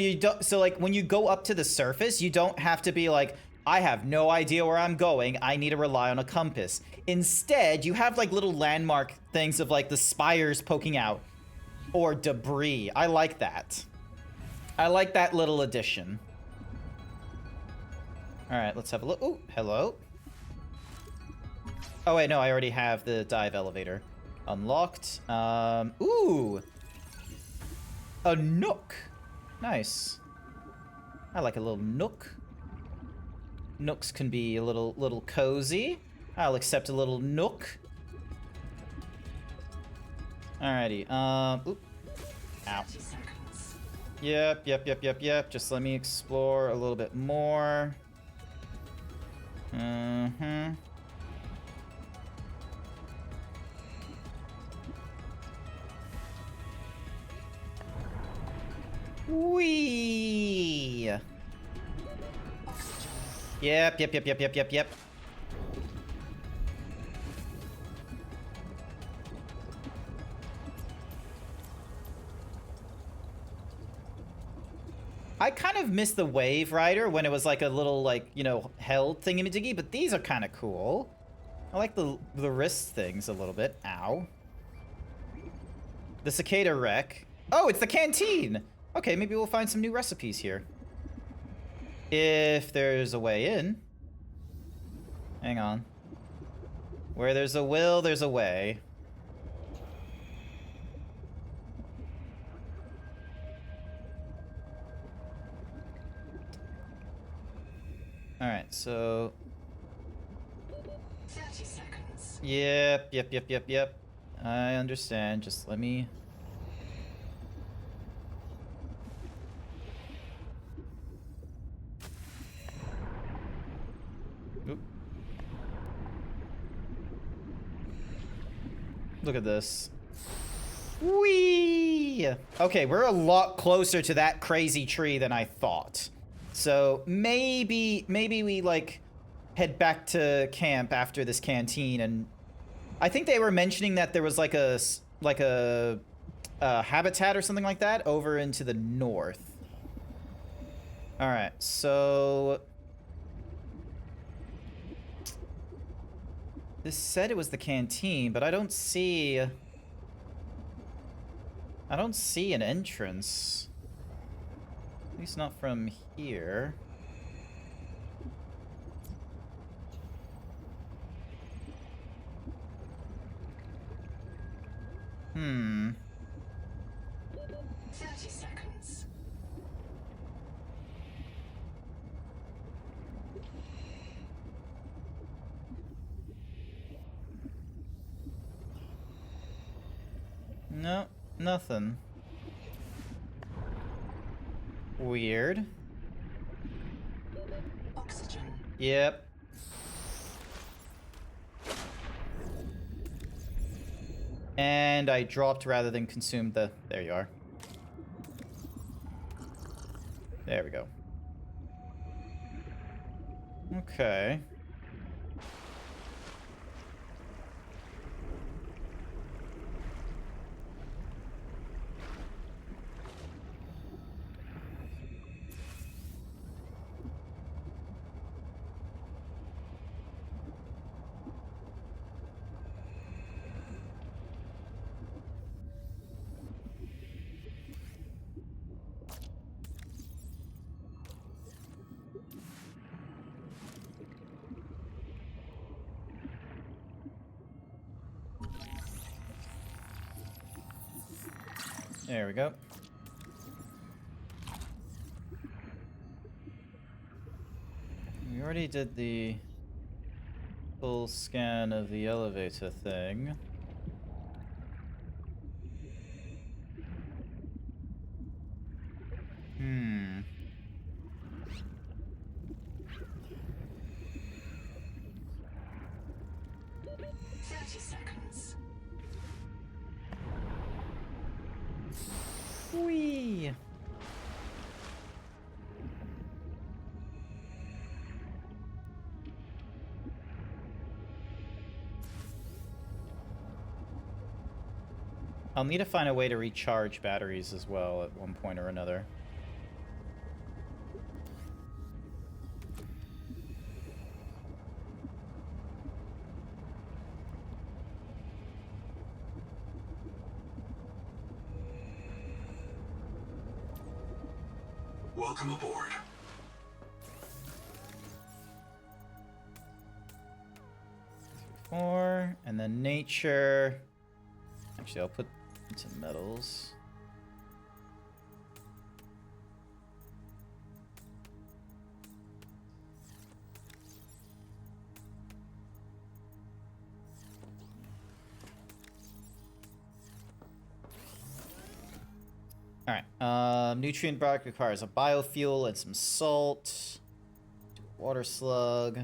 like, when you go up to the surface, you don't have to be like, I have no idea where I'm going, I need to rely on a compass. Instead, you have, like, little landmark things of, like, the spires poking out. Or debris. I like that. I like that little addition. Alright, let's have a look. Oh, hello. Oh, wait, no, I already have the dive elevator unlocked. Ooh! A nook! Nice. I like a little nook. Nooks can be a little cozy. I'll accept a little nook. Alrighty, oop. Ow. Yep. Just let me explore a little bit more. Whee! Yep. I kind of missed the Wave Rider when it was like a little, like, held thingy-majiggy, but these are kind of cool. I like the wrist things a little bit. Ow. The cicada wreck. Oh, it's the canteen! Okay, maybe we'll find some new recipes here. If there's a way in. Hang on. Where there's a will, there's a way. so... 30 seconds. Yep. I understand. Just let me... Oop. Look at this. Whee! Okay, we're a lot closer to that crazy tree than I thought. So maybe we like head back to camp after this canteen, and I think they were mentioning that there was like a habitat or something like that over into the north. All right, so this said it was the canteen, but I don't see an entrance. At least not from here. Hmm. 30 seconds. No, nothing. Weird. Oxygen. Yep. And I dropped rather than consumed the... There you are. There we go. Okay. There we go. We already did the full scan of the elevator thing. Hmm. Whee! I'll need to find a way to recharge batteries as well at one point or another. Welcome aboard. Four, and then nature. Actually, I'll put some metals. Alright, nutrient block requires a biofuel and some salt. Water slug.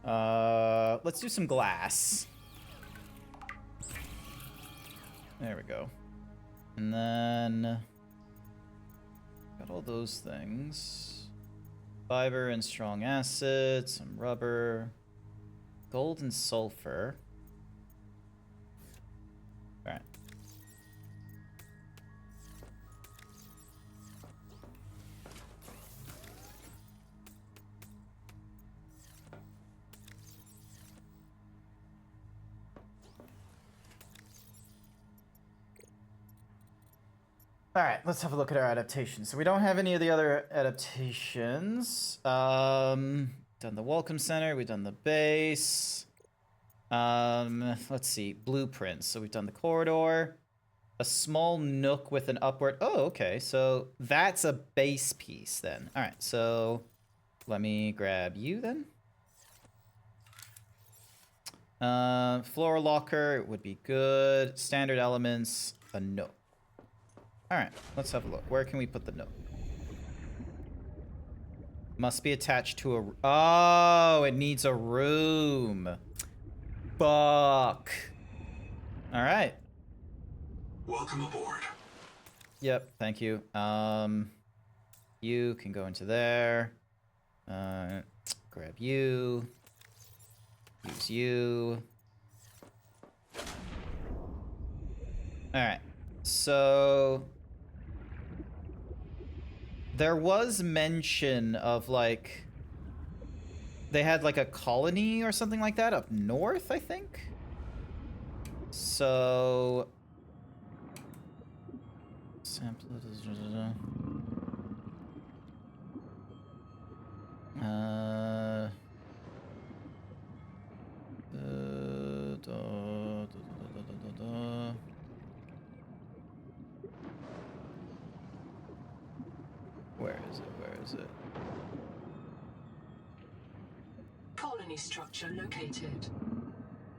Let's do some glass. There we go. And then... got all those things. Fiber and strong acid, some rubber. Gold and sulfur. Alright. Alright, let's have a look at our adaptations. So we don't have any of the other adaptations. Done the Welcome Center, we've done the base. Let's see, blueprints. So we've done the corridor. A small nook with an upward... Oh, okay, so that's a base piece then. Alright, so... let me grab you then. Floor locker would be good. Standard elements, a note. Alright, let's have a look. Where can we put the note? Must be attached to a... Oh, it needs a room. Fuck. Alright. Welcome aboard. Yep, thank you. You can go into there. Grab you. Use you. Alright. So... there was mention of, like... they had, like, a colony or something like that up north, I think? So... sample... Where is it? Where is it? Colony structure located.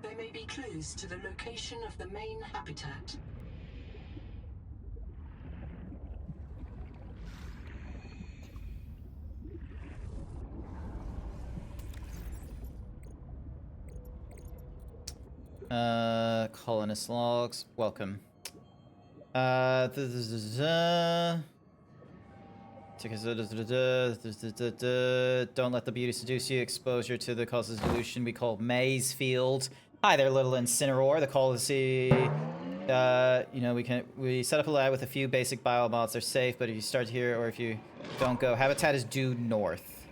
There may be clues to the location of the main habitat. Colonist logs. Welcome. Don't let the beauty seduce you. Exposure to the causes of dilution we call Maze Field. Hi there, little Incineroar. The call is see. You know, we set up a lab with a few basic biomods. They're safe, but if you start here or if you don't go, habitat is due north.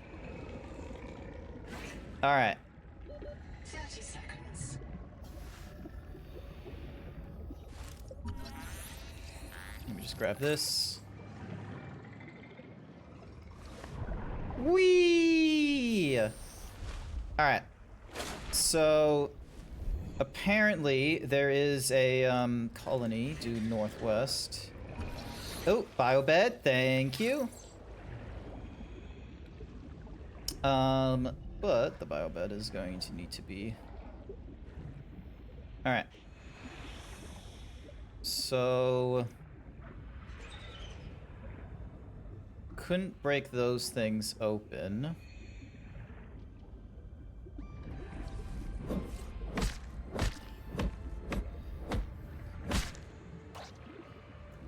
All right. 30 seconds. Let me just grab this. Whee! Alright. So, apparently, there is a colony due northwest. Oh, biobed, thank you. But the biobed is going to need to be... Alright. So... couldn't break those things open.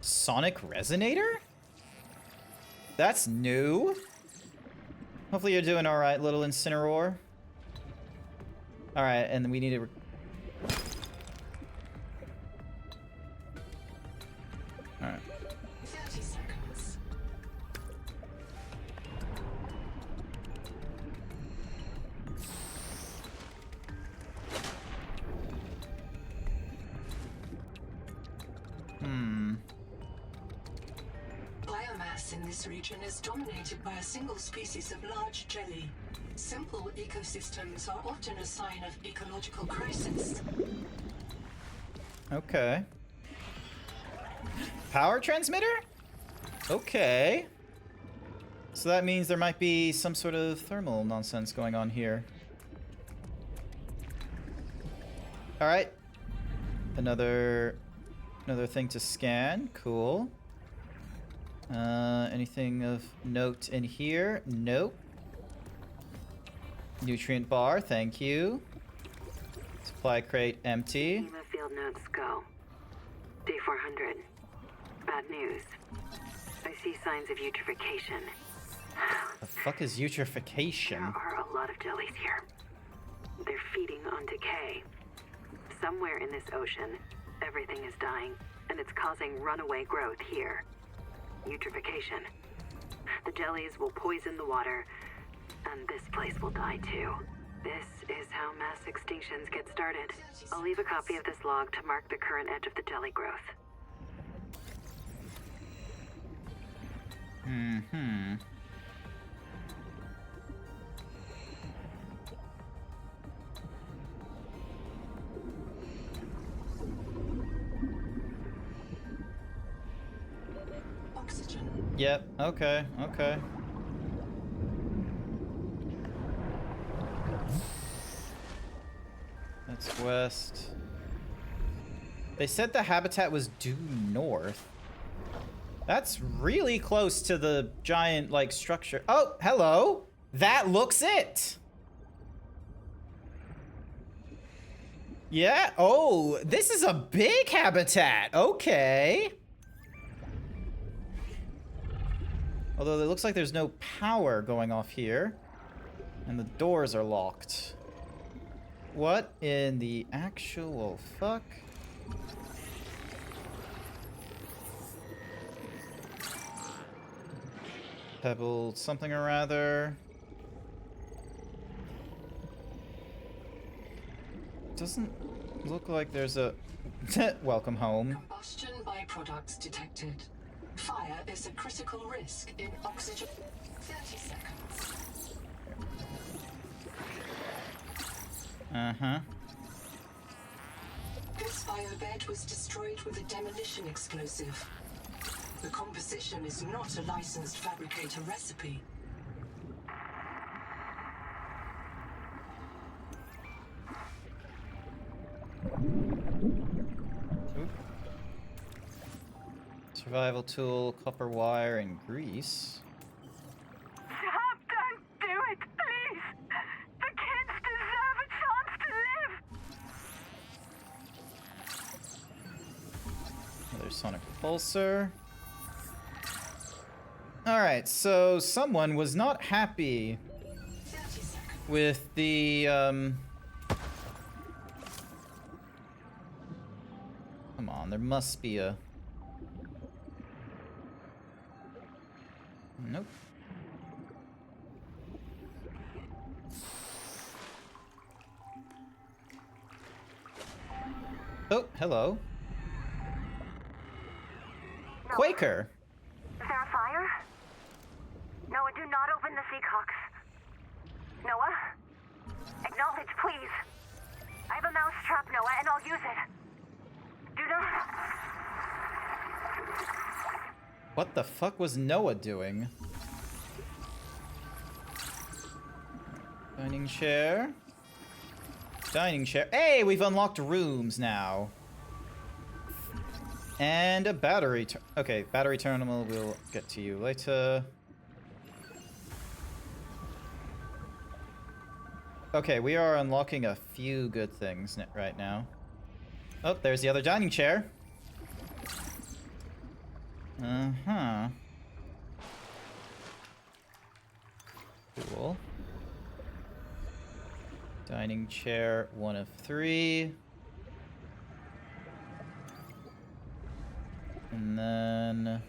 Sonic Resonator? That's new. Hopefully you're doing alright, little Incineroar. Alright, and we need to... Alright. 30 seconds. Biomass in this region is dominated by a single species of large jelly. Simple ecosystems are often a sign of ecological crisis. Okay. Power transmitter? Okay. So that means there might be some sort of thermal nonsense going on here. Alright. Another thing to scan. Cool. Anything of note in here? Nope. Nutrient bar, thank you. Supply crate empty. Schema field notes go. Day 400. Bad news. I see signs of eutrophication. The fuck is eutrophication? There are a lot of jellies here. They're feeding on decay. Somewhere in this ocean, everything is dying, and it's causing runaway growth here. Eutrophication. The jellies will poison the water, and this place will die too. This is how mass extinctions get started. I'll leave a copy of this log to mark the current edge of the jelly growth. Mm-hmm. Oxygen. Yep, okay, okay. That's west. They said the habitat was due north. That's really close to the giant, like, structure. Oh, hello! That looks it! Yeah, oh, this is a big habitat! Okay. Although it looks like there's no power going off here. And the doors are locked. What in the actual fuck? Pebble something or rather. Doesn't look like there's a... Welcome home. Combustion byproducts detected. Fire is a critical risk in oxygen. 30 seconds. Uh-huh. This biobed was destroyed with a demolition explosive. The composition is not a licensed fabricator recipe. Oop. Survival tool, copper wire, and grease. Stop! Don't do it, please! The kids deserve a chance to live! Another sonic repulsor. Alright, so someone was not happy with the, Come on, there must be a... Nope. Oh, hello. Quaker! Is there a fire? Noah, do not open the Seacocks. Noah? Acknowledge, please. I have a mouse trap, Noah, and I'll use it. Do not... What the fuck was Noah doing? Dining chair. Dining chair. Hey, we've unlocked rooms now. And a battery. Okay, battery terminal. We'll get to you later. Okay, we are unlocking a few good things right now. Oh, there's the other dining chair. Uh-huh. Cool. Dining chair, 1 of 3. And then...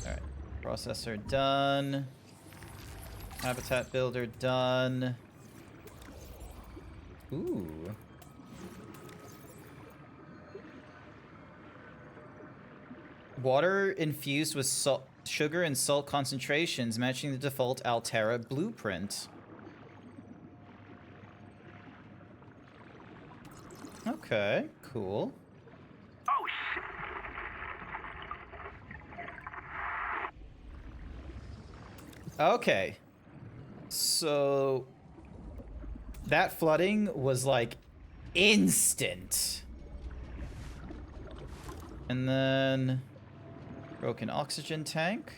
Alright. Processor done. Habitat builder done. Ooh. Water infused with salt, sugar and salt concentrations matching the default Altera blueprint. Okay, cool. Oh, shit. Okay. So that flooding was like instant. And then broken oxygen tank.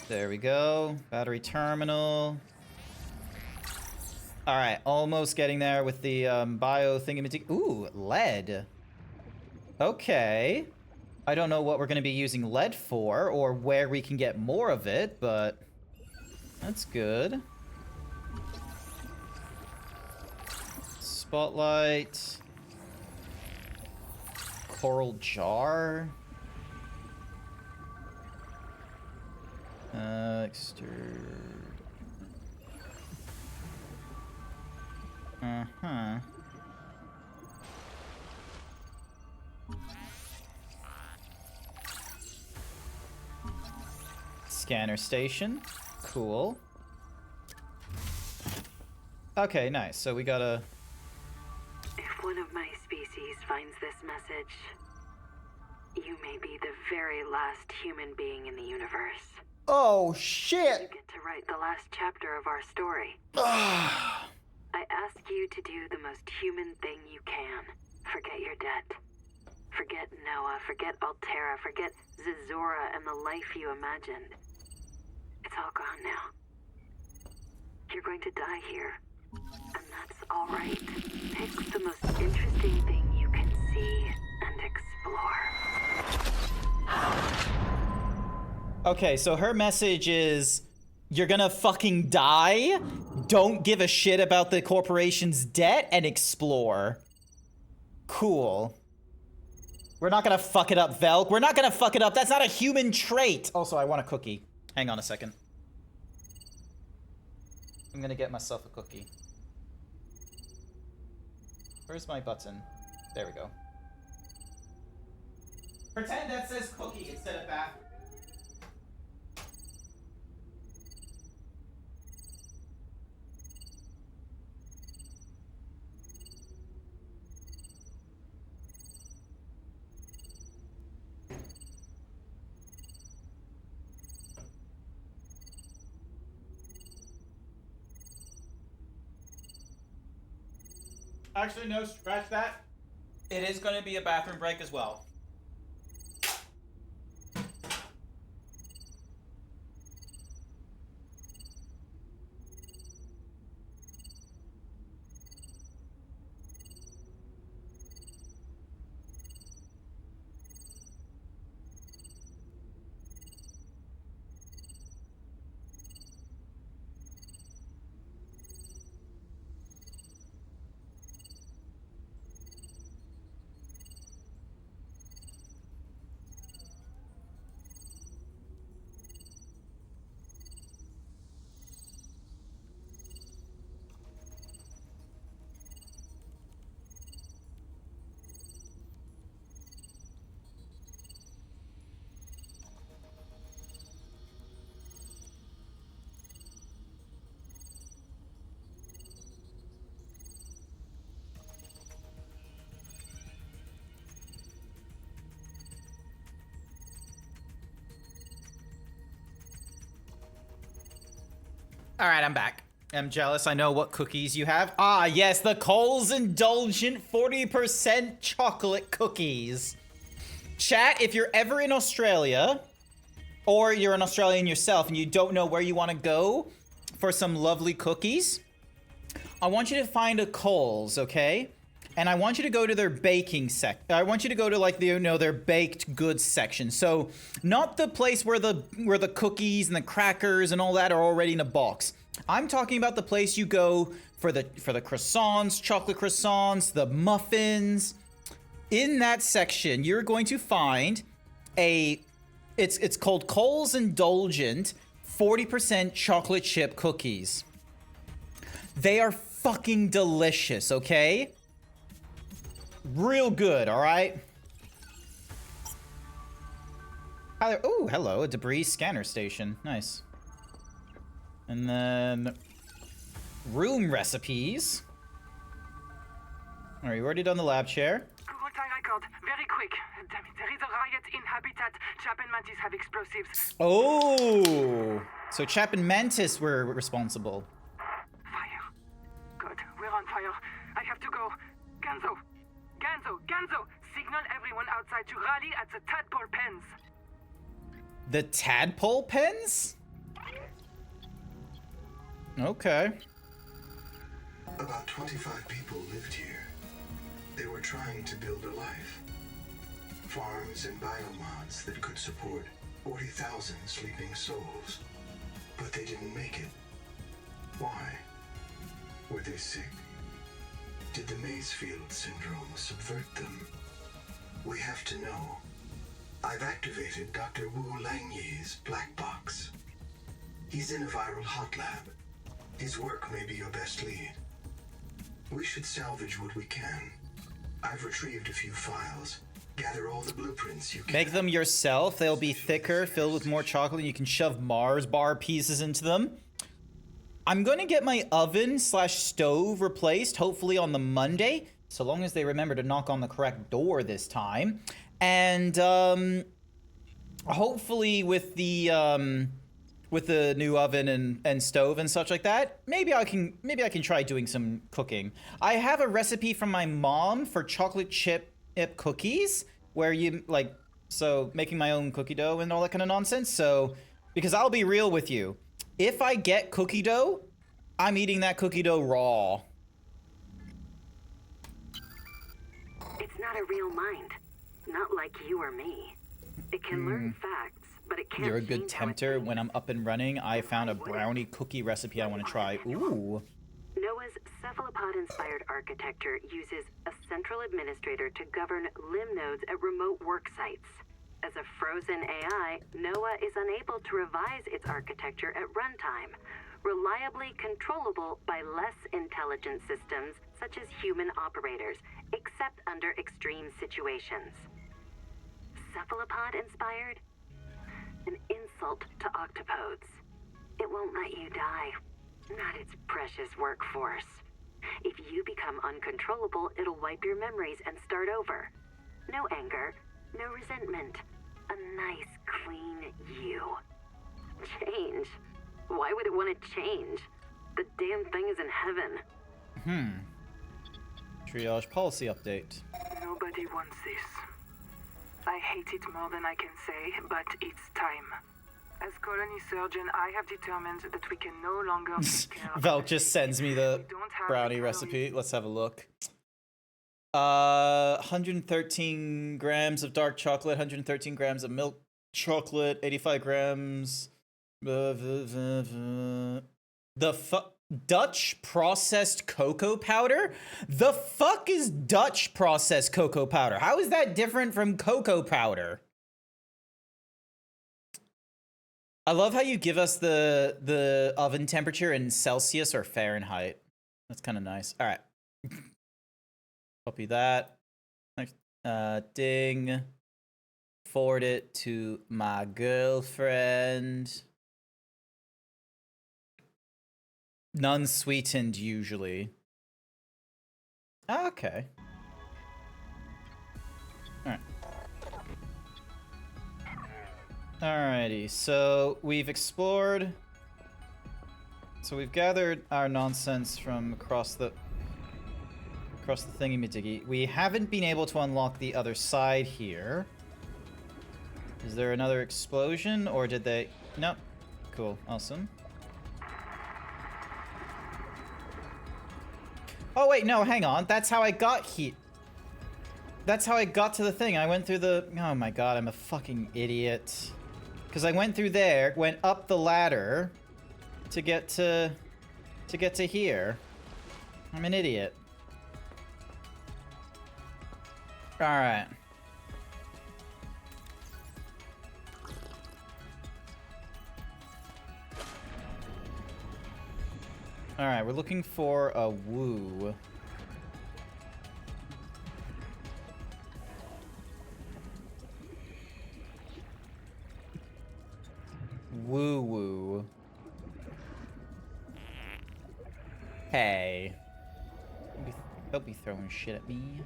There we go. Battery terminal. All right, almost getting there with the bio thingamajig. Ooh, lead. Okay. I don't know what we're going to be using lead for or where we can get more of it, but that's good. Spotlight. Coral jar. Uh-huh. Scanner station. Cool. Okay, nice. So we gotta... If one of my species finds this message, You may be the very last human being in the universe. Oh, You shit! get to write the last chapter of our story. Ah. I ask you to do the most human thing you can. Forget your debt. Forget Noah, forget Altera, forget Zazora and the life you imagined. It's all gone now. You're going to die here. And that's alright. Pick the most interesting thing you can see and explore. Okay, so her message is, you're gonna fucking die, don't give a shit about the corporation's debt, and explore. Cool. We're not gonna fuck it up, Velk. We're not gonna fuck it up. That's not a human trait. Also, I want a cookie. Hang on a second. I'm gonna get myself a cookie. Where's my button? There we go. Pretend that says cookie instead of bathroom. Actually, no, scratch that. It is going to be a bathroom break as well. All right, I'm back. I'm jealous. I know what cookies you have. Ah, yes, the Cole's Indulgent 40% chocolate cookies. Chat, if you're ever in Australia, or you're an Australian yourself and you don't know where you want to go for some lovely cookies, I want you to find a Cole's, okay? And I want you to go to their baking I want you to go to like their baked goods section. So not the place where the cookies and the crackers and all that are already in a box. I'm talking about the place you go for the croissants, chocolate croissants, the muffins. In that section, you're going to find it's called Cole's Indulgent 40% chocolate chip cookies. They are fucking delicious, okay? Real good, all right? Hi there. Oh, hello, a debris scanner station. Nice. And then room recipes. All right, you already done the lab chair. Google time record. Very quick. Damn it. There is a riot in Habitat. Chap and Mantis have explosives. Oh, so Chap and Mantis were responsible. Fire. Good. We're on fire. I have to go. Ganzo! Signal everyone outside to rally at the tadpole pens. The tadpole pens? Okay. About 25 people lived here. They were trying to build a life. Farms and biomods that could support 40,000 sleeping souls. But they didn't make it. Why? Were they sick? Did the Maysfield syndrome subvert them? We have to know. I've activated Dr. Wu Langyi's black box. He's in a viral hot lab. His work may be your best lead. We should salvage what we can. I've retrieved a few files. Gather all the blueprints you can. Make them yourself. They'll be thicker, filled with more chocolate. You can shove Mars bar pieces into them. I'm going to get my oven/stove replaced, hopefully on the Monday, so long as they remember to knock on the correct door this time. And hopefully with the new oven and stove and such like that, maybe I can try doing some cooking. I have a recipe from my mom for chocolate chip cookies, where you making my own cookie dough and all that kind of nonsense. So, because I'll be real with you, if I get cookie dough, I'm eating that cookie dough raw. It's not a real mind. Not like you or me. It can learn facts, but it can't. You're a good tempter. When I'm up and running, I found a brownie cookie recipe I want to try. Ooh. Noah's cephalopod-inspired architecture uses a central administrator to govern limb nodes at remote work sites. As a frozen AI, Noah is unable to revise its architecture at runtime, reliably controllable by less intelligent systems such as human operators, except under extreme situations. Cephalopod-inspired? An insult to octopodes. It won't let you die. Not its precious workforce. If you become uncontrollable, it'll wipe your memories and start over. No anger, no resentment. A nice, clean you. Change? Why would it want to change? The damn thing is in heaven. Triage policy update. Nobody wants this. I hate it more than I can say, but it's time. As colony surgeon, I have determined that we can no longer take care of Val just sends me the We don't have brownie the recipe. Let's have a look. 113 grams of dark chocolate, 113 grams of milk chocolate, 85 grams. Dutch processed cocoa powder? The fuck is Dutch processed cocoa powder? How is that different from cocoa powder? I love how you give us the oven temperature in Celsius or Fahrenheit. That's kind of nice. All right. Copy that. Ding. Forward it to my girlfriend. None sweetened usually. Okay. Alright. Alrighty, so we've explored. So we've gathered our nonsense from across the thingy-majiggy. We haven't been able to unlock the other side here. Is there another explosion, or did they... Nope. Cool. Awesome. Oh, wait, no, hang on. That's how I got here. That's how I got to the thing. I went through the... Oh my god, I'm a fucking idiot. Because I went through there, went up the ladder to get to here. I'm an idiot. Alright. Alright, we're looking for a woo. Woo-woo. Hey. Don't be throwing shit at me.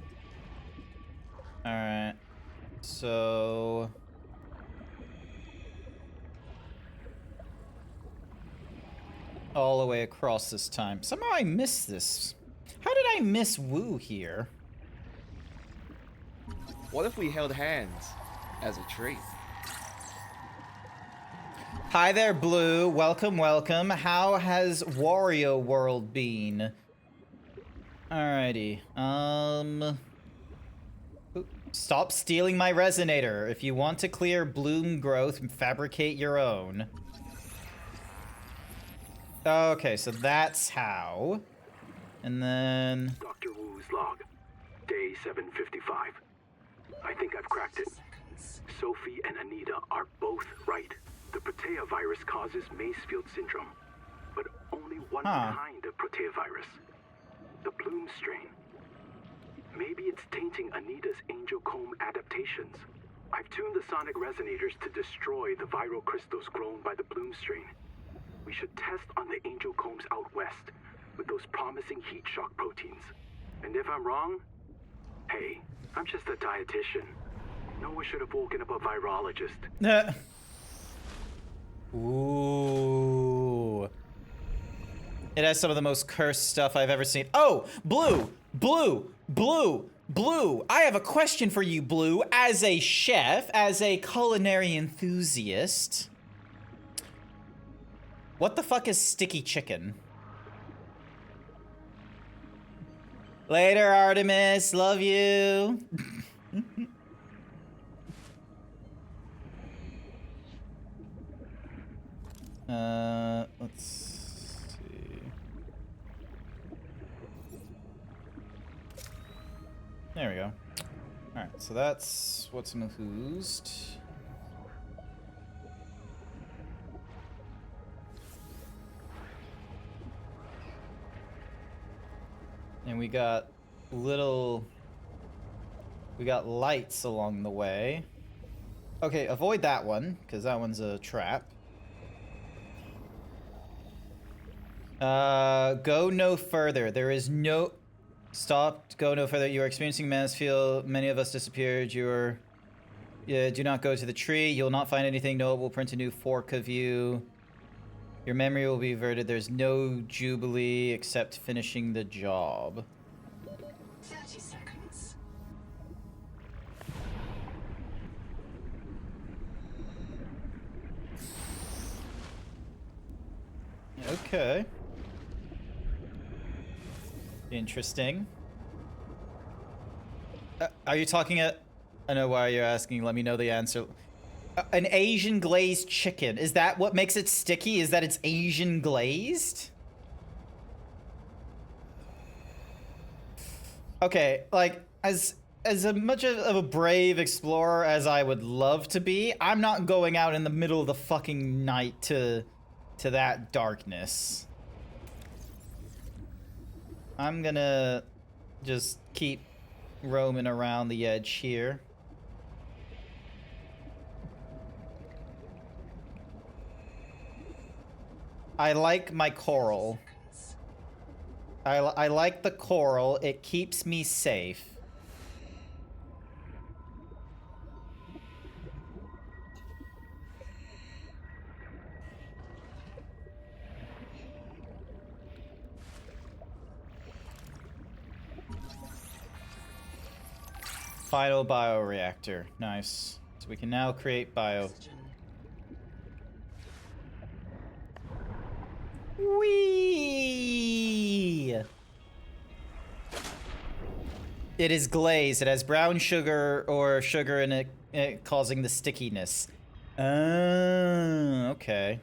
Alright. So... all the way across this time. Somehow I missed this. How did I miss Woo here? What if we held hands as a treat? Hi there, Blue. Welcome, welcome. How has Wario World been? Alrighty. Stop stealing my resonator. If you want to clear bloom growth, fabricate your own. Okay, so that's how. And then... Dr. Wu's log. Day 755. I think I've cracked it. Sophie and Anita are both right. The Protea virus causes Macefield syndrome. But only one kind of Protea virus. The Bloom strain. Maybe it's tainting Anita's angel comb adaptations. I've tuned the sonic resonators to destroy the viral crystals grown by the Bloom strain. We should test on the angel combs out west with those promising heat shock proteins. And if I'm wrong, hey, I'm just a dietitian. Noah should have woken up a virologist. Ooh. It has some of the most cursed stuff I've ever seen. Oh, Blue! Blue! Blue! Blue! I have a question for you, Blue. As a chef, as a culinary enthusiast, what the fuck is sticky chicken? Later, Artemis. Love you. Let's see. There we go. Alright, so that's what's enthused. And we got lights along the way. Okay, avoid that one, because that one's a trap. Go no further. There is no... Stop, go no further. You are experiencing Mansfield. Many of us disappeared. Do not go to the tree. You'll not find anything. No, it will print a new fork of you. Your memory will be averted. There's no jubilee except finishing the job. 30 seconds. Okay. Interesting. Are you talking I know why you're asking. Let me know the answer. An Asian glazed chicken. Is that what makes it sticky? Is that it's Asian glazed? Okay, like, as much of a brave explorer as I would love to be, I'm not going out in the middle of the fucking night to that darkness. I'm gonna just keep roaming around the edge here. I like my coral. I like the coral. It keeps me safe. Final bioreactor. Nice. So we can now create bio. Whee! It is glazed. It has brown sugar or sugar in it causing the stickiness. Okay.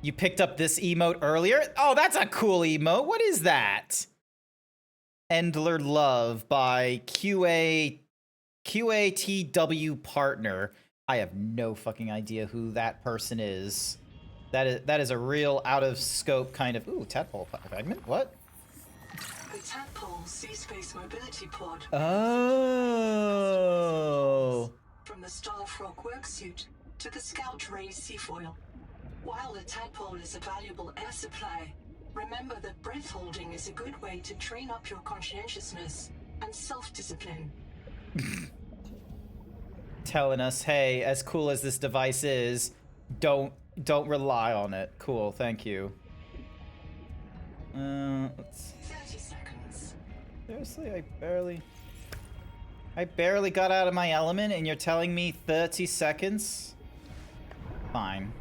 You picked up this emote earlier? Oh, that's a cool emote. What is that? Endler Love by QATW Partner. I have no fucking idea who that person is. That is a real out of scope kind of tadpole fragment. What? The tadpole sea space mobility pod. Oh. From the Starfrog worksuit to the Scout Ray seafoil. While the tadpole is a valuable air supply, remember that breath holding is a good way to train up your conscientiousness and self-discipline. Telling us, hey, as cool as this device is, don't rely on it. Cool, thank you. Let's... 30 seconds. Seriously, I barely got out of my element and you're telling me 30 seconds? Fine.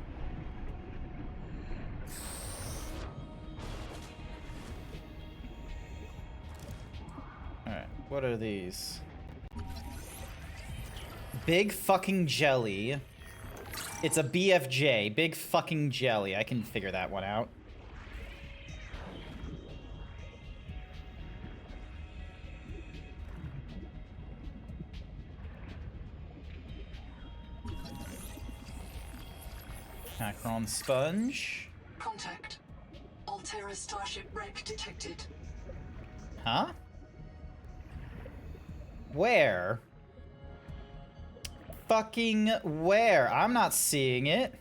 Alright, what are these? Big fucking jelly. It's a BFJ. Big fucking jelly. I can figure that one out. Macron sponge. Contact. Altera Starship wreck detected. Huh? Where? Fucking where? I'm not seeing it.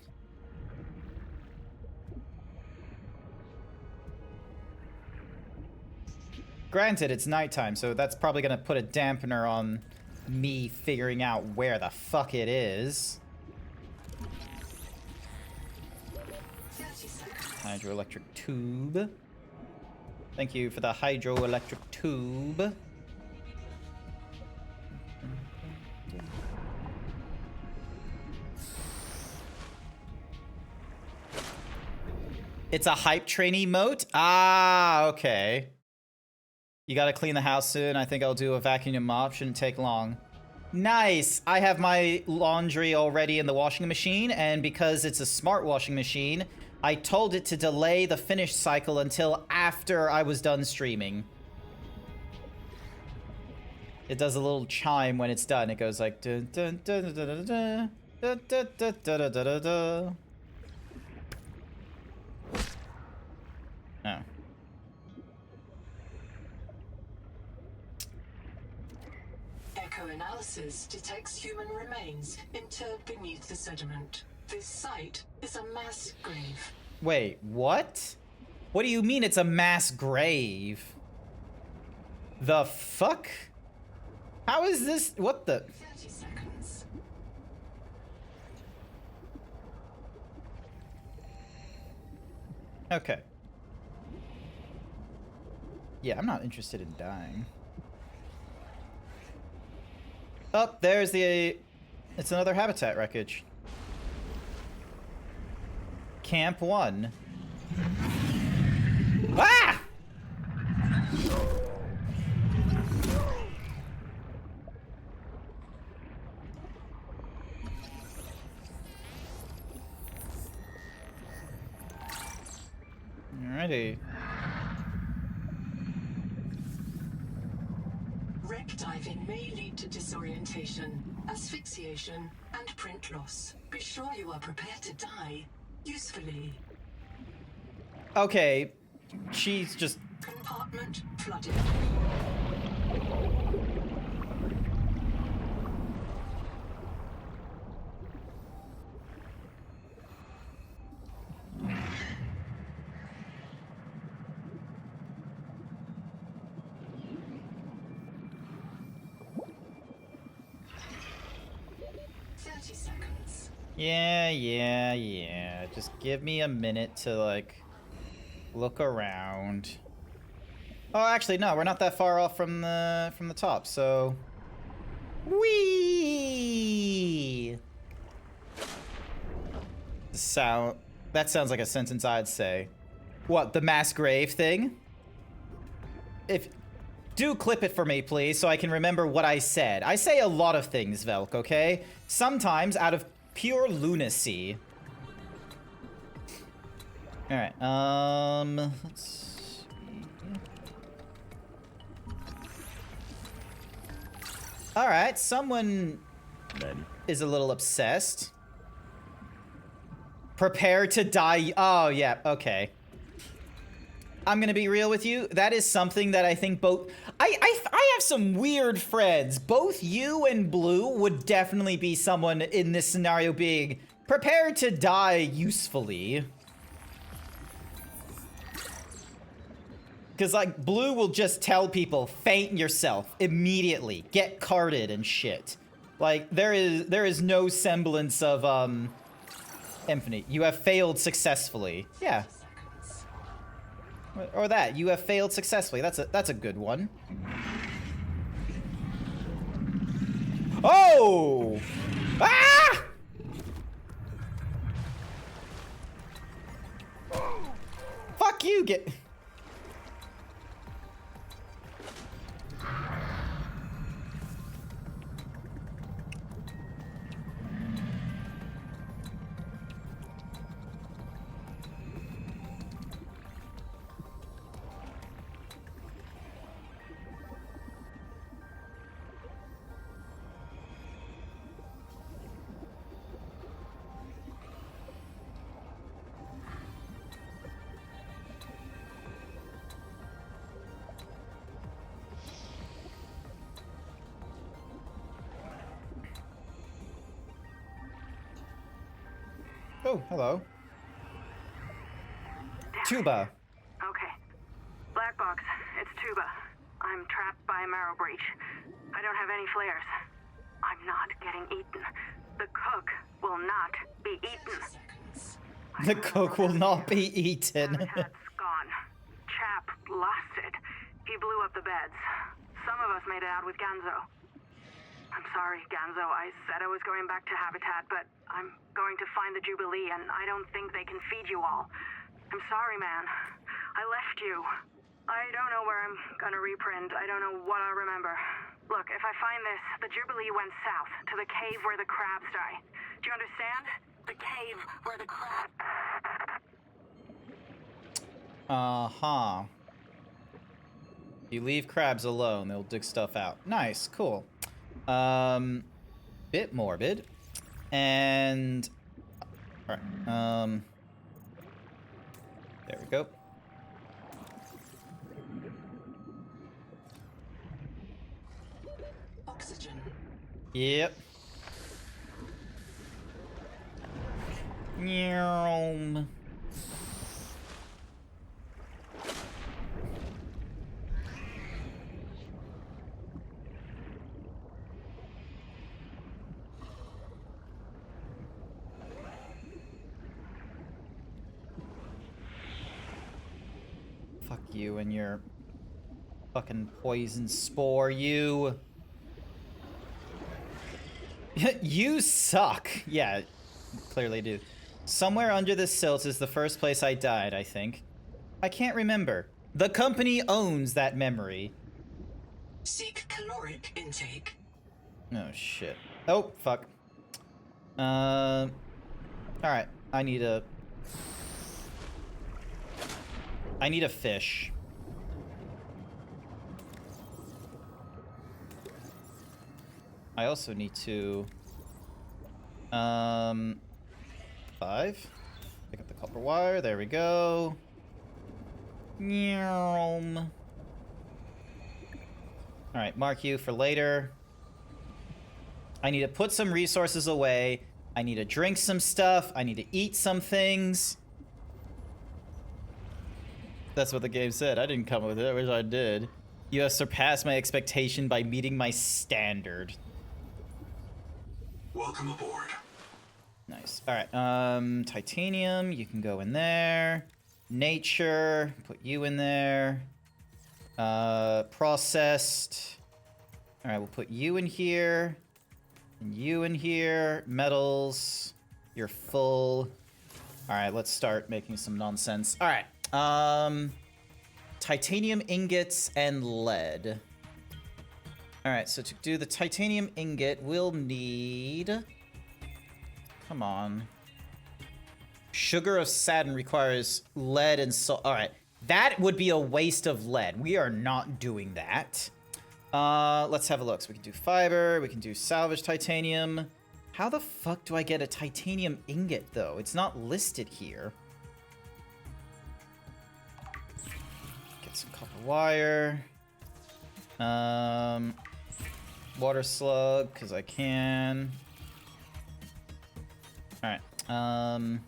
Granted, it's nighttime, so that's probably gonna put a dampener on me figuring out where the fuck it is. 30 seconds. Hydroelectric tube. Thank you for the hydroelectric tube. It's a hype train emote? Ah, okay. You gotta clean the house soon. I think I'll do a vacuum and mop. Shouldn't take long. Nice! I have my laundry already in the washing machine, and because it's a smart washing machine, I told it to delay the finish cycle until after I was done streaming. It does a little chime when it's done. It goes like dun dun dun dun dun dun dun dun dun dun dun dun dun. Oh. Echo analysis detects human remains interred beneath the sediment. This site is a mass grave. Wait, what? What do you mean it's a mass grave? The fuck? How is this? What the? 30 seconds. Okay. Yeah, I'm not interested in dying. Oh, there's the... It's another habitat wreckage. Camp 1. Ah! Alrighty. Wreck diving may lead to disorientation, asphyxiation, and print loss. Be sure you are prepared to die usefully. Okay. She's just... Compartment flooded. Yeah. Just give me a minute to, like, look around. Oh, actually, no, we're not that far off from the top, so... Whee! That sounds like a sentence I'd say. What, the mass grave thing? Do clip it for me, please, so I can remember what I said. I say a lot of things, Velk, okay? Sometimes out of pure lunacy. Alright, let's see. Alright, someone is a little obsessed. Prepare to die. Oh, yeah, okay. I'm gonna be real with you. That is something that I think both... I have some weird friends. Both you and Blue would definitely be someone in this scenario being prepared to die usefully. Because, like, Blue will just tell people, faint yourself immediately. Get carded and shit. Like, there is no semblance of, Infinite. You have failed successfully. Yeah. Or that. You have failed successfully. That's a good one. Oh! Ah! Fuck you, get... Oh, hello. Tuba. Okay. Black box, it's Tuba. I'm trapped by a marrow breach. I don't have any flares. I'm not getting eaten. The cook will not be 30 eaten. seconds. The cook will not be eaten. Habitat's gone. Chap lost it. He blew up the beds. Some of us made it out with Ganzo. I'm sorry, Ganzo. I said I was going back to Habitat, but I'm going to find the Jubilee, and I don't think they can feed you all. I'm sorry, man. I left you. I don't know where I'm gonna reprint. I don't know what I'll remember. Look, if I find this, the Jubilee went south, to the cave where the crabs die. Do you understand? The cave where the crab. Uh-huh. You leave crabs alone, they'll dig stuff out. Nice, cool. Bit morbid. And... Alright, there we go. Oxygen. Yep. Nyom. Fuck you and your fucking poison spore, you. You suck. Yeah, clearly do. Somewhere under the silt is the first place I died, I think. I can't remember. The company owns that memory. Seek caloric intake. Oh, shit. Oh, fuck. Alright, I need a fish. I also need to... 5. Pick up the copper wire, there we go. Alright, mark you for later. I need to put some resources away. I need to drink some stuff. I need to eat some things. That's what the game said. I didn't come up with it. I wish I did. You have surpassed my expectation by meeting my standard. Welcome aboard. Nice. Alright, titanium, you can go in there. Nature, put you in there. Processed. Alright, we'll put you in here. And you in here. Metals. You're full. Alright, let's start making some nonsense. Alright, titanium ingots and lead. Alright, so to do the titanium ingot, we'll need... Come on. Sugar of Saturn requires lead and salt. Alright, that would be a waste of lead. We are not doing that. Let's have a look. So we can do fiber, we can do salvage titanium. How the fuck do I get a titanium ingot, though? It's not listed here. Get some copper wire. Water slug, because I can. Alright, Alright.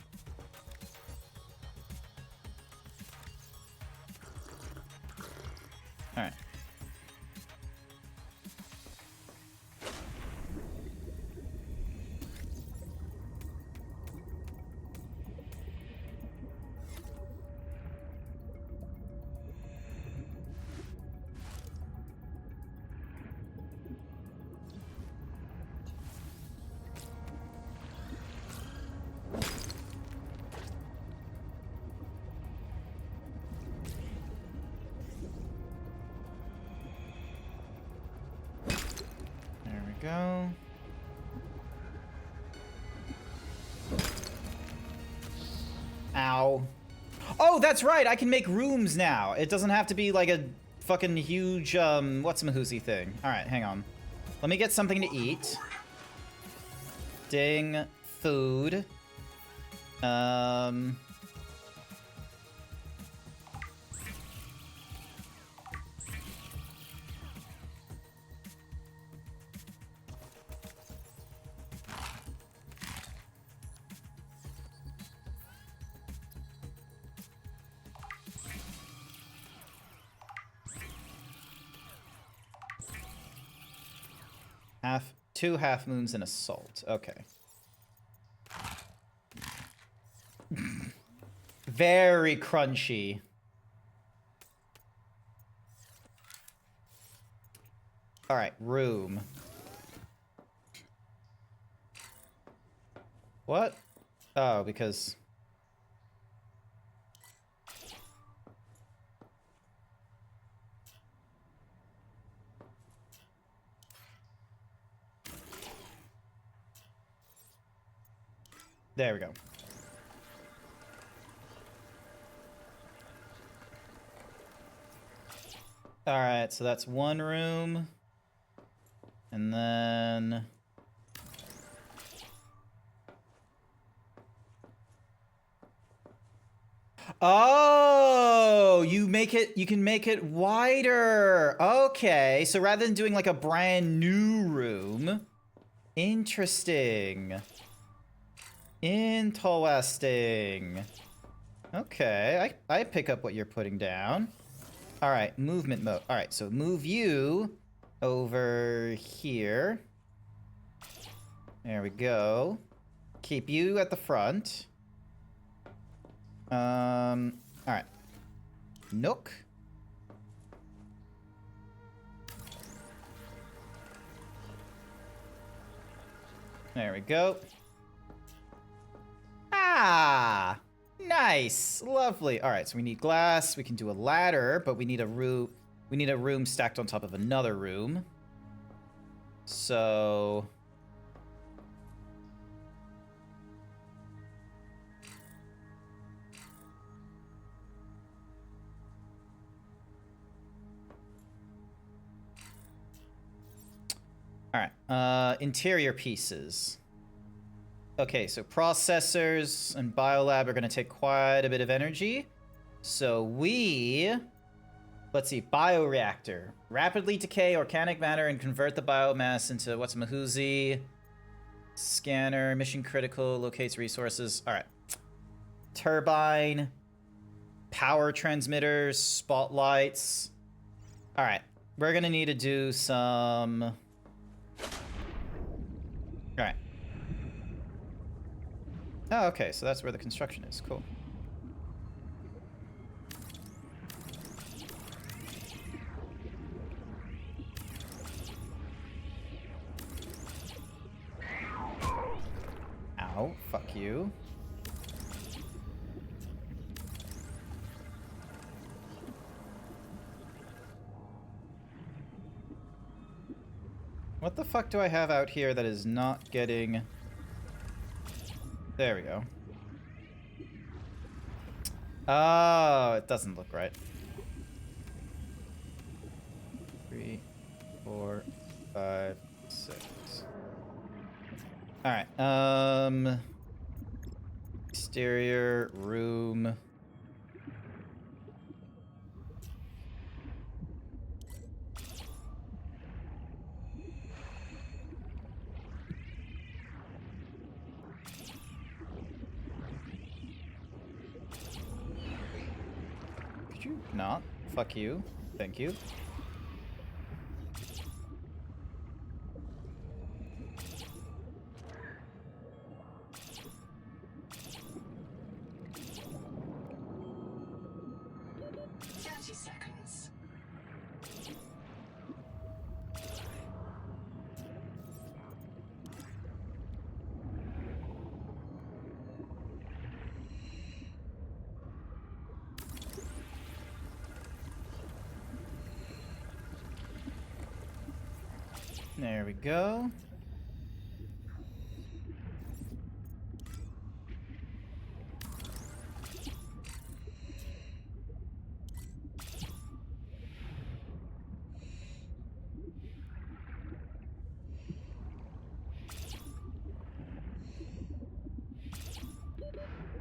Go. Ow. Oh, that's right. I can make rooms now. It doesn't have to be like a fucking huge, what's-a-mahoozy thing. All right, hang on. Let me get something to eat. Ding. Food. 2 half moons and a salt. Okay. Very crunchy. Alright, room. What? Oh, because... There we go. Alright, so that's one room. And then... Oh, you can make it wider. Okay, so rather than doing like a brand new room. Interesting. Interesting. Okay, I pick up what you're putting down. All right, movement mode. All right, so move you over here. There we go. Keep you at the front. All right. Nook. There we go. Ah! Nice! Lovely. Alright, so we need glass. We can do a ladder, but we need a room. We need a room stacked on top of another room. So... Alright, interior pieces. Okay, so processors and biolab are going to take quite a bit of energy. So let's see, bioreactor. Rapidly decay organic matter and convert the biomass into what's-a-mahoozy. Scanner, mission critical, locates resources. All right. Turbine, power transmitters, spotlights. All right, we're going to need to do some... All right. Oh, okay, so that's where the construction is. Cool. Ow, fuck you. What the fuck do I have out here that is not getting... There we go. Oh, it doesn't look right. 3, 4, 5, 6. Alright, exterior, room. Could you not? Fuck you. Thank you. There we go.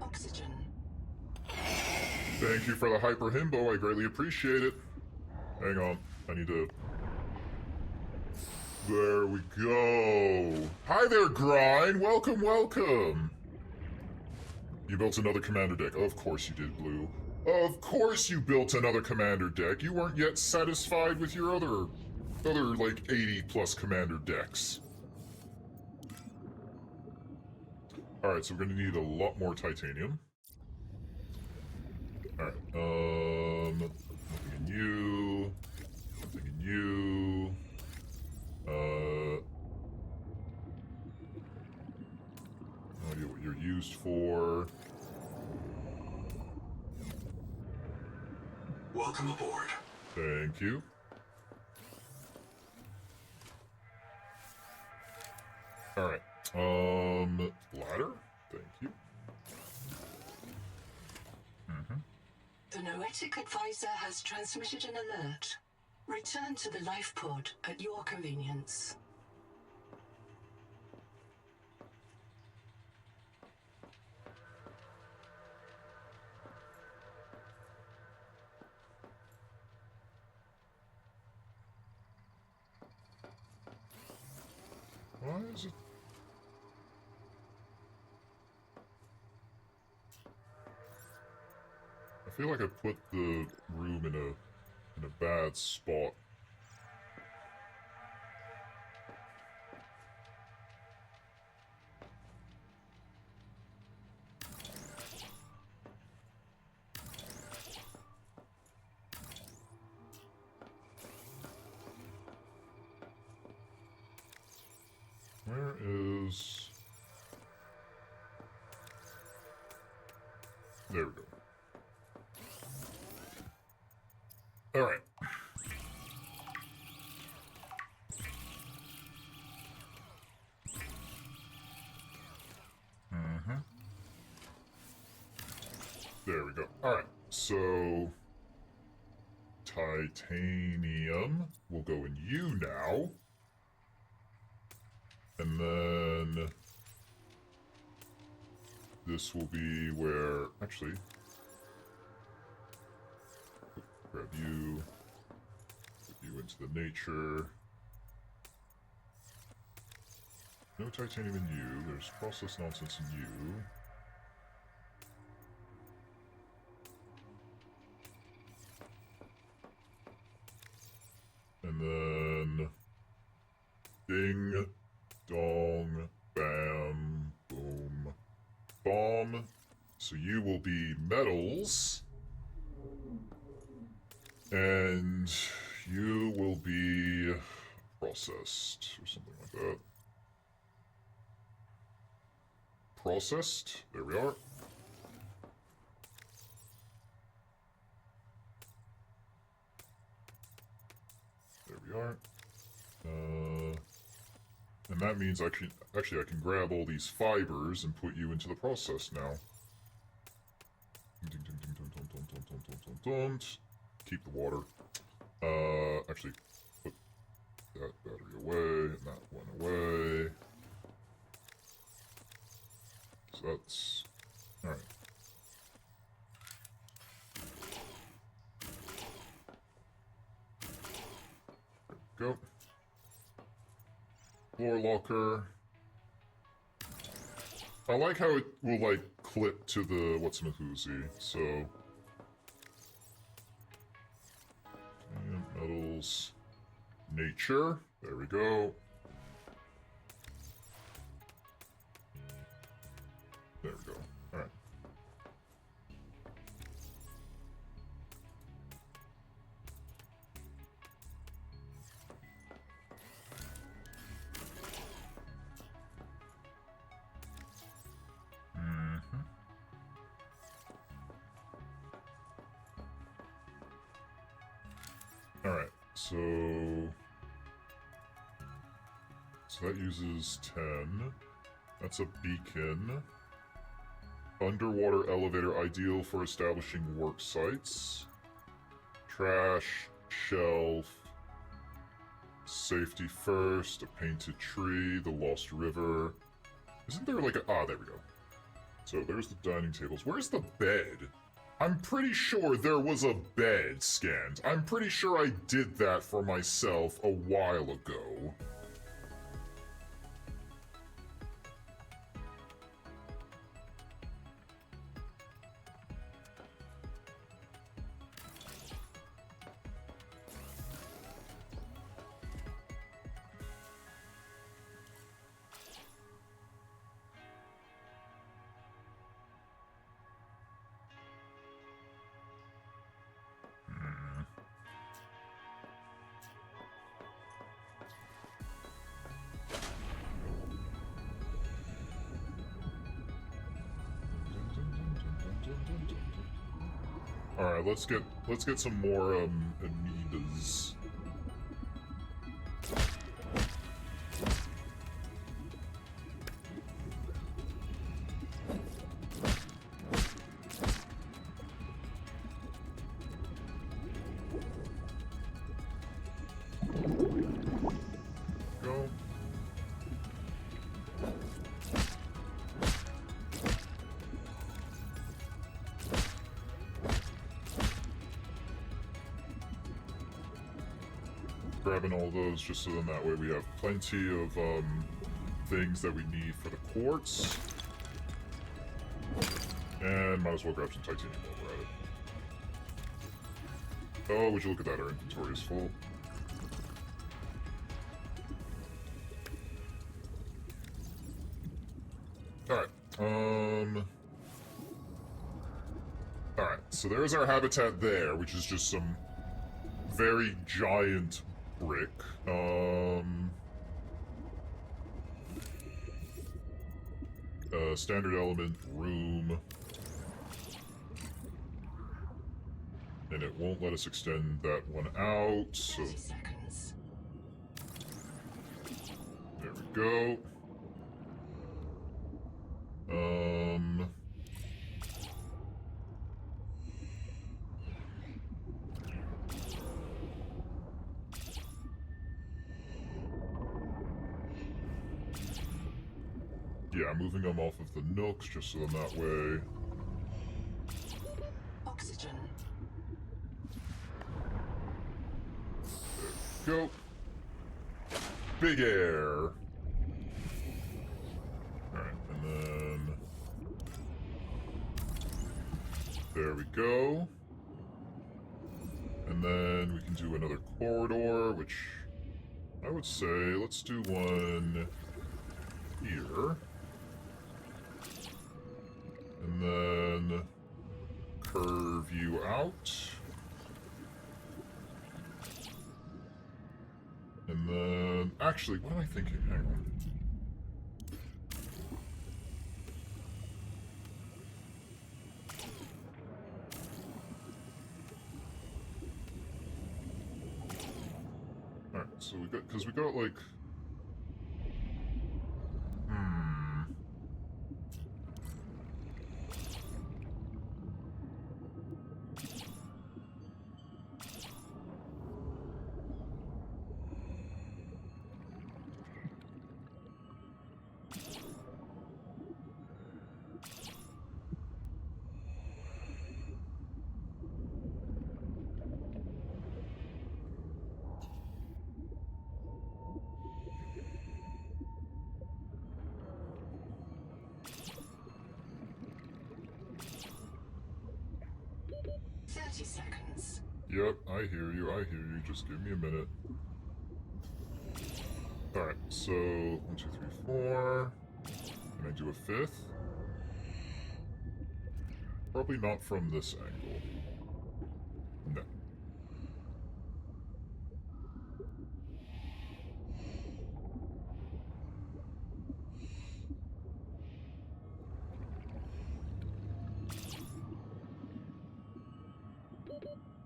Oxygen. Thank you for the hyper himbo. I greatly appreciate it. Hang on. I need to... There we go. Hi there, Grind. Welcome, welcome. You built another commander deck. Of course you did, Blue. Of course you built another commander deck. You weren't yet satisfied with your other like 80 plus commander decks. Alright, so we're gonna need a lot more titanium. Alright, nothing in you. Nothing in you. No idea what you're used for. Welcome aboard. Thank you. Alright. Ladder? Thank you. The Noetic Advisor has transmitted an alert. Return to the life pod at your convenience. Why is it? I feel like I put the room in a bad spot. Where is... There we go. Alright. There we go. Alright, so... Titanium will go in you now. And then... This will be where... Actually... Grab you. Put you into the nature. No titanium in you. There's process nonsense in you. And then... Ding, dong, bam, boom, bomb. So you will be metals. And you will be processed, or something like that. Processed? There we are. There we are. And that means I can grab all these fibers and put you into the process now. Keep the water. Actually, put that battery away, and that one away. So that's... Alright. Go. Floor locker. I like how it will, like, clip to the what's-in-a-whoozy, so... Metals. Nature. There we go. There we go. Alright. Alright, so that uses 10. That's a beacon. Underwater elevator ideal for establishing work sites. Trash, shelf, safety first, a painted tree, the lost river. Isn't there like a... Ah, there we go. So there's the dining tables. Where's the bed? I'm pretty sure there was a bed scanned. I'm pretty sure I did that for myself a while ago. All right, let's get some more amoebas. Go. Grabbing all those just so then that way we have plenty of things that we need for the quartz. And might as well grab some titanium while we're at it. Oh, would you look at that, our inventory is full. Alright, alright, so there's our habitat there, which is just some very giant brick. Standard element room. And it won't let us extend that one out, so... 30 seconds. There we go. Yeah, moving them off of the nooks just so then that way. Oxygen. Go. Big air. Alright, and then... There we go. And then we can do another corridor, which I would say let's do one here. And then curve you out. And then, actually, what am I thinking? Hang on. Alright, so we got, because we got like... Seconds. Yep, I hear you, just give me a minute. Alright, so 1, 2, 3, 4. Can I do a fifth? Probably not from this angle. No.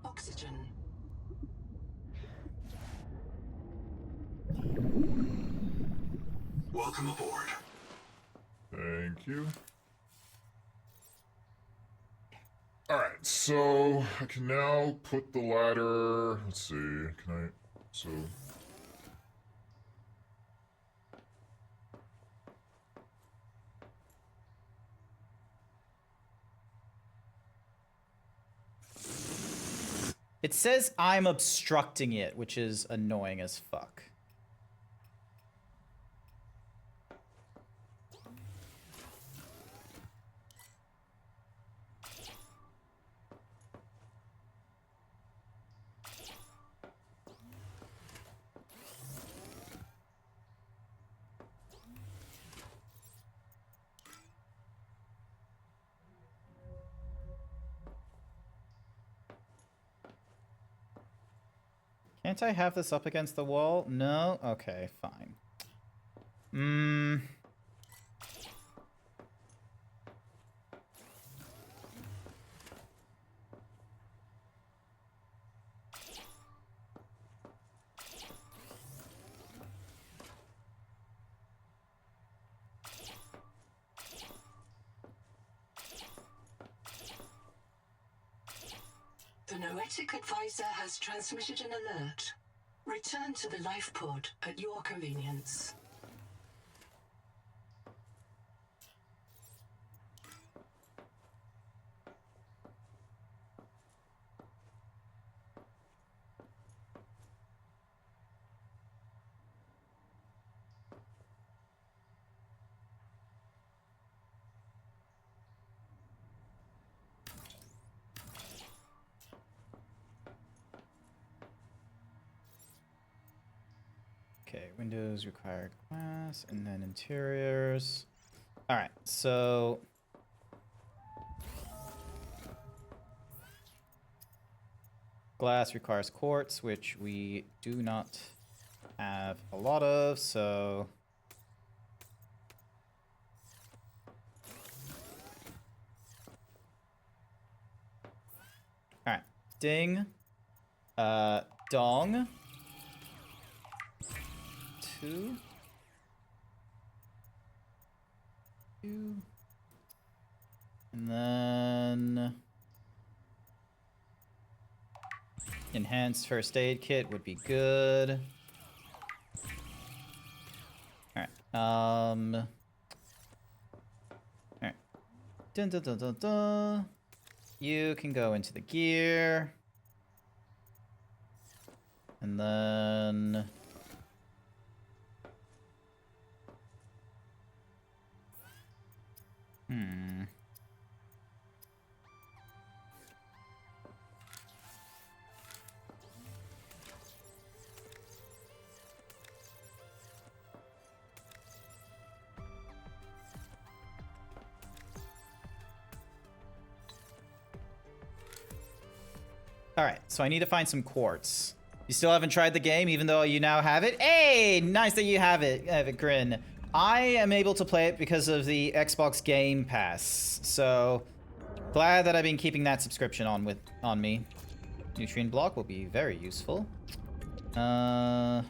Oxygen. Welcome aboard. Thank you. Alright, so I can now put the ladder... Let's see, can I... So... It says I'm obstructing it, which is annoying as fuck. Can't I have this up against the wall? No? Okay, fine. noetic advisor has transmitted an alert. Return to the life pod at your convenience. Okay, windows require glass, and then interiors. Alright, so... glass requires quartz, which we do not have a lot of, so... Alright, ding. Dong. 2. And then... enhanced first aid kit would be good. Alright, Alright. Dun dun dun dun dun. You can go into the gear. And then... Alright, so I need to find some quartz. You still haven't tried the game, even though you now have it? Hey! Nice that you have it, Grin. I am able to play it because of the Xbox Game Pass, so glad that I've been keeping that subscription on me. Nutrient block will be very useful. Then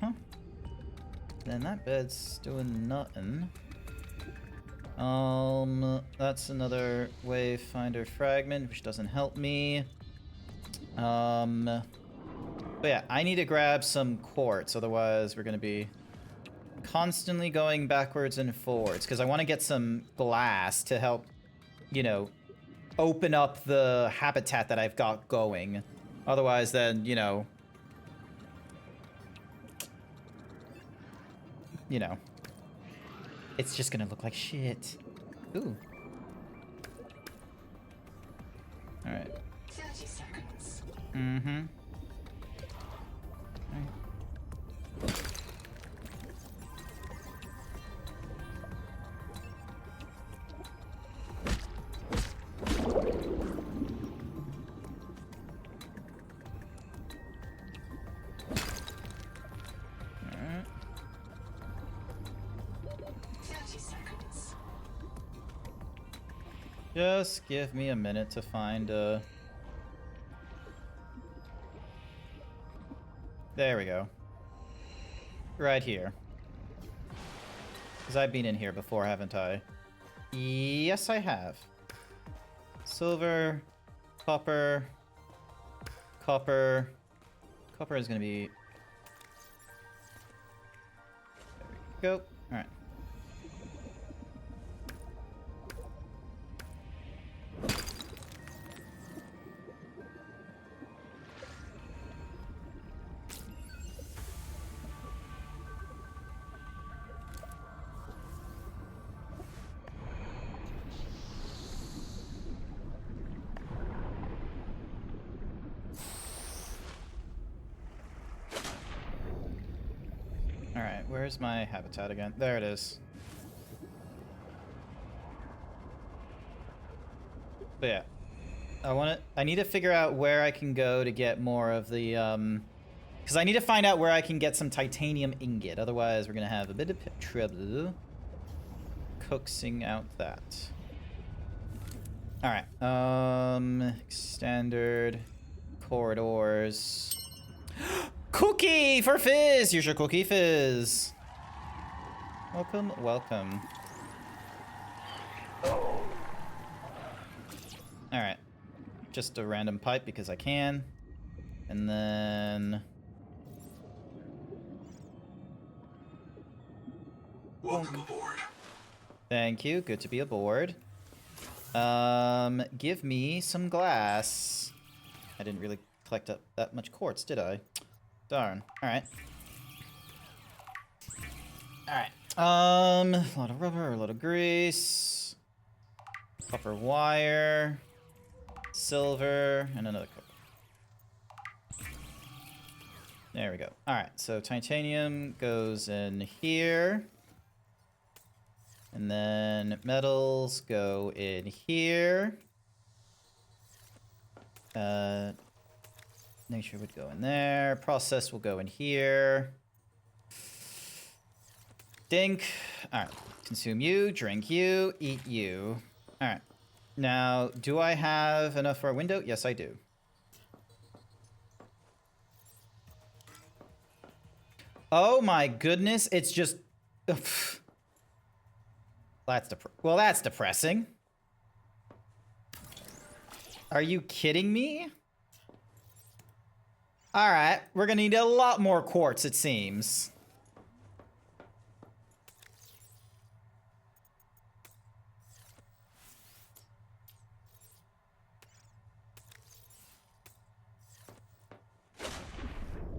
that bed's doing nothing. That's another wayfinder fragment, which doesn't help me. But yeah, I need to grab some quartz, otherwise we're gonna be constantly going backwards and forwards, because I want to get some glass to help, you know, open up the habitat that I've got going. Otherwise, then, you know, it's just gonna look like shit. Ooh. Alright. 30 seconds. Mm-hmm. Alright. 30 seconds. Just give me a minute to find There we go. Right here. Because I've been in here before, haven't I? Yes, I have. Silver, copper, copper. Copper is going to be... There we go. Alright. Alright, where's my habitat again? There it is. But yeah. I need to figure out where I can go to get more of the, because I need to find out where I can get some titanium ingot. Otherwise, we're gonna have a bit of trouble coaxing out that. Alright, standard corridors. Cookie for Fizz! Here's your cookie, Fizz. Welcome, welcome. Alright. Just a random pipe because I can. and then... Welcome aboard. Thank you. Good to be aboard. Give me some glass. I didn't really collect up that much quartz, did I? Darn. Alright. Alright. A lot of rubber, a lot of grease. Copper wire. Silver, and another copper. There we go. Alright, so titanium goes in here. And then metals go in here. Nature would go in there. Process will go in here. Dink. Alright. Consume you, drink you, eat you. Alright. Now, do I have enough for a window? Yes, I do. Oh my goodness, it's just... That's depressing. Are you kidding me? Alright, we're gonna need a lot more quartz, it seems.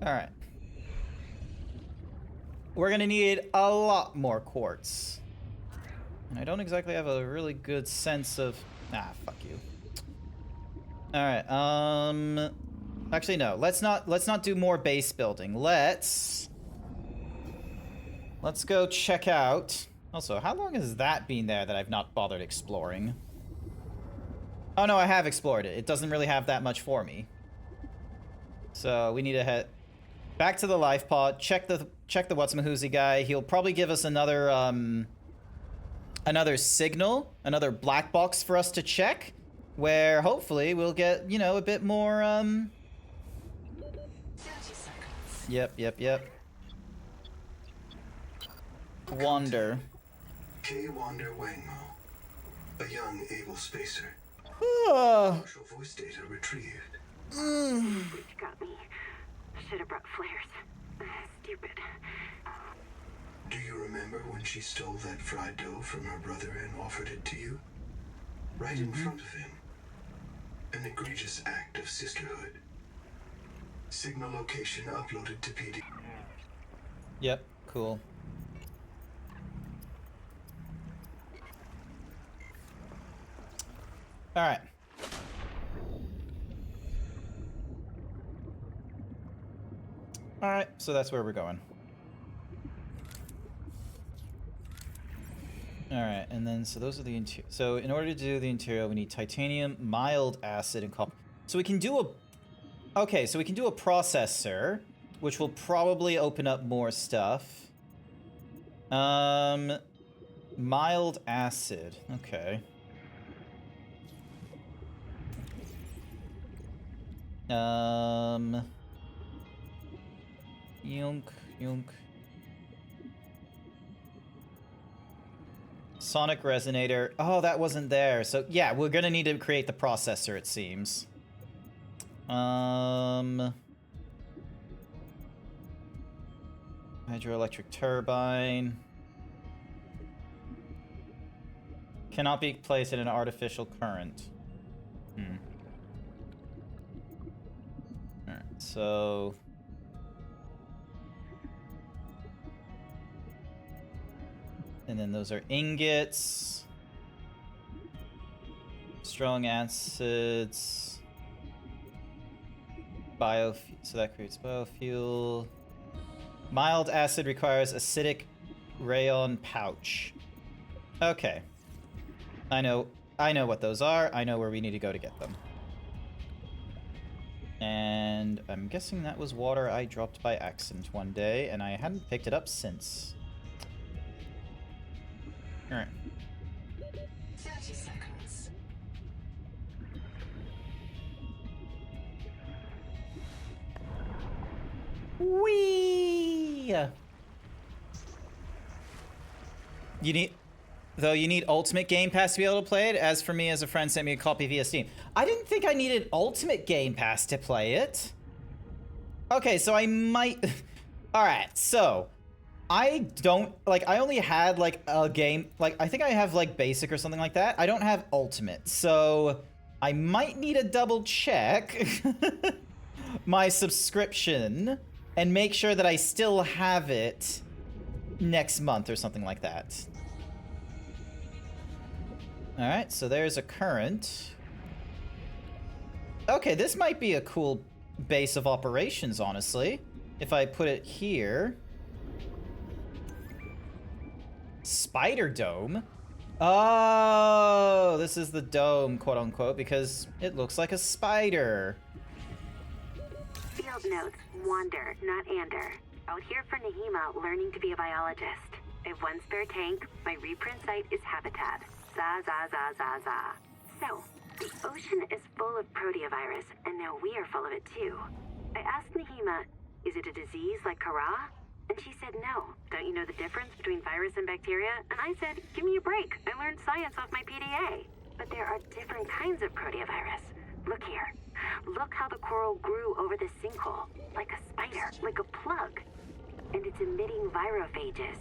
Alright. We're gonna need a lot more quartz. And I don't exactly have a really good sense of... Ah, fuck you. Alright, actually, no. Let's not do more base building. Let's go check out... Also, how long has that been there that I've not bothered exploring? Oh, no, I have explored it. It doesn't really have that much for me. So, we need to head back to the life pod, check the what's-mahoozy guy. He'll probably give us another, another signal, another black box for us to check, where hopefully we'll get, you know, a bit more, 30 seconds. Yep. Wander. K. Wander Wangmo, a young, able spacer. Partial voice data retrieved. Which got me. Should have brought flares. Stupid. Do you remember when she stole that fried dough from her brother and offered it to you? Right in front of him. An egregious act of sisterhood. Signal location uploaded to PD. Yep, cool. Alright. Alright, so that's where we're going. Alright, and then, so those are the interior. So in order to do the interior, we need titanium, mild acid, and copper. So we can do a... Okay, so we can do a processor, which will probably open up more stuff. Mild acid. Okay. Yunk. Sonic resonator. Oh, that wasn't there. So, yeah, we're gonna need to create the processor, it seems. Hydroelectric turbine. Cannot be placed in an artificial current. Alright, so... And then those are ingots. Strong acids. So that creates biofuel. Mild acid requires acidic rayon pouch. Okay. I know what those are. I know where we need to go to get them. And I'm guessing that was water I dropped by accident one day, and I hadn't picked it up since. Alright. 30 seconds. Whee! You need Ultimate Game Pass to be able to play it. As for me, as a friend sent me a copy via Steam. I didn't think I needed Ultimate Game Pass to play it. Okay, so I might... Alright, so... I don't... Like, I only had, like, a game... Like, I think I have, like, basic or something like that. I don't have ultimate, so... I might need to double check my subscription and make sure that I still have it next month or something like that. Alright, so there's a current. Okay, this might be a cool base of operations, honestly. If I put it here. Spider Dome? Oh, this is the dome, quote-unquote, because it looks like a spider. Field notes, wander, not ander. Out here for Nahima, learning to be a biologist. I have one spare tank. My reprint site is habitat. Za, za, za, za, za. So, the ocean is full of proteovirus, and now we are full of it too. I asked Nahima, is it a disease like Kara? And she said no. Don't you know the difference between virus and bacteria? And I said, give me a break. I learned science off my PDA. But there are different kinds of proteovirus. Look here. Look how the coral grew over the sinkhole. Like a spider, like a plug. And it's emitting virophages.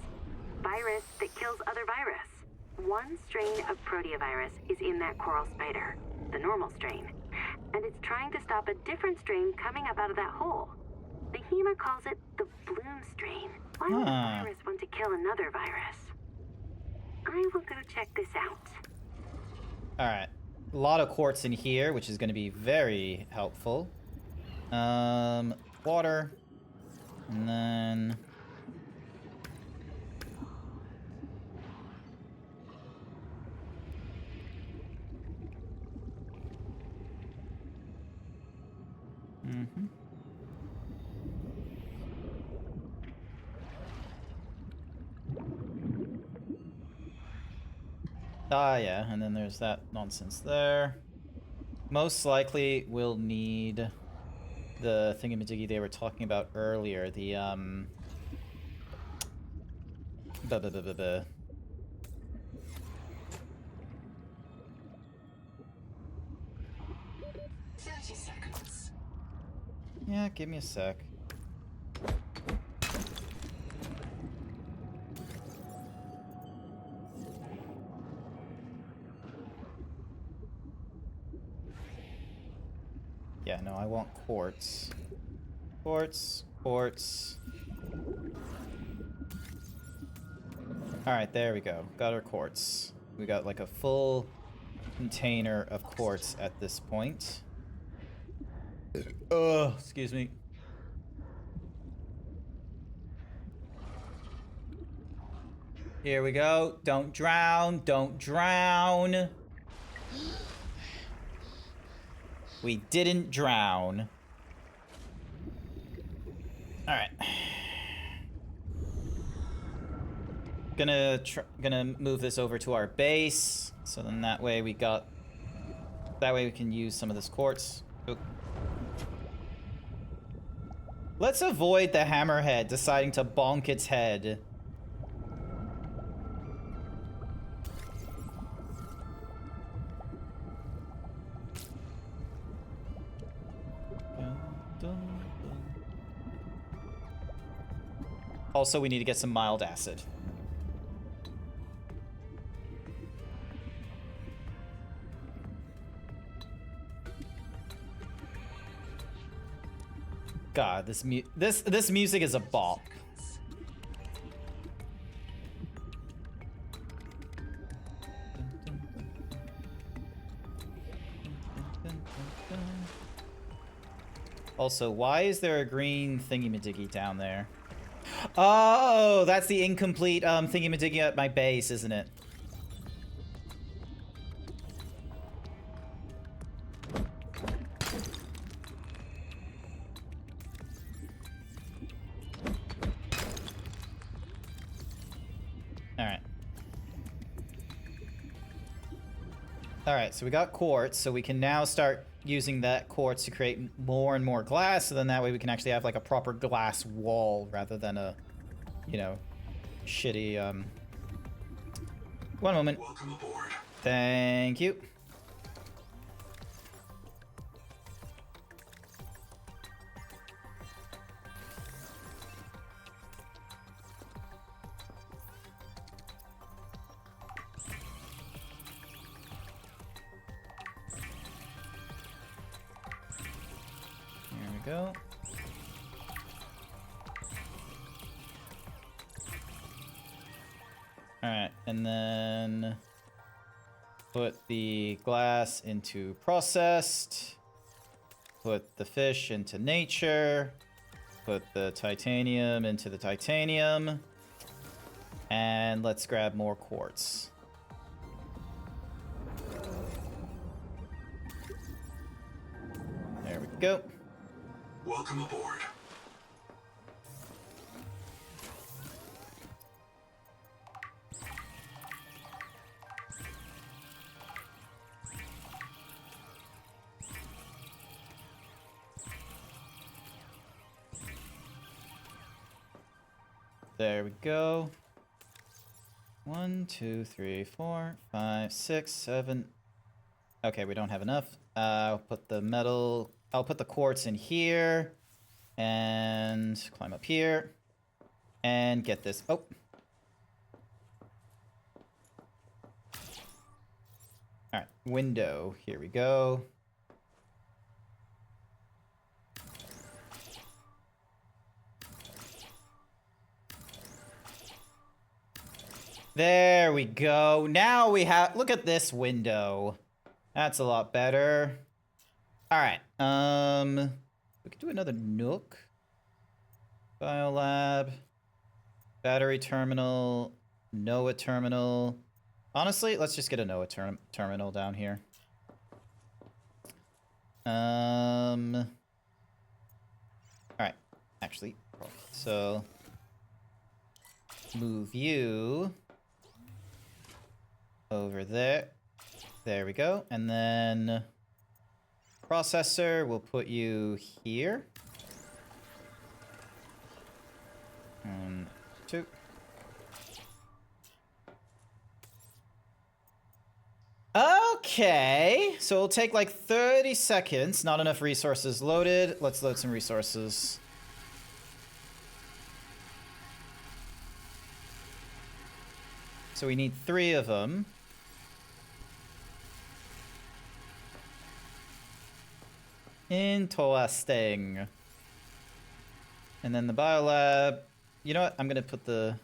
Virus that kills other virus. One strain of proteovirus is in that coral spider. The normal strain. And it's trying to stop a different strain coming up out of that hole. Nahima calls it the bloom strain. Why would a virus want to kill another virus? I will go check this out. Alright. A lot of quartz in here, which is going to be very helpful. Water. And then... Mm-hmm. Ah, yeah, and then there's that nonsense there. Most likely we'll need the thingamajiggy they were talking about earlier, the, 30 seconds. Yeah, give me a sec. Yeah, no, I want quartz. Quartz, quartz. Alright, there we go. Got our quartz. We got like a full container of quartz at this point. Ugh, excuse me. Here we go. Don't drown. Don't drown. We didn't drown. Alright. Gonna move this over to our base. So then that way we got... That way we can use some of this quartz. Oop. Let's avoid the hammerhead deciding to bonk its head. Also, we need to get some mild acid. God, this music is a bop. Also, why is there a green thingy-majiggy down there? Oh, that's the incomplete thingy-majiggy at my base, isn't it? Alright. Alright, so we got quartz, so we can now start using that quartz to create more and more glass, so then that way we can actually have like a proper glass wall rather than a, you know, shitty, One moment. Welcome aboard. Thank you. go. Alright, and then put the glass into processed. Put the fish into nature. Put the titanium into the titanium. And let's grab more quartz. There we go. Welcome aboard. There we go. 1, 2, 3, 4, 5, 6, 7. Okay, we don't have enough. I'll put the metal. I'll put the quartz in here, and climb up here, and get this. Oh. All right, window. Here we go. There we go. Now we have, look at this window. That's a lot better. All right. We could do another nook. Biolab. Battery terminal. NOAA terminal. Honestly, let's just get a NOAA terminal down here. All right. Actually, so move you over there. There we go. And then processor, we'll put you here. 1, 2. Okay. So it'll take like 30 seconds. Not enough resources loaded. Let's load some resources. So we need 3 of them. Interesting. And then the biolab. You know what? I'm gonna put the.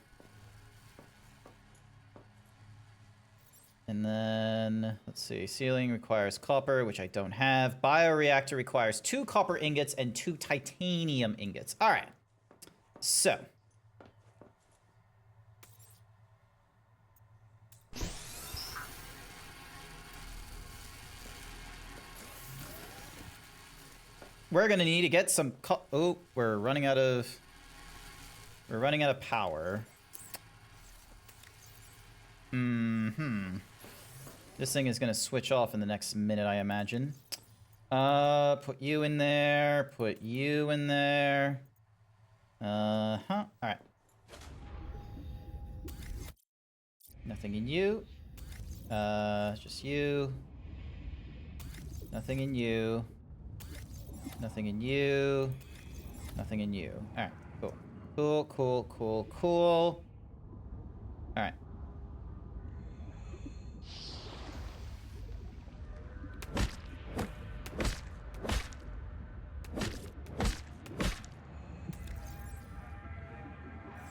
And then let's see. Sealing requires copper, which I don't have. Bioreactor requires 2 copper ingots and 2 titanium ingots. All right. So. We're gonna need to get some oh, we're running out of power. This thing is gonna switch off in the next minute, I imagine. Put you in there, put you in there. Alright. Nothing in you. Just you. Nothing in you. Nothing in you. Nothing in you. Alright, cool. Cool, cool, cool, cool. Alright.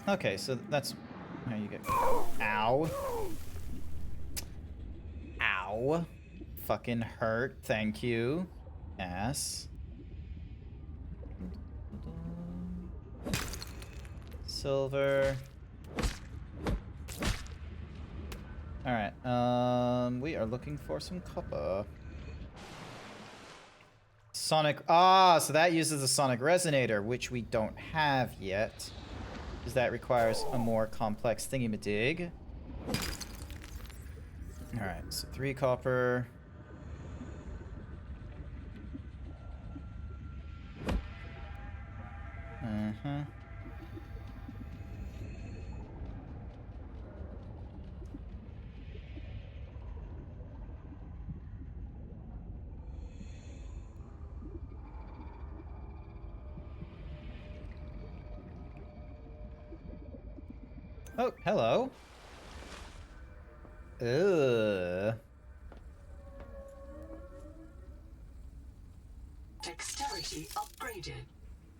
Okay, so that's how you get. Ow. Ow. Fucking hurt. Thank you. Ass. Silver. Alright, we are looking for some copper. Sonic, so that uses a sonic resonator, which we don't have yet. Because that requires a more complex thingy-ma-dig. Alright, so 3 copper. Oh, hello. Dexterity Capability upgraded.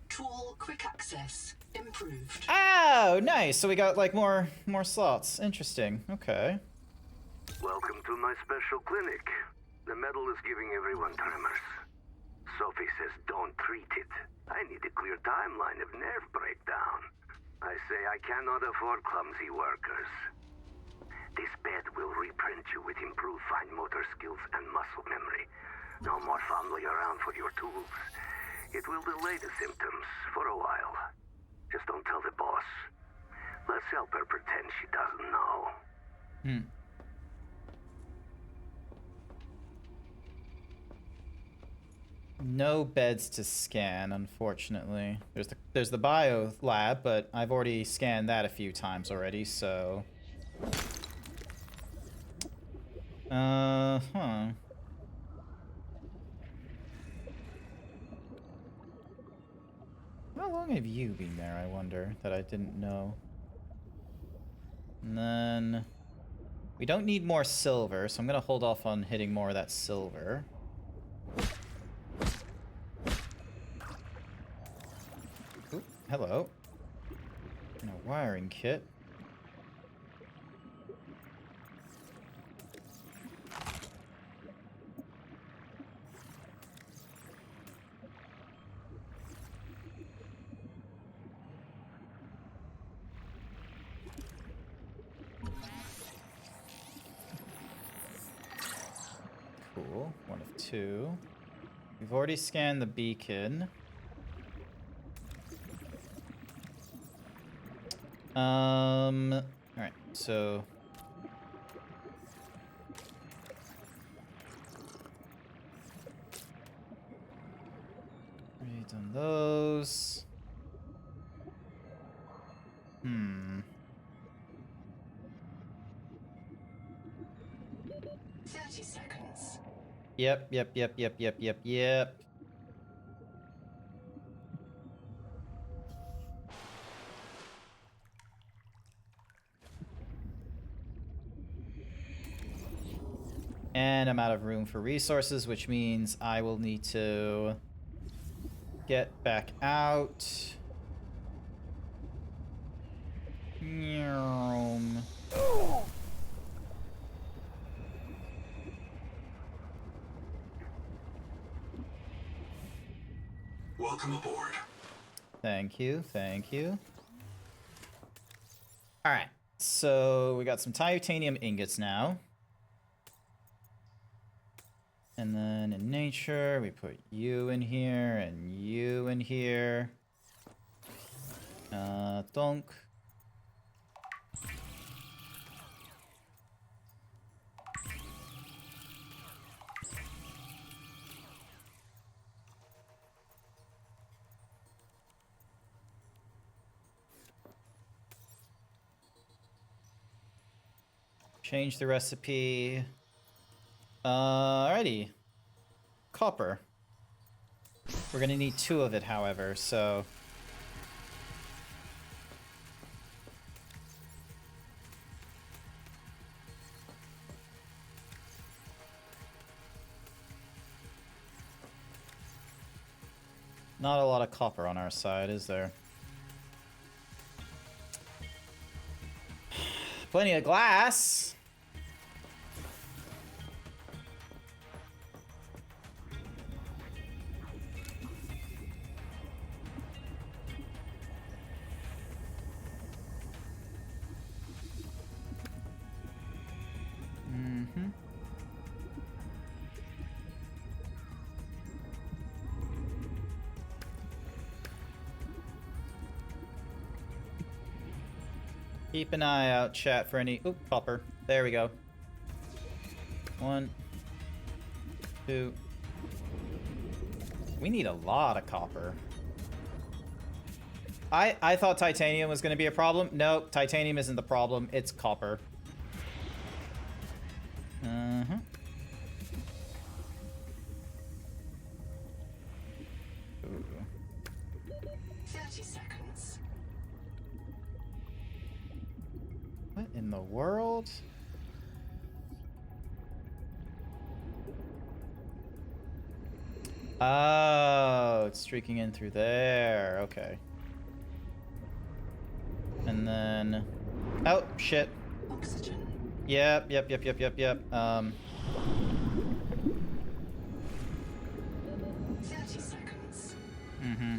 Tool quick access improved. Oh, nice. So we got like more slots. Interesting. Okay. Welcome to my special clinic. The medal is giving everyone tremors. Sophie says don't treat it. I need a clear timeline of nerve breakdown. I say I cannot afford clumsy workers. This bed will reprint you with improved fine motor skills and muscle memory. No more fumbling around for your tools. It will delay the symptoms for a while. Just don't tell the boss. Let's help her pretend she doesn't know. No beds to scan, unfortunately. There's the bio lab, but I've already scanned that a few times already, so... Huh. How long have you been there, I wonder, that I didn't know? And then... We don't need more silver, so I'm gonna hold off on hitting more of that silver. Ooh, hello. And a wiring kit. Cool. One of two. We've already scanned the beacon. Alright, so... Already done those. 30 seconds. Yep. And I'm out of room for resources, which means I will need to get back out. Welcome aboard. Thank you. Alright, so we got some titanium ingots now. And then in nature, we put you in here and you in here. Donk. Change the recipe. Alrighty. Copper. We're gonna need 2 of it, however, so... Not a lot of copper on our side, is there? Plenty of glass! Keep an eye out, chat, for any... Oop, copper. There we go. 1, 2. We need a lot of copper. I thought titanium was going to be a problem. Nope, titanium isn't the problem. It's copper. 30 seconds. What in the world? Oh, Oh, it's streaking in through there. Okay. And then... Oh, shit. Oxygen. Yep. 30 seconds. Mm-hmm.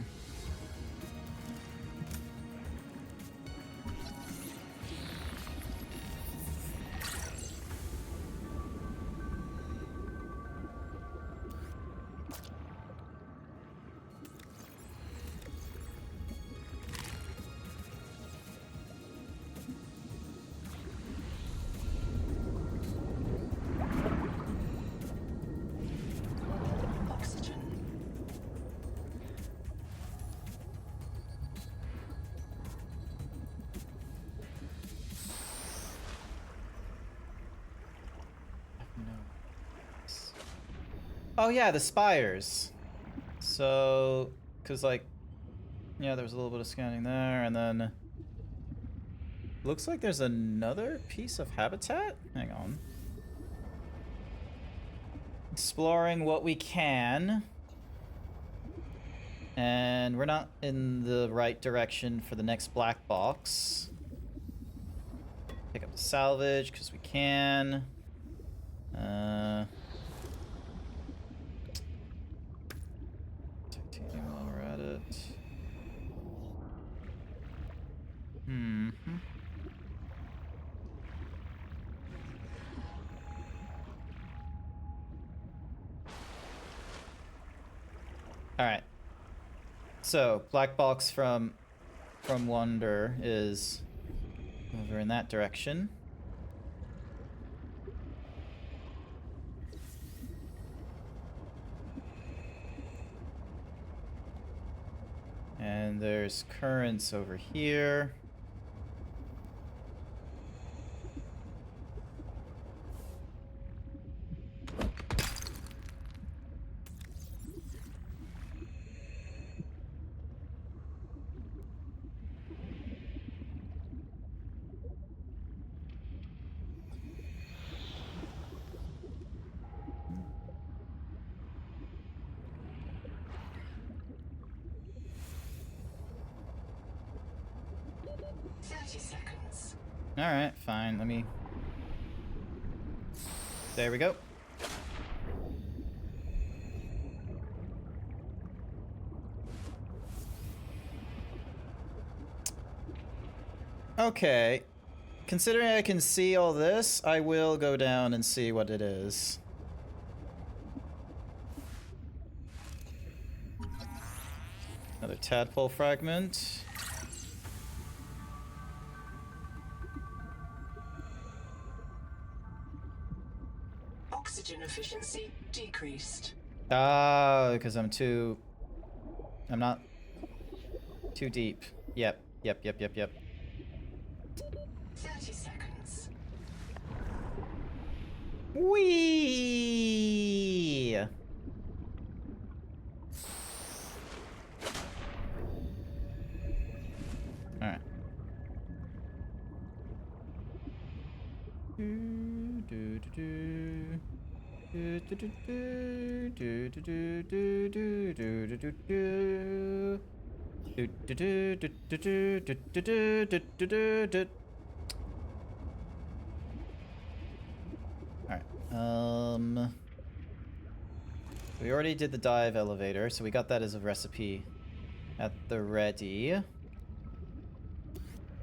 Oxygen. Oh yeah, the spires. So, cause like, yeah, there was a little bit of scanning there, and then looks like there's another piece of habitat. Hang on. Exploring what we can. And we're not in the right direction for the next black box. Pick up the salvage, because we can. Titanium while we're at it. Alright. So, black box from Wonder is over in that direction. And there's currents over here. Alright, fine. Let me... There we go. Okay. Considering I can see all this, I will go down and see what it is. Another tadpole fragment. Oxygen efficiency decreased. Ah, because I'm not too deep. Yep. 30 seconds. Whee! Alright. Alright, we already did the dive elevator, so we got that as a recipe at the ready.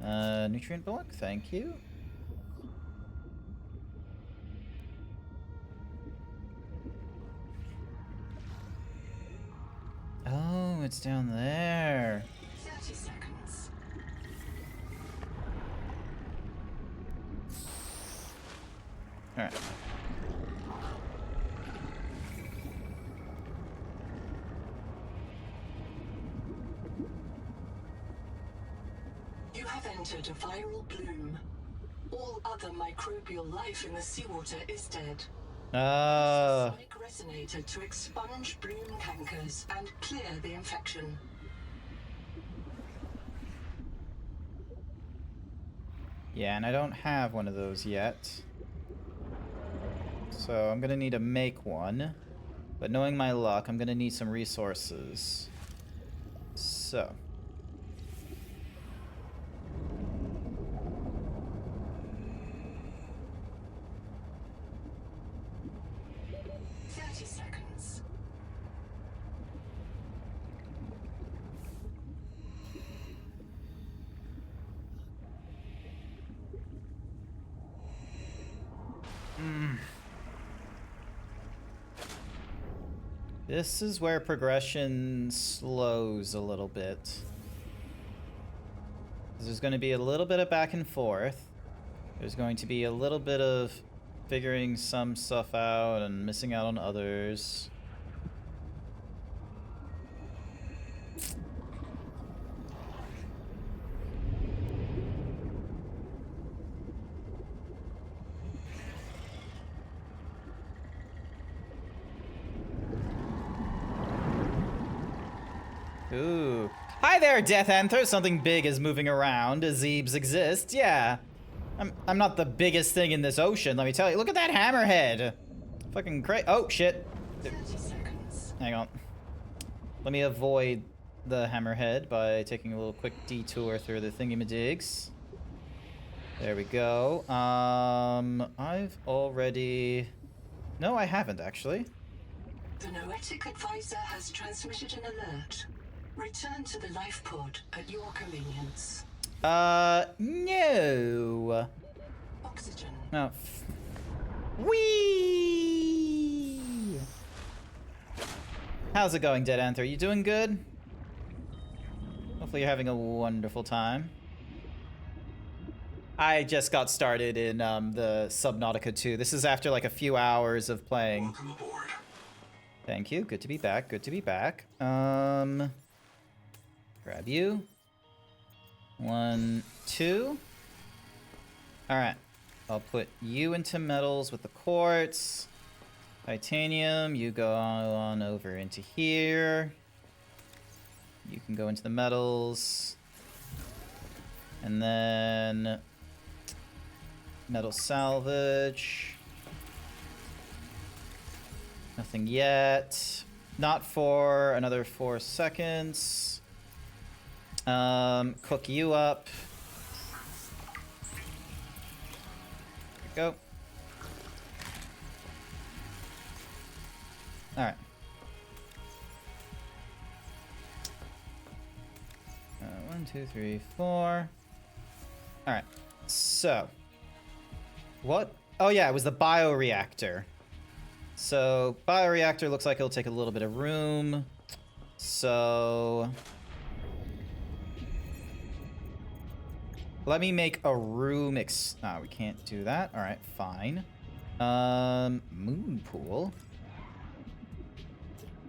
Nutrient block, thank you. Oh, it's down there. 30 seconds. Alright. You have entered a viral bloom. All other microbial life in the seawater is dead. Sonic resonator to expunge bloom cankers and clear the infection. Yeah, and I don't have one of those yet. So I'm gonna need to make one. But knowing my luck, I'm gonna need some resources. So. Seconds. This is where progression slows a little bit. There's going to be a little bit of back and forth. There's going to be a little bit of figuring some stuff out and missing out on others. Ooh. Hi there, Death Anther. Something big is moving around. Zeebs exist. Yeah. I'm not the biggest thing in this ocean, let me tell you. Look at that hammerhead. Fucking crazy. Oh, shit. 30 seconds. Hang on. Let me avoid the hammerhead by taking a little quick detour through the thingamadigs. There we go. I've already... No, I haven't, actually. The Noetic Advisor has transmitted an alert. Return to the life pod at your convenience. No. Oxygen. No. Whee! How's it going, Dead Anther? You doing good? Hopefully you're having a wonderful time. I just got started in the Subnautica 2. This is after like a few hours of playing. Welcome aboard. Thank you. Good to be back. Good to be back. Grab you. 1, 2. Alright. I'll put you into metals with the quartz. Titanium, you go on over into here. You can go into the metals. And then... metal salvage. Nothing yet. Not for another 4 seconds. Cook you up. There we go. Alright. 1, 2, 3, 4. Alright. So. What? Oh yeah, it was the bioreactor. So, bioreactor looks like it'll take a little bit of room. So... let me make a room oh, we can't do that. Alright, fine. Moon pool.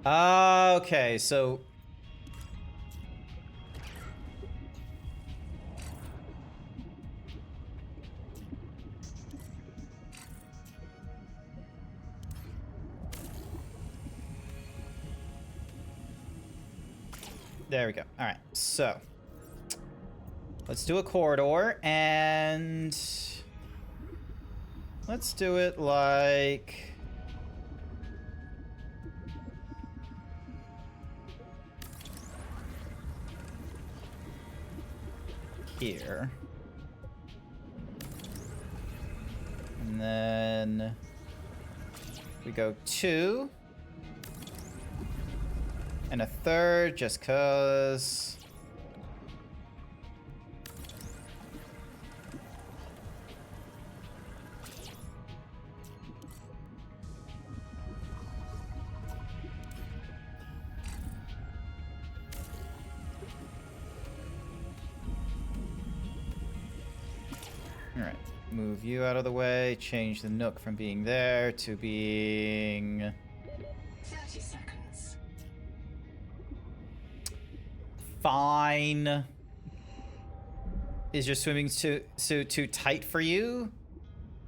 Okay, so... there we go. Alright, so... let's do a corridor, and... let's do it like... here. And then... we go 2. And a 3rd, just 'cause... alright, move you out of the way, change the nook from being there to being... 30 seconds. fine. Is your swimming suit too tight for you?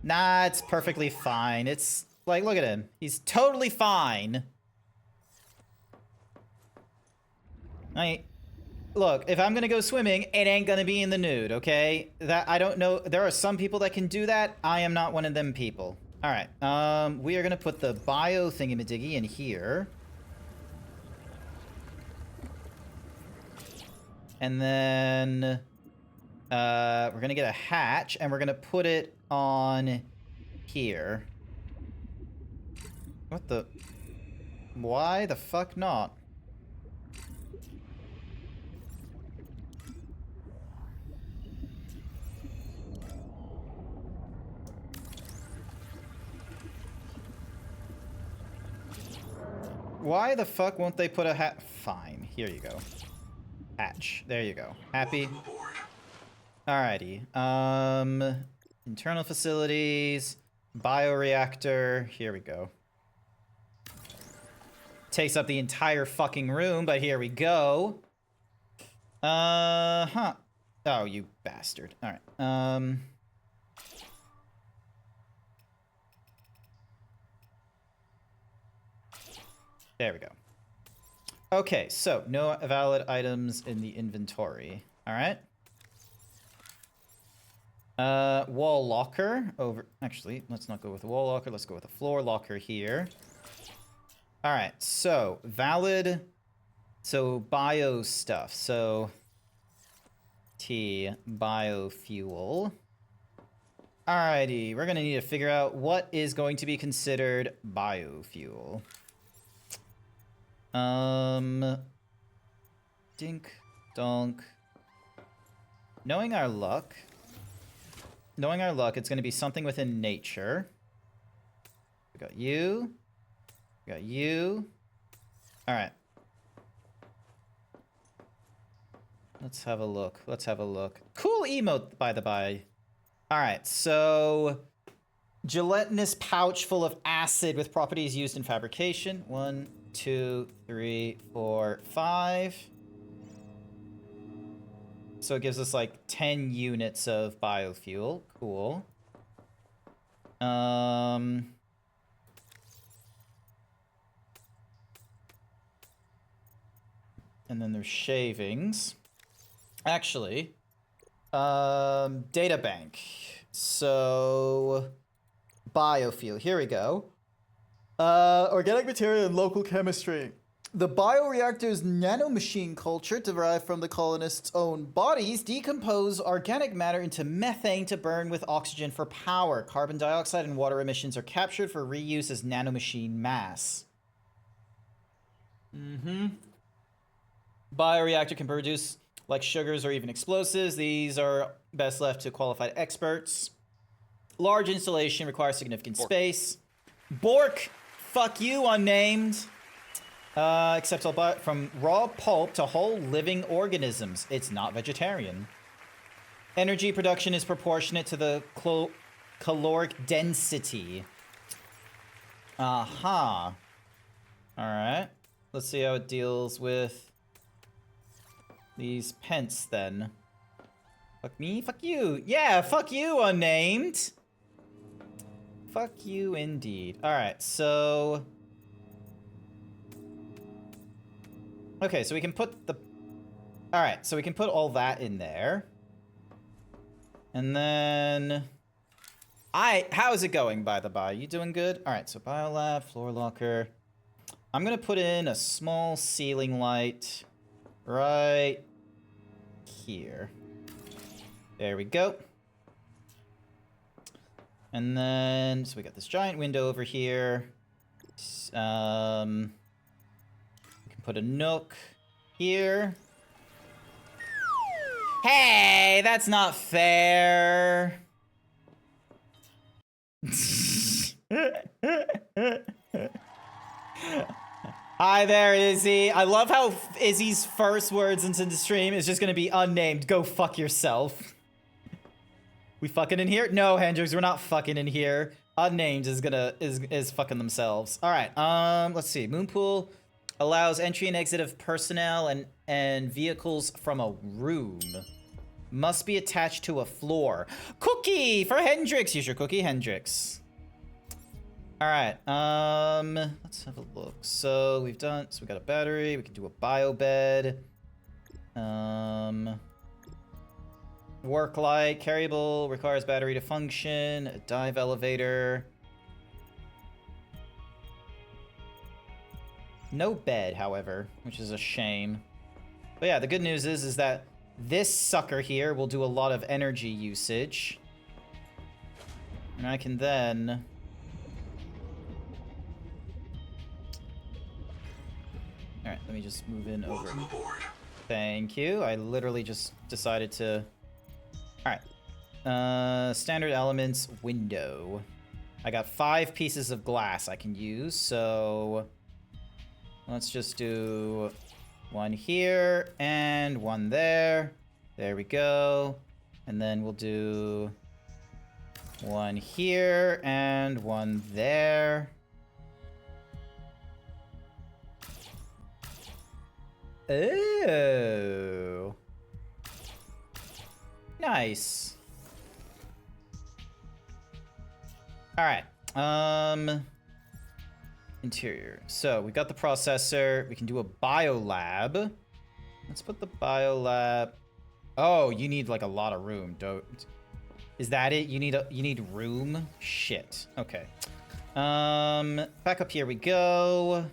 Nah, it's perfectly fine. It's like, look at him. He's totally fine. Look, if I'm gonna go swimming, it ain't gonna be in the nude, okay? That I don't know. There are some people that can do that. I am not one of them people. All right. We are gonna put the bio thingamadiggy in here. And then we're gonna get a hatch, and we're gonna put it on here. What the? Why the fuck not? Why the fuck won't they put a hat? Fine, here you go. Hatch. There you go. Happy? Alrighty. Internal facilities, bioreactor. Here we go. Takes up the entire fucking room, but here we go. Huh. Oh, you bastard. Alright. There we go. Okay, so no valid items in the inventory. Alright. Wall locker over... Actually, let's not go with a wall locker. Let's go with a floor locker here. Alright, so valid... So bio stuff. So... biofuel. Alrighty, we're gonna need to figure out what is going to be considered biofuel. Dink, donk. Knowing our luck, it's going to be something within nature. We got you. We got you. All right. Let's have a look. Let's have a look. Cool emote, by the by. All right, so gelatinous pouch full of acid with properties used in fabrication. 1, 2, 3, 4, 5. So it gives us like 10 units of biofuel. Cool. And then there's shavings. Actually, data bank. So biofuel. Here we go. Organic material and local chemistry. The bioreactor's nanomachine culture, derived from the colonists' own bodies, decompose organic matter into methane to burn with oxygen for power. Carbon dioxide and water emissions are captured for reuse as nanomachine mass. Bioreactor can produce like sugars or even explosives. These are best left to qualified experts. Large installation requires significant space. Bork! Fuck you, unnamed. Except from raw pulp to whole living organisms. It's not vegetarian. Energy production is proportionate to the caloric density. Aha. Alright. Let's see how it deals with these pence then. Fuck me? Fuck you. Yeah, fuck you, unnamed. Fuck you indeed. Alright, so... Okay, so we can put the... Alright, so we can put all that in there. And then... How is it going, by the by? You doing good? Alright, so biolab, floor locker. I'm gonna put in a small ceiling light right here. There we go. And then, so we got this giant window over here. We can put a nook here. Hey, that's not fair. Hi there, Izzy. I love how Izzy's first words into the stream is just gonna be unnamed. Go fuck yourself. We fucking in here? No, Hendrix, we're not fucking in here. Unnamed is fucking themselves. All right. Let's see. Moonpool allows entry and exit of personnel and vehicles from a room. Must be attached to a floor. Cookie for Hendrix. Use your cookie, Hendrix. All right. Let's have a look. So we got a battery. We can do a bio bed. Work light, carryable, requires battery to function, a dive elevator. No bed, however, which is a shame. But yeah, the good news is that this sucker here will do a lot of energy usage. And I can then... Alright, let me just move in over. Welcome aboard. Thank you. I literally just decided to... Alright. Standard elements, window. I got 5 pieces of glass I can use, so... Let's just do 1 here and 1 there. There we go. And then we'll do 1 here and 1 there. Oh. Nice. All right. Interior. So we got the processor. We can do a biolab. Let's put the biolab. Oh, you need like a lot of room. Don't. Is that it? You need room? Shit. Okay. Back up here we go.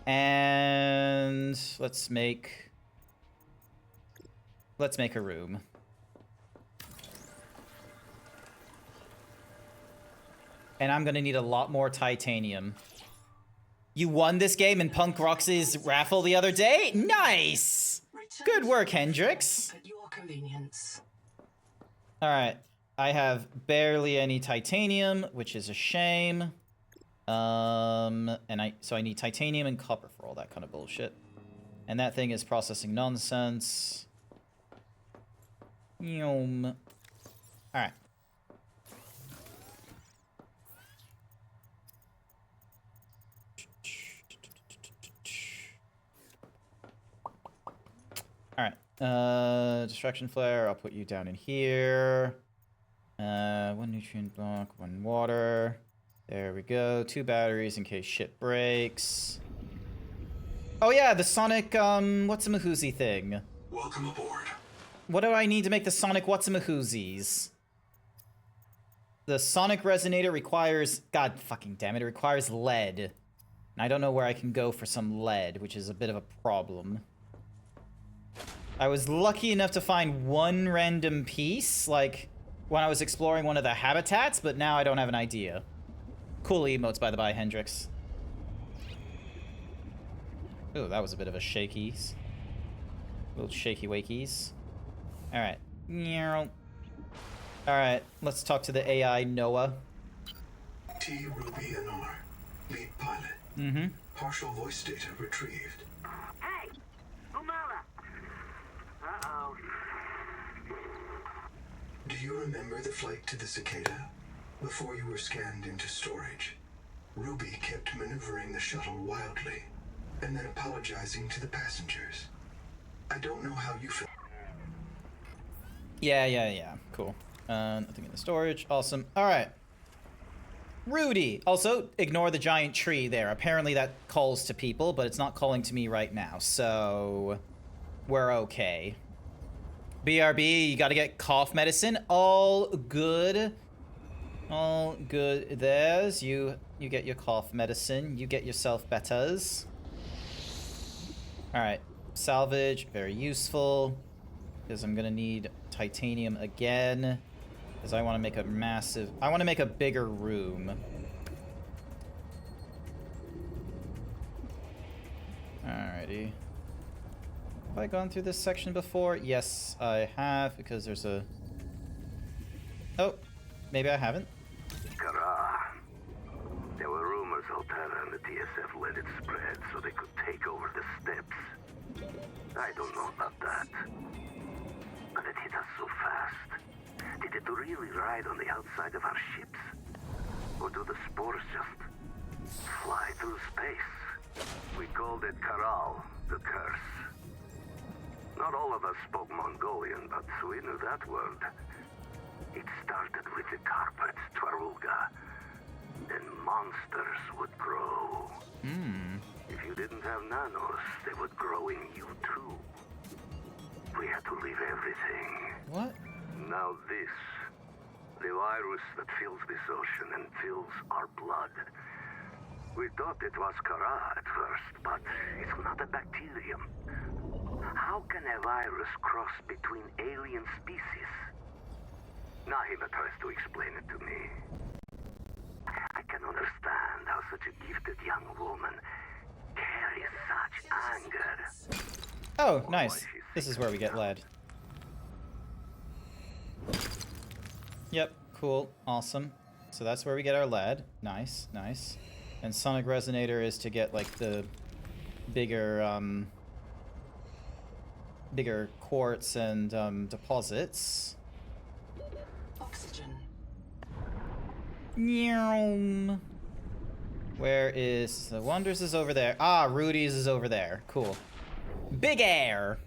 And let's make a room. And I'm gonna need a lot more titanium. You won this game in Punk Roxy's raffle the other day? Nice! Good work, Hendrix. At your convenience. Alright. I have barely any titanium, which is a shame. So I need titanium and copper for all that kind of bullshit. And that thing is processing nonsense. Alright. Alright. Distraction flare, I'll put you down in here. 1 nutrient block, 1 water. There we go. 2 batteries in case shit breaks. Oh yeah, the Sonic, what's-a-mahoozy thing. Welcome aboard. What do I need to make the Sonic what's-a-mahoozies? The Sonic resonator requires... God fucking damn it, it requires lead. And I don't know where I can go for some lead, which is a bit of a problem. I was lucky enough to find 1 random piece, like, when I was exploring one of the habitats, but now I don't have an idea. Cool emotes, by the by, Hendrix. Ooh, that was a bit of a shakies. Little shaky wakies. Alright. Alright, let's talk to the AI Noah. T. Ruby Anar, lead pilot. Mm-hmm. Partial voice data retrieved. Hey! Umala! Uh-oh. Do you remember the flight to the cicada? Before you were scanned into storage, Ruby kept maneuvering the shuttle wildly, and then apologizing to the passengers. I don't know how you feel. Yeah. Cool. Nothing in the storage. Awesome. Alright. Rudy! Also, ignore the giant tree there. Apparently that calls to people, but it's not calling to me right now, so... we're okay. BRB, you gotta get cough medicine. All good. All good. There's you get your cough medicine. You get yourself betters. Alright. Salvage, very useful. Because I'm gonna need titanium again. Because I want to make a massive... I want to make a bigger room. Alrighty. Have I gone through this section before? Yes, I have, because there's a... Oh, maybe I haven't. Kara. There were rumors Altera and the TSF let it spread so they could take over the steppes. I don't know about that. But it hit us so fast. Did it really ride on the outside of our ships? Or do the spores just fly through space? We called it Karal, the curse. Not all of us spoke Mongolian, but we knew that word. It started with the carpets, Twaruga. Then monsters would grow. If you didn't have nanos, they would grow in you too. We had to leave everything. What? Now this. The virus that fills this ocean and fills our blood. We thought it was Kara at first, but it's not a bacterium. How can a virus cross between alien species? Nahima tries to explain it to me. I can understand how such a gifted young woman carries such anger. Oh, nice. This is where we get led. Yep, cool, awesome. So that's where we get our lead. Nice, nice. And Sonic Resonator is to get, like, the bigger, bigger quartz and, deposits. Oxygen. Meow. Where is... The Wonders is over there. Ah, Rudy's is over there. Cool. Big air!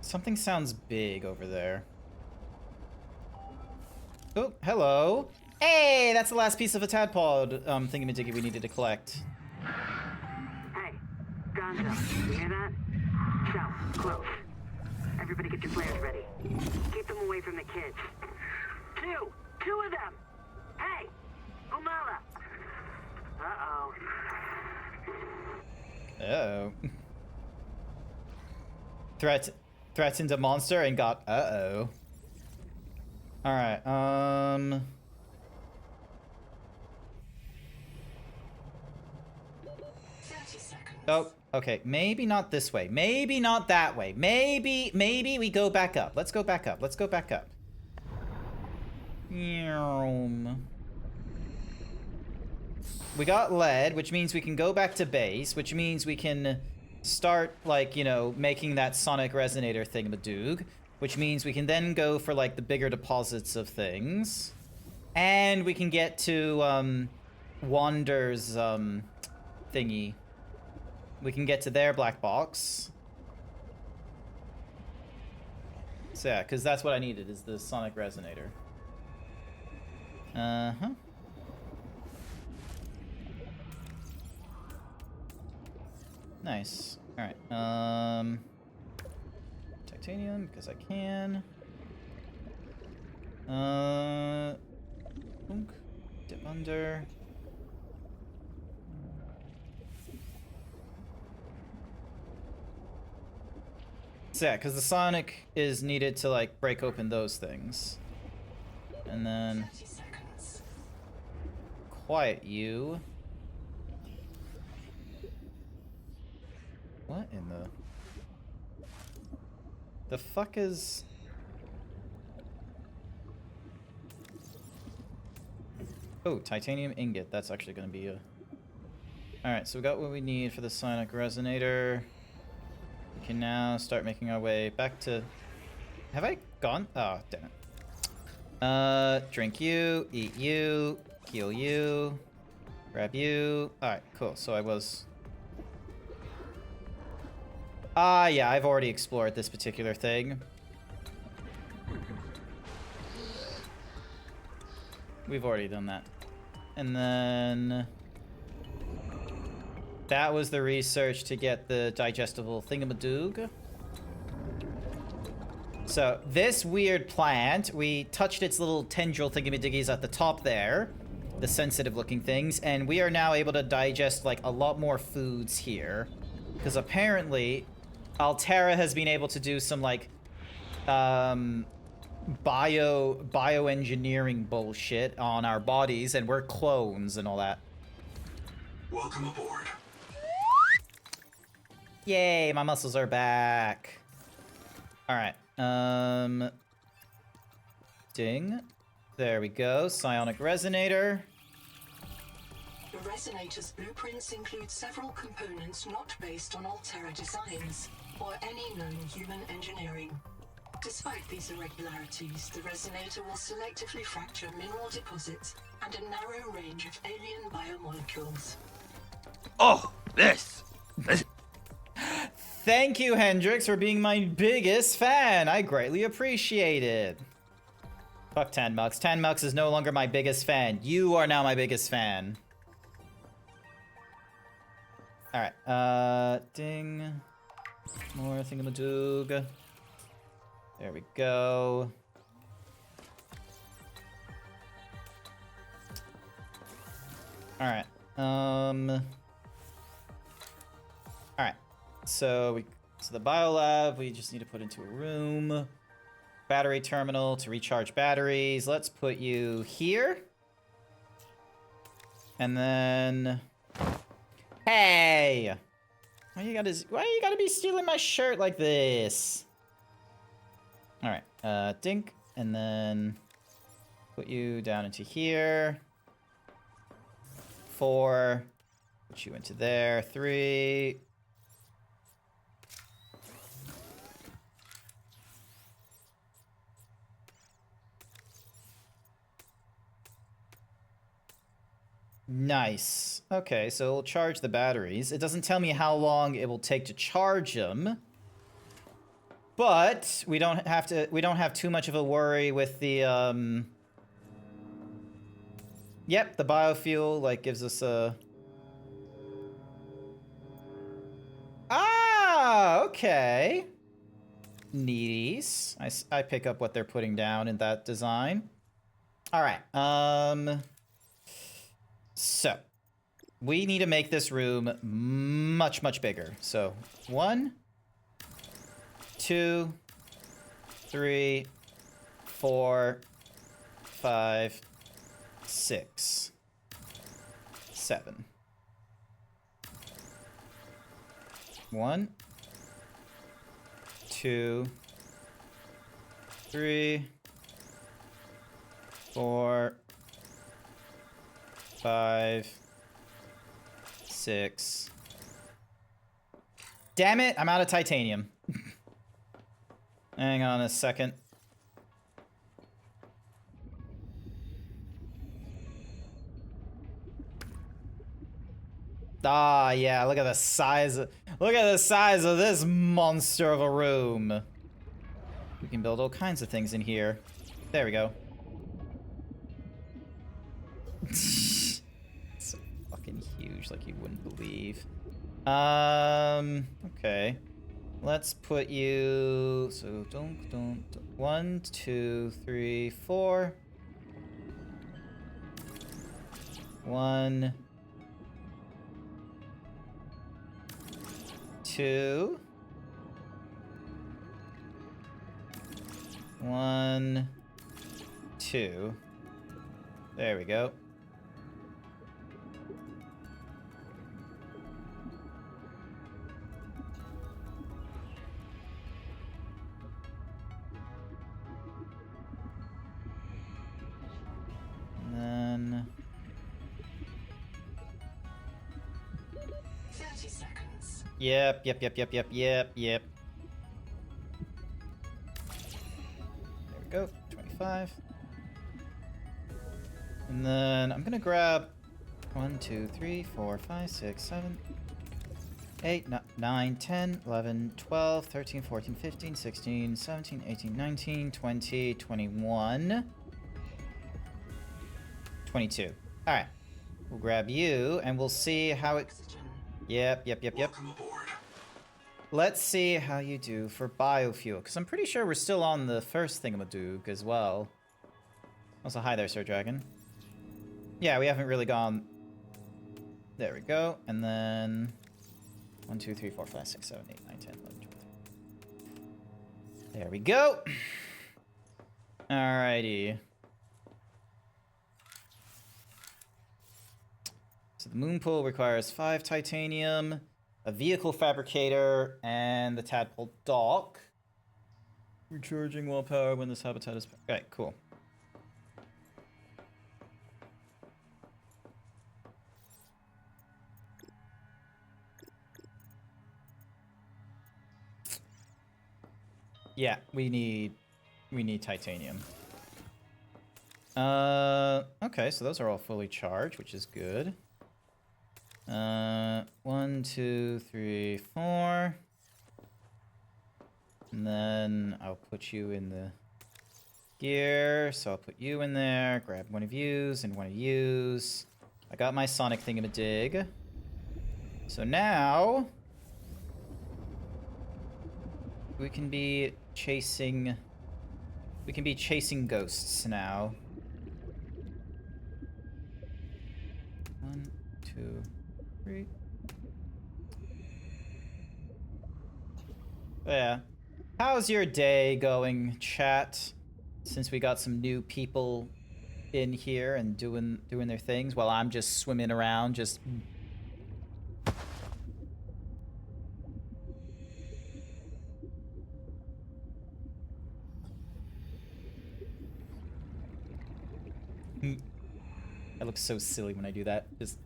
Something sounds big over there. Oh, hello. Hey, that's the last piece of a tadpod thingamajiggy we needed to collect. Hey, Gonzo, you hear that? South, close. Everybody get your flares ready. Keep them away from the kids. Two of them! Hey, Umala! Uh-oh. Uh-oh. Threatened a monster and got uh-oh. Alright, 30 seconds. Oh, okay. Maybe not this way. Maybe not that way. Maybe we go back up. Let's go back up. Let's go back up. We got lead, which means we can go back to base, which means we can start, like, you know, making that Sonic Resonator thingamadoog, which means we can then go for, like, the bigger deposits of things. And we can get to, Wander's, thingy. We can get to their black box. So yeah, because that's what I needed, is the Sonic Resonator. Uh-huh. Nice. Alright, titanium, because I can. Dip under. So yeah, because the Sonic is needed to, like, break open those things. And then... 30 seconds. Quiet you. What in the fuck is... Oh, titanium ingot. That's actually going to be a... Alright, so we got what we need for the Sonic Resonator. We can now start making our way back to... Have I gone? Oh, damn it. Drink you, eat you, heal you, grab you. Alright, cool. So I was... Ah, yeah, I've already explored this particular thing. We've already done that. And then... That was the research to get the digestible thingamadoog. So, this weird plant, we touched its little tendril thingamadiggies at the top there. The sensitive looking things. And we are now able to digest, like, a lot more foods here. Because apparently... Altera has been able to do some, like, bioengineering bullshit on our bodies, and we're clones and all that. Welcome aboard. Yay, my muscles are back. Alright, ding. There we go, Psionic Resonator. The Resonator's blueprints include several components not based on Altera designs, or any known human engineering. Despite these irregularities, the Resonator will selectively fracture mineral deposits and a narrow range of alien biomolecules. Oh, this. Thank you, Hendrix, for being my biggest fan. I greatly appreciate it. Fuck Tanmux. Tanmux is no longer my biggest fan. You are now my biggest fan. Alright, ding. More thingamadoog. There we go. Alright. Alright. So the biolab, we just need to put into a room. Battery terminal to recharge batteries. Let's put you here. And then... Hey! Why you gotta be stealing my shirt like this? Alright, dink. And then... Put you down into here. 4. Put you into there. 3. Nice. Okay, so we'll charge the batteries. It doesn't tell me how long it will take to charge them. But we don't have too much of a worry with the Yep, the biofuel like gives us a Ah, okay. Neaties. I pick up what they're putting down in that design. All right. So, we need to make this room much, much bigger. So, 1, 2, 3, 4, 5, 6, 7. 1, 2, 3, 4, 5, 6. Damn it, I'm out of titanium. Hang on a second. Ah, yeah, look at the size of this monster of a room. We can build all kinds of things in here. There we go. So fucking huge, like you wouldn't believe. Okay. Let's put you, so don't 1, 2, 3, 4. 1, 2. 1, 2. There we go. And then 30 seconds. Yep. There we go. 25. And then I'm gonna grab 1, 2, 3, 4, 5, 6, 7, 8, 9, 10, 11, 12, 13, 14, 15, 16, 17, 18, 19, 20, 21, 22. Alright. We'll grab you, and we'll see how it... Yep. Welcome aboard. Let's see how you do for biofuel, because I'm pretty sure we're still on the first thingamadoog as well. Also, hi there, Sir Dragon. Yeah, we haven't really gone... There we go. And then... 1, 2, 3, 4, 5, 6, 7, 8, 9, 10, 11, 12. There we go. Alrighty. So the moon pool requires 5 titanium, a vehicle fabricator, and the tadpole dock. Recharging while power when this habitat is... Okay, cool. Yeah, we need titanium. Okay, so those are all fully charged, which is good. 1, 2, 3, 4. And then I'll put you in the gear. So I'll put you in there, grab one of yous and one of yous. I got my sonic thingamadig. So now we can be chasing ghosts now. 1, 2, 3. Yeah. How's your day going, chat? Since we got some new people in here and doing their things while I'm just swimming around, just... I look so silly when I do that. Just...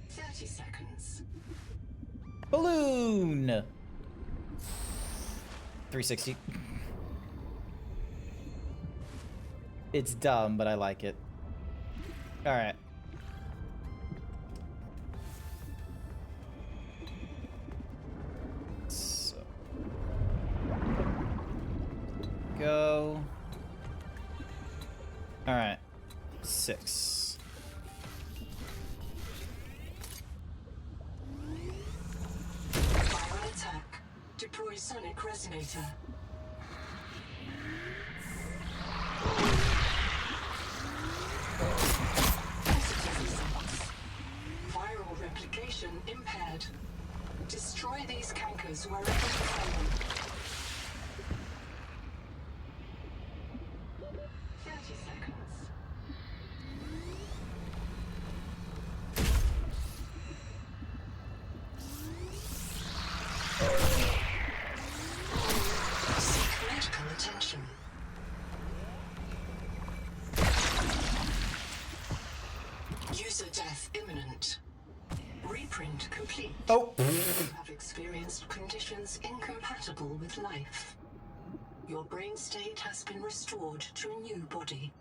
30 seconds. Balloon! 360. It's dumb, but I like it. Alright. So. Go. Alright. 6. Viral attack. Deploy sonic resonator. Positive results. Viral replication impaired. Destroy these cankers wherever you find them. 30 seconds. Seek medical attention. User death imminent. Reprint complete. Oh! You have experienced conditions incompatible with life. Your brain state has been restored to a new body.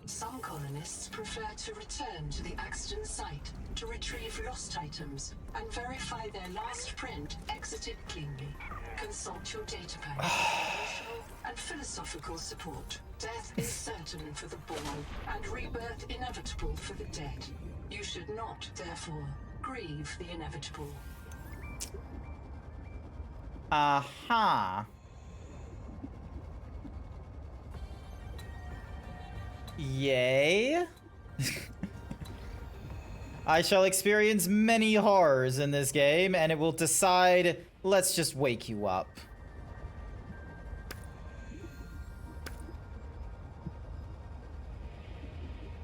Some colonists prefer to return to the accident site to retrieve lost items and verify their last print exited cleanly. Consult your data pack. Emotional and philosophical support. Death is certain for the born and rebirth inevitable for the dead. You should not, therefore, grieve the inevitable. Aha. Yay. I shall experience many horrors in this game, and it will decide, let's just wake you up.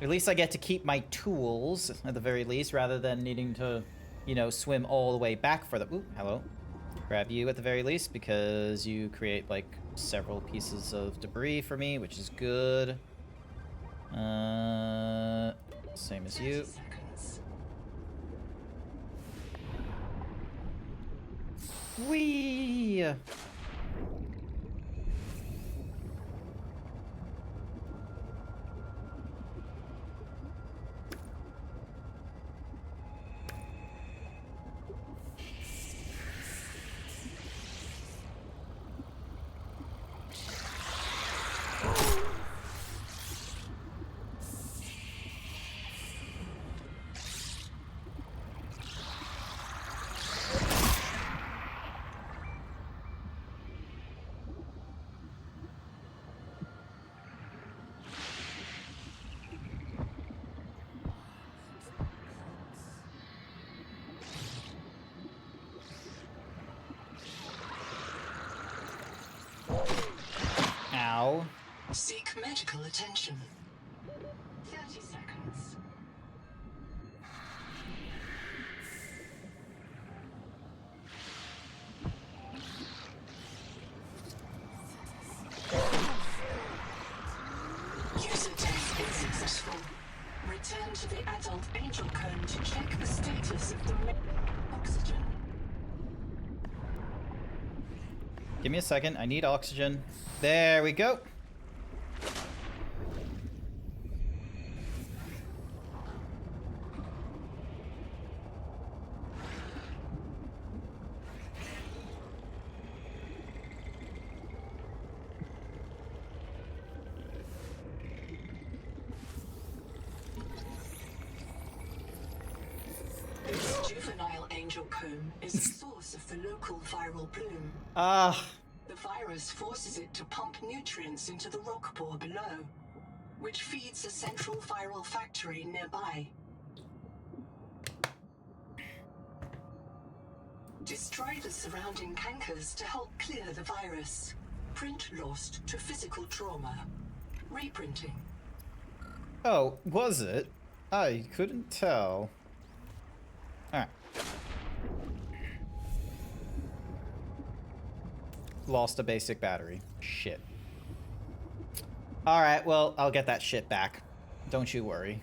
At least I get to keep my tools, at the very least, rather than needing to, you know, swim all the way back for the... Ooh, hello. Grab you at the very least, because you create, like, several pieces of debris for me, which is good. Same as you. Whee! Ow. Seek medical attention. 30 seconds. User test unsuccessful. Return to the adult angel cone to check the status of the oxygen. Give me a second. I need oxygen. There we go. This juvenile angel comb is the source of the local viral bloom. Ah. The virus forces it to pump nutrients into the rock bore below. which feeds a central viral factory nearby. Destroy the surrounding cankers to help clear the virus. Print lost to physical trauma. Reprinting. Oh, was it? I couldn't tell. Alright. Lost a basic battery. Shit. Alright, well, I'll get that shit back. Don't you worry.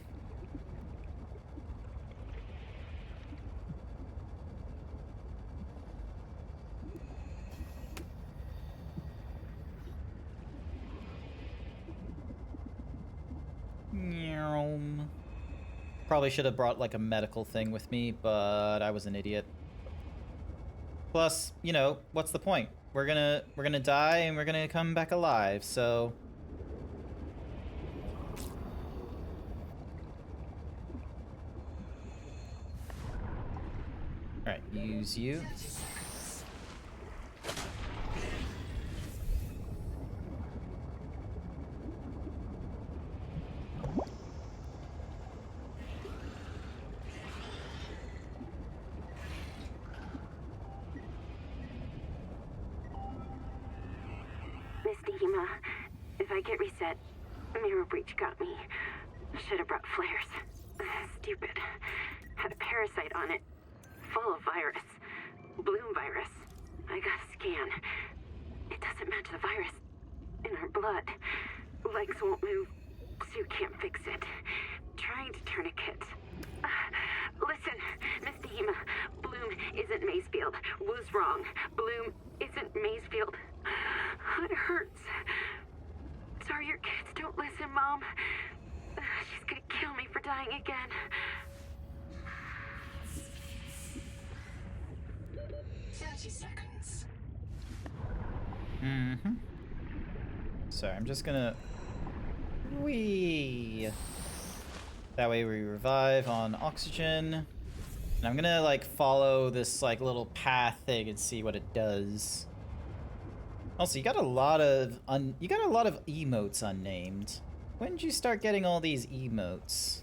Probably should have brought like a medical thing with me, but I was an idiot. Plus, you know, what's the point? We're gonna die and we're gonna come back alive, so alright, use you. If I get reset, mirror breach got me. Should have brought flares. Stupid. Had a parasite on it. Full of virus. Bloom virus. I got a scan. It doesn't match the virus in our blood. Legs won't move, so you can't fix it. Trying to tourniquet. Listen, Miss Dehema, Bloom isn't Maysfield. Was wrong. Bloom isn't Maysfield. It hurts. Sorry your kids don't listen, Mom. She's gonna kill me for dying again. 30 seconds. Mm-hmm. Sorry, I'm just gonna... Whee! That way we revive on oxygen. And I'm gonna, like, follow this, like, little path thing and see what it does. Also, you got a lot of emotes unnamed. When did you start getting all these emotes?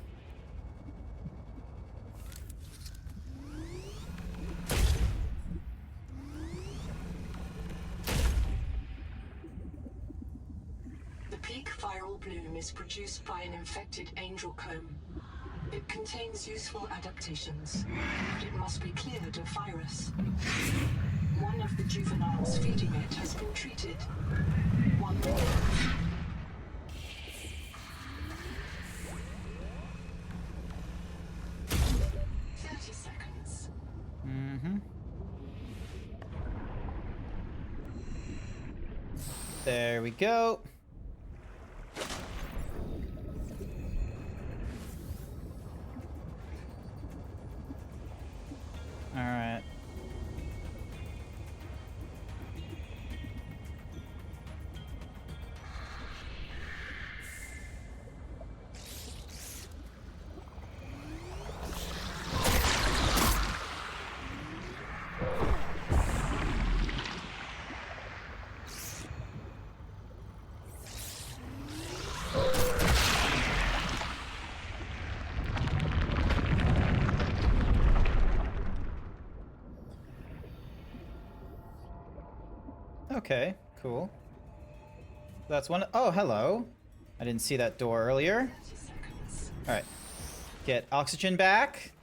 The peak viral bloom is produced by an infected angel comb. It contains useful adaptations, but it must be cleared of virus. One of the juveniles feeding it has been treated. 1 minute. Seconds. Mm-hmm. There we go. All right. Okay, cool. That's one. Oh, hello. I didn't see that door earlier. All right, get oxygen back.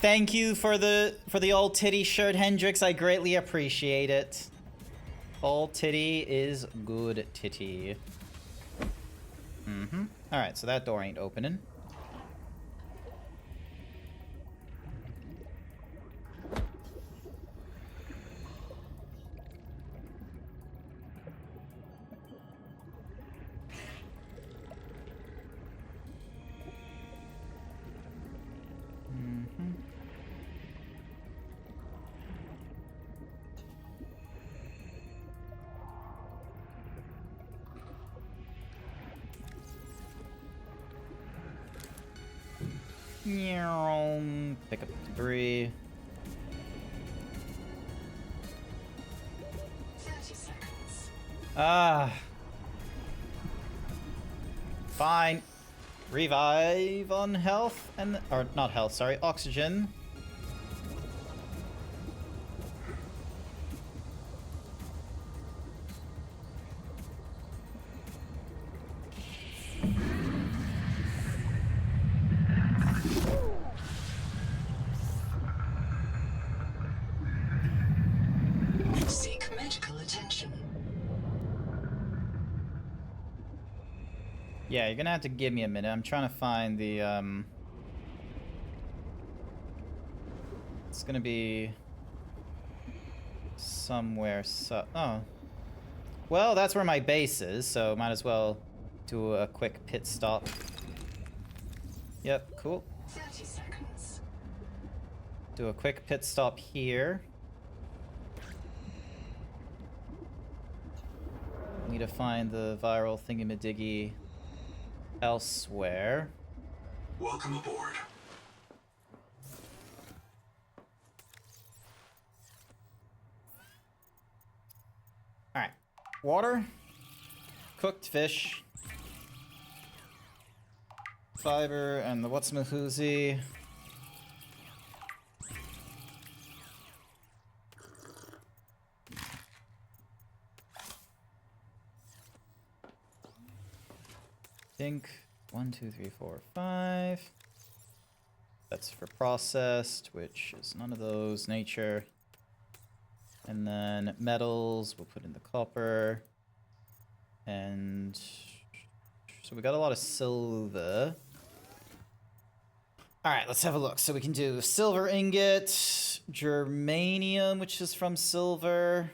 Thank you for the old titty shirt, Hendrix. I greatly appreciate it. Old titty is good titty. Mm-hmm. All right, so that door ain't opening. Pick up debris. 30 seconds. Fine. Revive on health and or not health, sorry, oxygen. Seek medical attention. Yeah, you're gonna have to give me a minute. I'm trying to find the it's gonna be somewhere oh. Well, that's where my base is, so might as well do a quick pit stop. Yep, cool. 30 seconds. Do a quick pit stop here. Need to find the viral thingamadiggy elsewhere. Welcome aboard. Alright. Water. Cooked fish. Fiber and the what's-mahoozy. Think 1, 2, 3, 4, 5. That's for processed, which is none of those. Nature. And then metals, we'll put in the copper. And so we got a lot of silver. Alright, let's have a look. So we can do silver ingot, germanium, which is from silver,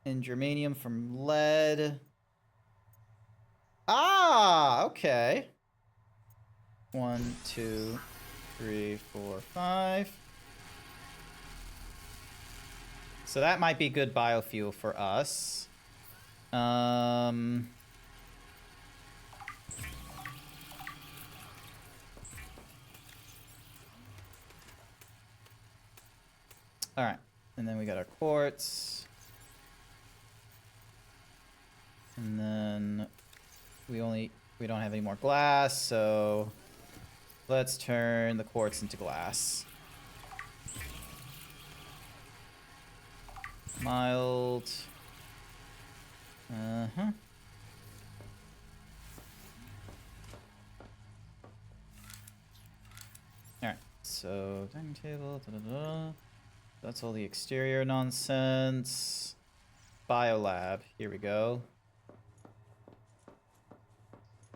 and germanium from lead. Ah, okay. 1, 2, 3, 4, 5. So that might be good biofuel for us. Alright, and then we got our quartz. And then we don't have any more glass, so let's turn the quartz into glass. Mild. Uh-huh. Alright, so dining table, da-da-da. That's all the exterior nonsense. Biolab, here we go.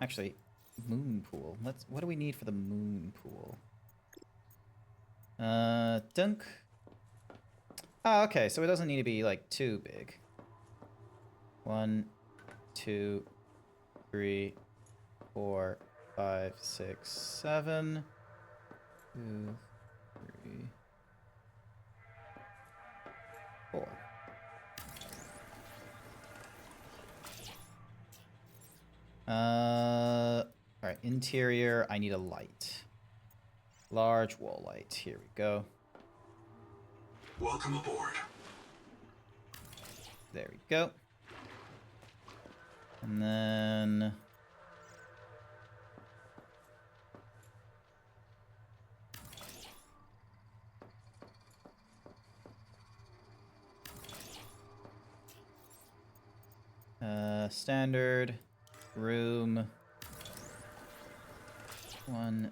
Actually, moon pool. What do we need for the moon pool? Dunk. Oh, okay, so it doesn't need to be, like, too big. 1, 2, 3, 4, 5, 6, 7. 2, 3, 4. Alright, interior, I need a light. Large wall light, here we go. Welcome aboard. There we go. And then... standard room 1,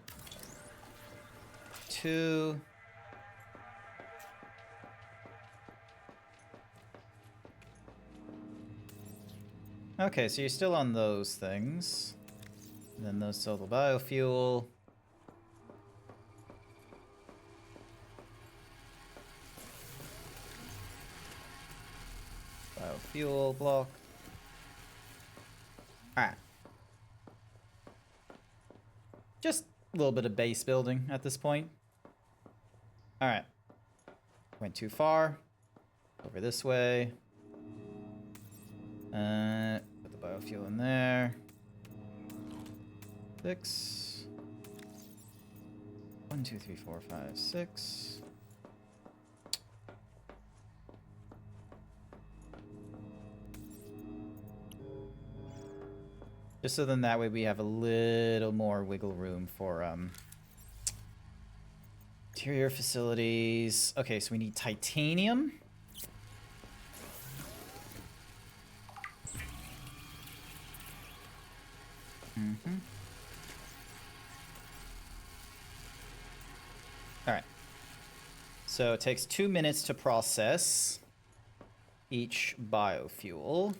2. Okay, so you're still on those things. And then those sell the biofuel. Biofuel block. Alright. Just a little bit of base building at this point. Alright. Went too far. Over this way. Put the biofuel in there. 6. 1, 2, 3, 4, 5, 6. Just so then that way we have a little more wiggle room for interior facilities. Okay, so we need titanium. Alright. So it takes 2 minutes to process each biofuel.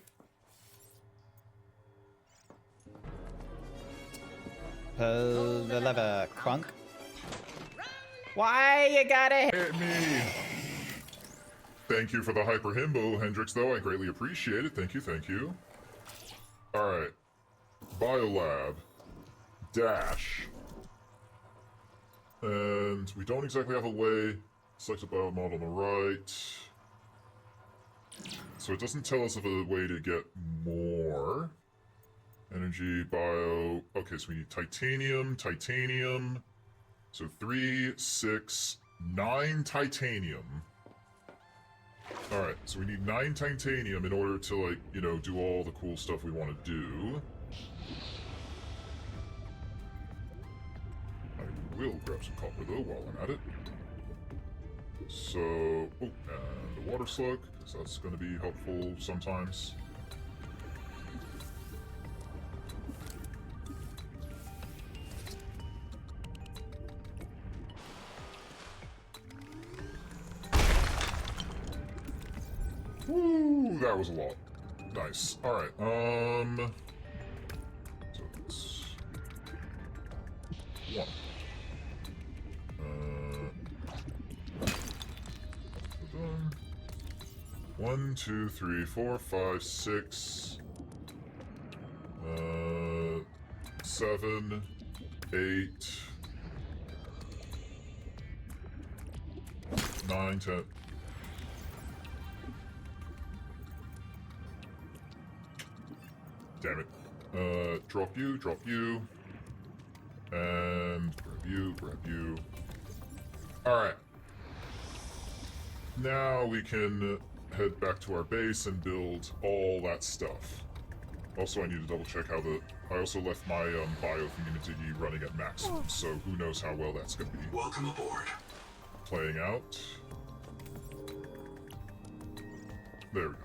Pull the lever, crunk. Why you gotta hit me? Thank you for the hyper himbo, Hendrix, though. I greatly appreciate it. Thank you, thank you. Alright. Biolab. Dash. And we don't exactly have a way. Select a biomod on the right. So it doesn't tell us of a way to get more. Energy, bio... Okay, so we need titanium, titanium. So 3, 6, 9 titanium. Alright, so we need 9 titanium in order to, like, you know, do all the cool stuff we want to do. I will grab some copper, though, while I'm at it. So... Oh, and a water slug, because that's going to be helpful sometimes. Woo, that was a lot. Nice. Alright, so it's... 1. 1, 2, 3, 4, 5, 6... 7... 8... 9, 10... Damn it. Drop you. And grab you. Alright. Now we can head back to our base and build all that stuff. Also, I need to double check how I also left my bio-community running at maximum, so who knows how well that's gonna be. Welcome aboard. Playing out. There we go.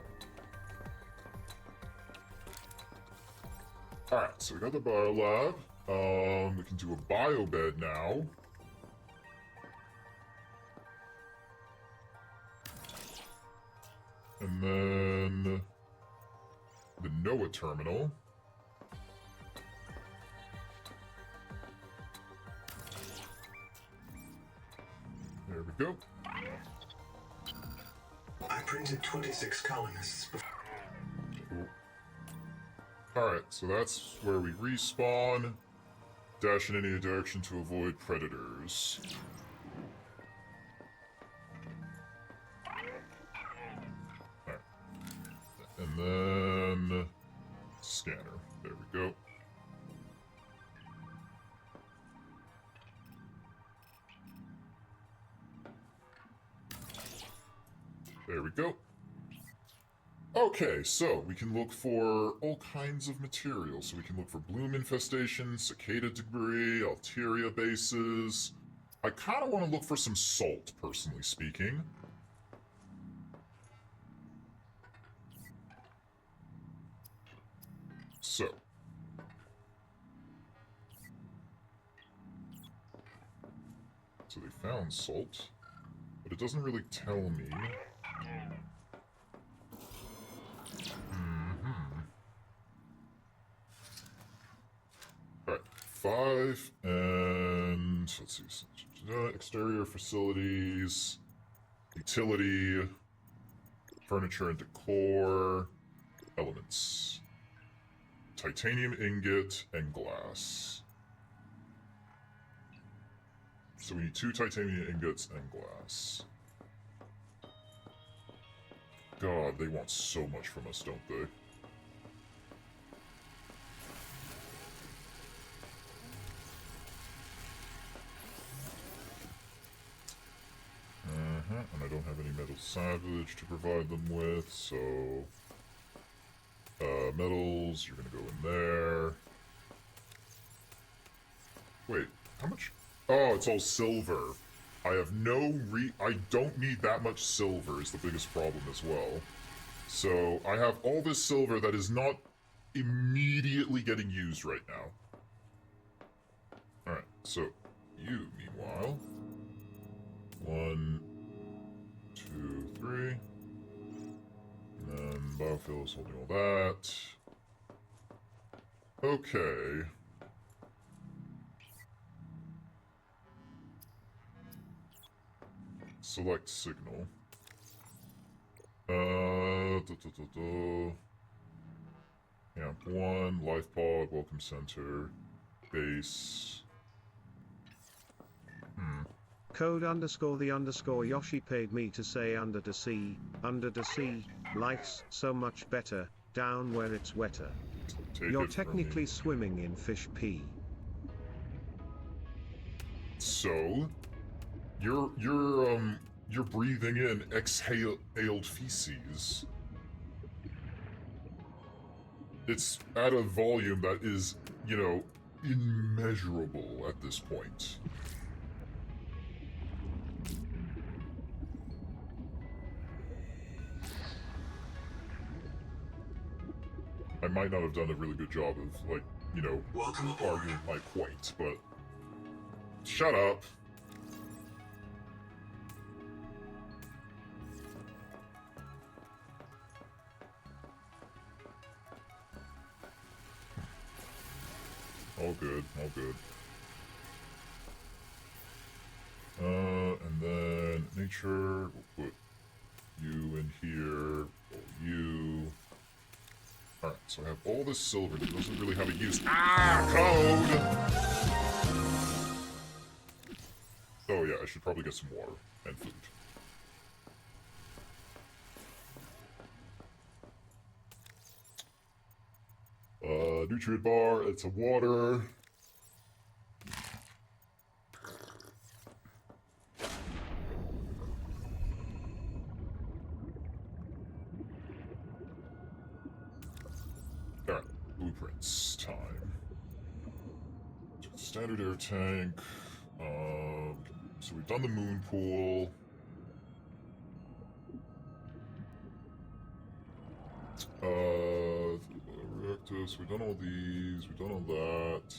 Alright, so we got the bio lab. We can do a bio bed now. And then the NOAA terminal. There we go. I printed 26 colonists before. Alright, so that's where we respawn. Dash in any direction to avoid predators. Alright. And then... scanner. There we go. There we go. Okay, so we can look for all kinds of materials. So we can look for bloom infestations, cicada debris, Alteria bases. I kind of want to look for some salt, personally speaking. So. So they found salt, but it doesn't really tell me. Alright, 5, and let's see, exterior facilities, utility, furniture and decor, elements, titanium ingot, and glass. So we need 2 titanium ingots and glass. God, they want so much from us, don't they? And I don't have any metal salvage to provide them with, so... metals, you're gonna go in there. Wait, how much? Oh, it's all silver. I have no I don't need that much silver is the biggest problem as well. So I have all this silver that is not immediately getting used right now. Alright, so you, meanwhile. 1, 2, 3. And then biofuels holding all that. Okay. Select signal. Camp 1, life pod, welcome center, base. Code underscore the underscore Yoshi paid me to say under the sea, life's so much better, down where it's wetter. Take You're it from technically me. swimming in fish pee. So, you're breathing in exhaled feces. It's at a volume that is, you know, immeasurable at this point. I might not have done a really good job of, like, you know, arguing my point, but... Shut up! All good, all good. And then nature, we'll put you in here, you. Alright, so I have all this silver that doesn't really have a use. Ah, code! Oh yeah, I should probably get some water and food. Nutrient bar, it's a water. Alright, blueprints time. Standard air tank. So we've done the moon pool. Reactors, we've done all these, we've done all that.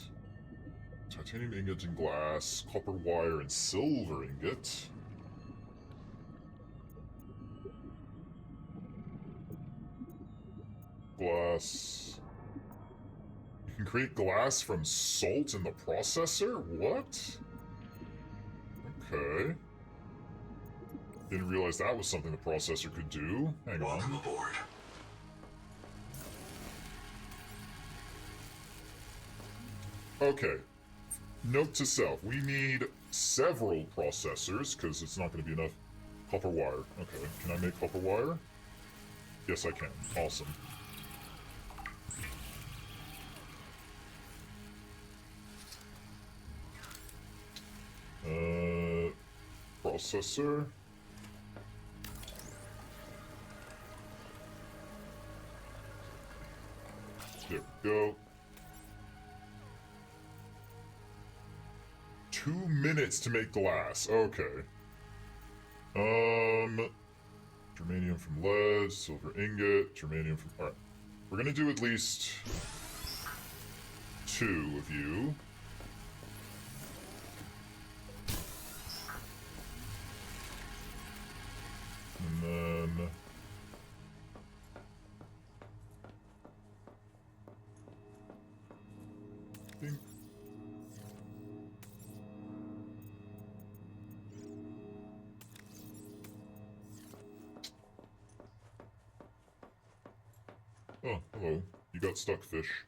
Titanium ingot and glass, copper wire and silver ingot. Glass. You can create glass from salt in the processor? What? Okay. Didn't realize that was something the processor could do. Hang on. Welcome aboard. Okay. Note to self, we need several processors, because it's not going to be enough copper wire. Okay, can I make copper wire? Yes, I can. Awesome. Processor. There we go. 2 minutes to make glass. Okay. Germanium from lead, silver ingot, germanium from... Alright. We're gonna do at least 2 of you. And then... I think... Oh, hello. You got stuck, fish.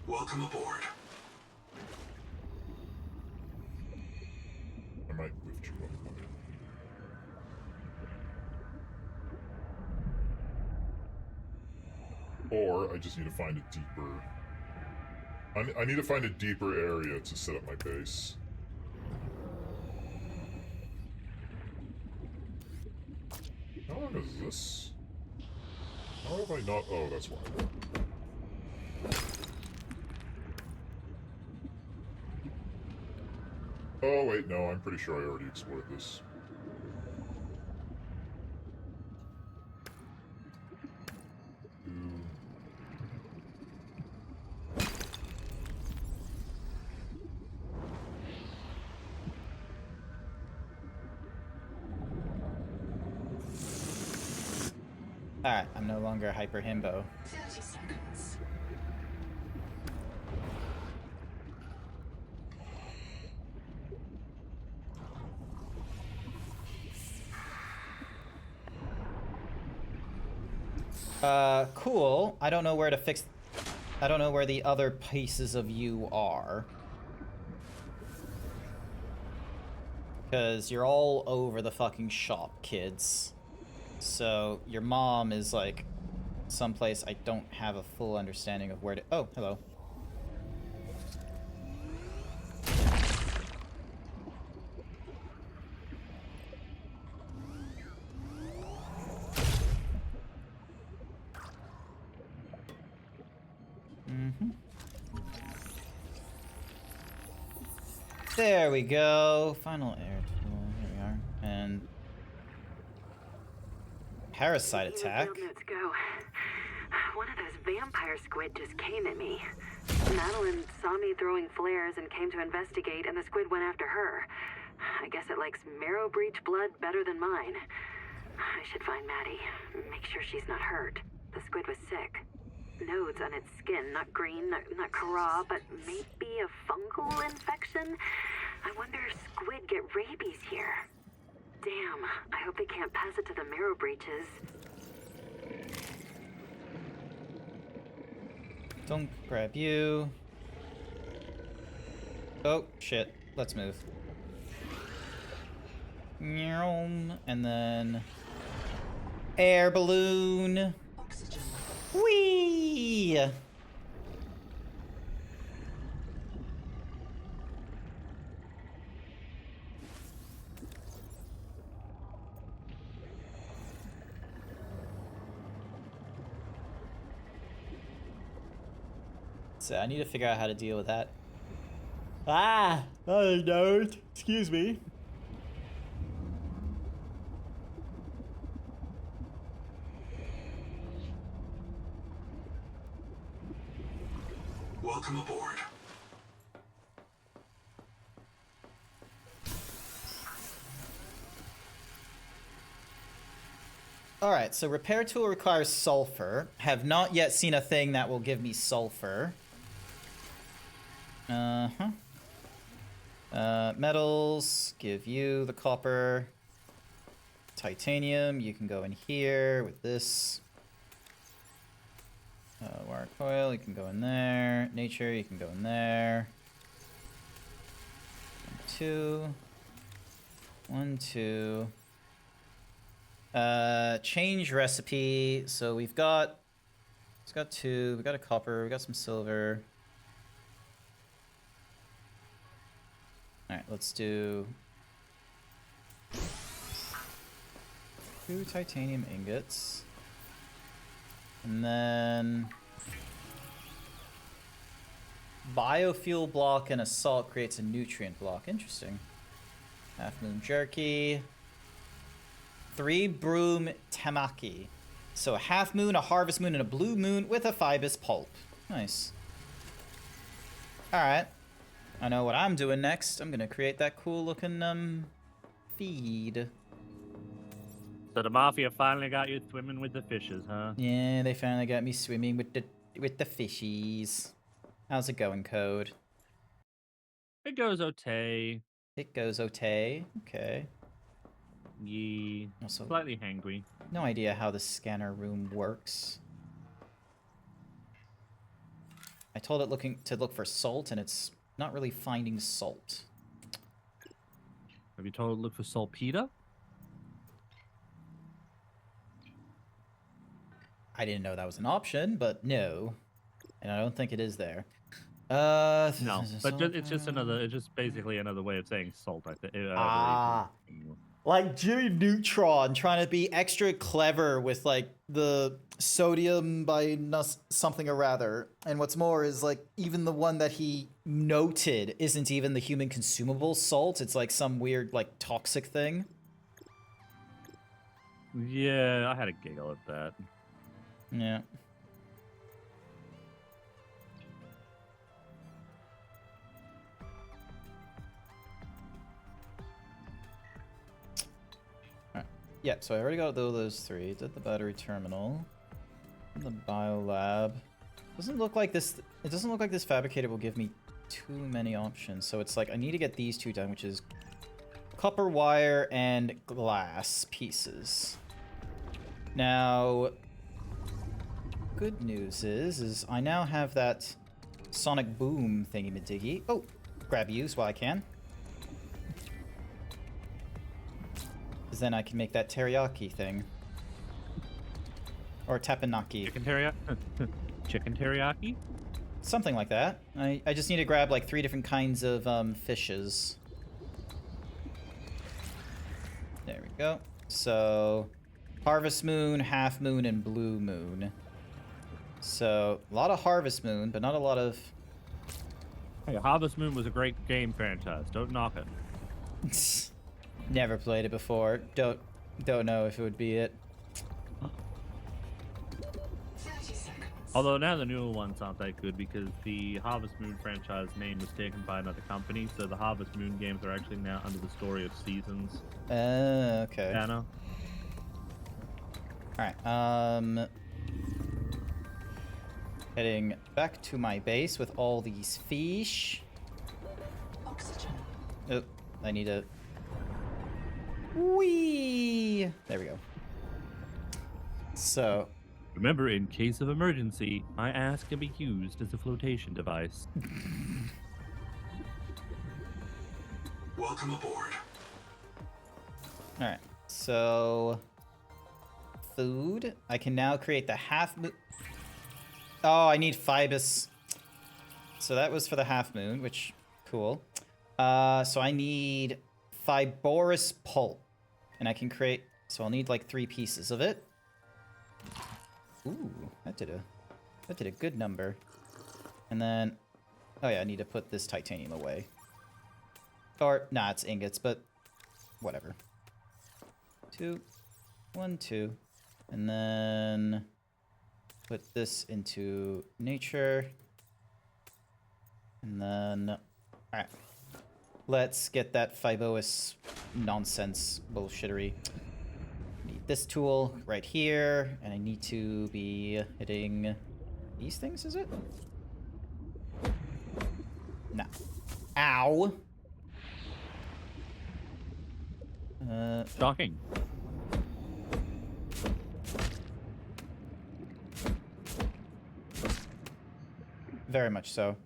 Welcome aboard. I might lift you up. Or I just need to find a deeper I need to find a deeper area to set up my base. How long is this? How have I not? Oh, that's why. Oh, wait, no, I'm pretty sure I already explored this. Alright, I'm no longer hyper himbo. 30 seconds. Cool. I don't know where to fix... I don't know where the other pieces of you are. Because you're all over the fucking shop, kids. So, your mom is, like, someplace I don't have a full understanding of where to... Oh, hello. There we go. Final air tool. Here we are. And parasite attack. Let's go. One of those vampire squid just came at me. Madeline saw me throwing flares and came to investigate, and the squid went after her. I guess it likes marrow breach blood better than mine. I should find Maddie. Make sure she's not hurt. The squid was sick. Nodes on its skin, not green, not Kara, but maybe a fungal infection? I wonder if squid get rabies here. Damn, I hope they can't pass it to the marrow breaches. Don't grab you. Oh, shit. Let's move. And then... air balloon. Oxygen. Whee! So I need to figure out how to deal with that. Ah! Oh no! Excuse me. Welcome aboard. Alright, so repair tool requires sulfur. Have not yet seen a thing that will give me sulfur. Metals, give you the copper. Titanium, you can go in here with this. Wire coil, you can go in there. Nature, you can go in there. 1, 2. 1, 2. Change recipe. So we've got... It's got 2. We got a copper. We got some silver. Alright, let's do 2 titanium ingots. And then biofuel block and a salt creates a nutrient block. Interesting. Half moon jerky. 3 broom tamaki. So a half moon, a harvest moon, and a blue moon with a fibus pulp. Nice. Alright. I know what I'm doing next. I'm gonna create that cool looking feed. So the mafia finally got you swimming with the fishes, huh? Yeah, they finally got me swimming with the fishies. How's it going, Code? It goes okay. It goes okay. Okay. Ye Also, slightly hangry. no idea how the scanner room works. I told it to look for salt, and it's not really finding salt. Have you told it to look for saltpeter? I didn't know that was an option, but no. And I don't think it is there. No, but it's just another. It's just basically another way of saying salt. I think. Like Jimmy Neutron trying to be extra clever with like the sodium by something or rather. And what's more is like even the one that he noted isn't even the human consumable salt. It's like some weird like toxic thing. Yeah, I had a giggle at that. Yeah. Yeah, so I already got those three. Did the battery terminal, the biolab. Doesn't look like this. It doesn't look like this fabricator will give me too many options. So it's like I need to get these two done, which is copper wire and glass pieces. Now, good news is I now have that sonic boom thingy-majiggy. Oh, grab use while I can. Then I can make that teriyaki thing. Or tapenaki. Chicken teriyaki? Chicken teriyaki? Something like that. I just need to grab like 3 different kinds of fishes. There we go. So, Harvest Moon, Half Moon, and Blue Moon. So, a lot of Harvest Moon, but not a lot of... Hey, Harvest Moon was a great game franchise. Don't knock it. Never played it before. Don't know if it would be it. 30 seconds. Although now the newer ones aren't that good because the Harvest Moon franchise name was taken by another company, so the Harvest Moon games are actually now under the Story of Seasons. Okay. Banner. Alright, heading back to my base with all these fish. Oxygen. Oh, I need a... Whee! There we go. So... Remember, in case of emergency, my ass can be used as a flotation device. Welcome aboard. Alright, so... Food. I can now create the half moon... Oh, I need Phoebus. So that was for the half moon, which... Cool. So I need fibrous pulp. And I can create... So I'll need like 3 pieces of it. Ooh, that did a good number. And then... Oh yeah, I need to put this titanium away. Or, nah, it's ingots, but... Whatever. 2. 1, 2. And then... Put this into nature. And then... Alright. Let's get that fibrous nonsense bullshittery. Need this tool right here, and I need to be hitting these things, is it? No. Ow! Shocking. Very much so.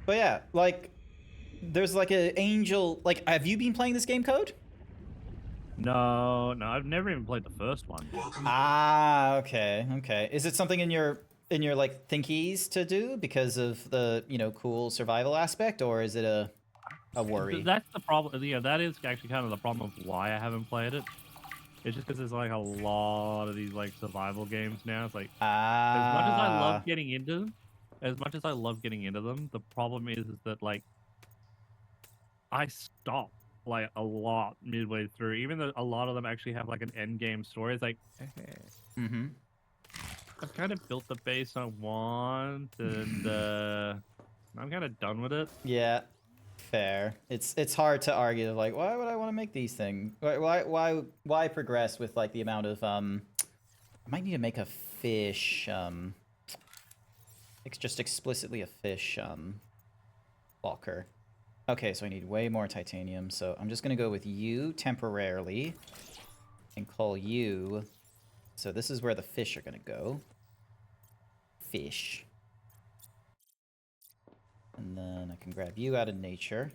But yeah, like... There's like an angel... Like, have you been playing this game, Code? No, I've never even played the first one. Ah, okay, okay. Is it something in your like thinkies to do because of the, you know, cool survival aspect, or is it a worry? That's the problem. Yeah, that is actually kind of the problem of why I haven't played it. It's just because there's like a lot of these like survival games now. It's like as much as I love getting into them, the problem is that like I stop like a lot midway through, even though a lot of them actually have like an end game story. It's like, Mm-hmm. I've kind of built the base I want, and I'm kind of done with it. Yeah, fair. It's hard to argue like, why would I want to make these things? Why progress with like the amount of I might need to make a fish it's just explicitly a fish locker. Okay, so I need way more titanium, so I'm just gonna go with you temporarily and call you. So this is where the fish are gonna go. Fish. And then I can grab you out of nature.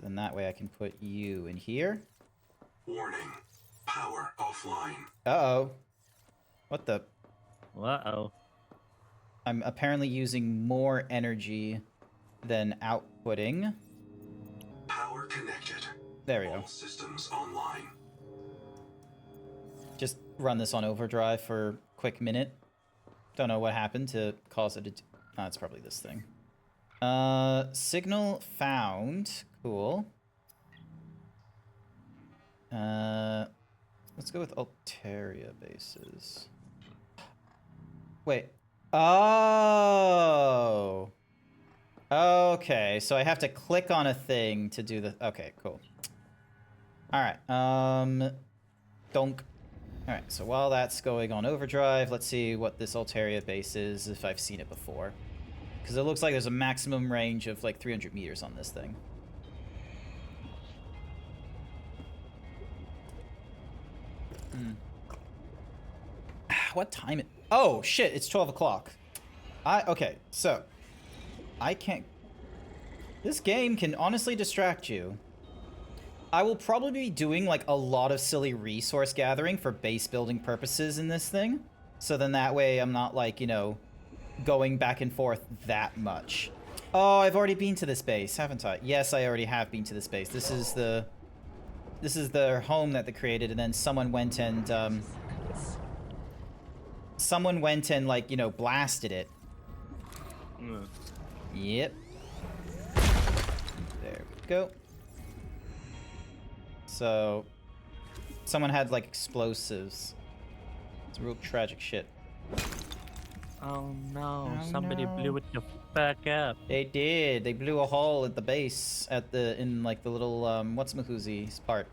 Then that way I can put you in here. Warning. Power offline. Uh-oh. What the? Uh-oh. I'm apparently using more energy than outputting. Power connected. There we go. All systems online. Just run this on overdrive for a quick minute. Don't know what happened to cause it to... Oh, it's probably this thing. Signal found. Cool. Let's go with Altaria bases. Wait. Oh. Okay, so I have to click on a thing to do the... Okay, cool. Alright, donk. Alright, so while that's going on overdrive, let's see what this Altaria base is, if I've seen it before. Because it looks like there's a maximum range of, like, 300 meters on this thing. What time it... Oh, shit, it's 12 o'clock. Okay, so... I can't... This game can honestly distract you. I will probably be doing, like, a lot of silly resource gathering for base building purposes in this thing. So then that way I'm not, like, you know, going back and forth that much. Oh, I've already been to this base, haven't I? Yes, I already have been to this base. This is the home that they created, and then someone went and, like, you know, blasted it. Yep. There we go. So, someone had, like, explosives. It's real tragic shit. Oh no, Oh, somebody no. blew it the fuck up. They did. They blew a hole at the base in like the little what's-mahoozy's park.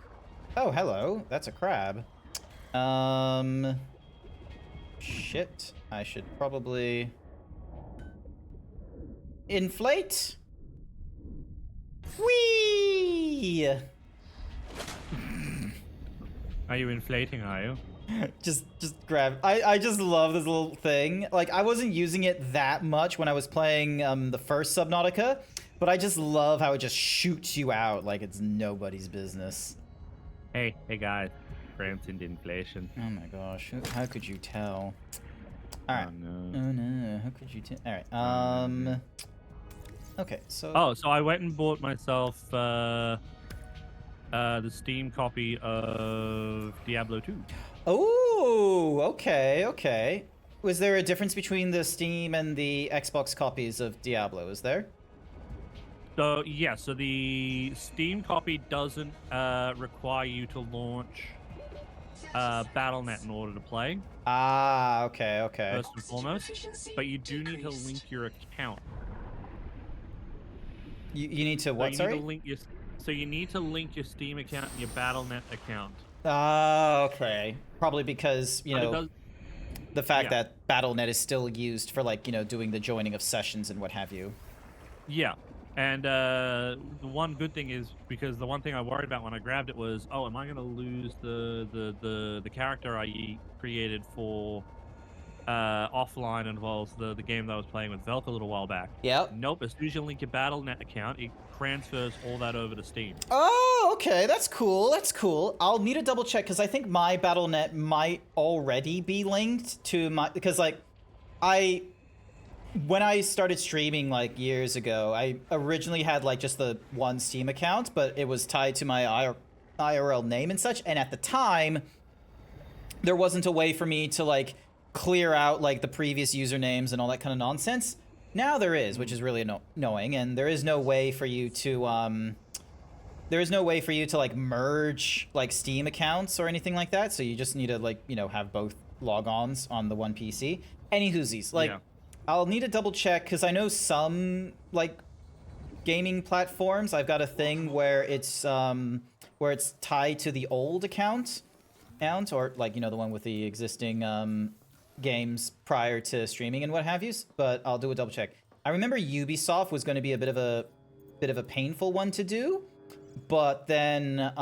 Oh, hello. That's a crab. Shit. I should probably inflate. Whee! Are you inflating, are you? just grab. I just love this little thing. Like, I wasn't using it that much when I was playing the first Subnautica, but I just love how it just shoots you out like it's nobody's business. Hey guys, rampant inflation. Oh my gosh, how could you tell? All right. Oh no. Oh no, how could you tell? All right. Okay, so. Oh, so I went and bought myself the Steam copy of Diablo 2. Oh, okay. Was there a difference between the Steam and the Xbox copies of Diablo? Is there? So yeah, so the Steam copy doesn't require you to launch Battle.net in order to play. Ah, okay. First and foremost, but you do need to link your account. You need to what? Sorry. So you need to link your Steam account and your Battle.net account. Ah, okay. Probably because, you know, the fact that Battle.net is still used for, like, you know, doing the joining of sessions and what have you. Yeah. And the one good thing is, because the one thing I worried about when I grabbed it was, oh, am I going to lose the character I created for offline involves the game that I was playing with Velk a little while back. Yep. Nope. As soon as you link your Battle.net account, it transfers all that over to Steam. Oh, okay. That's cool. I'll need to double check because I think my Battle.net might already be linked to my... Because, like, when I started streaming, like, years ago, I originally had, like, just the one Steam account, but it was tied to my IRL name and such. And at the time, there wasn't a way for me to, like, clear out, like, the previous usernames and all that kind of nonsense. Now there is, which is really annoying, and there is no way for you to like merge like Steam accounts or anything like that. So you just need to, like, you know, have both logons on the one PC. Any whoosies, like, I'll need to double check because I know some like gaming platforms. I've got a thing where it's tied to the old account, or, like, you know, the one with the existing games prior to streaming and what have you, but I'll do a double check. I remember Ubisoft was going to be a bit of a painful one to do, but then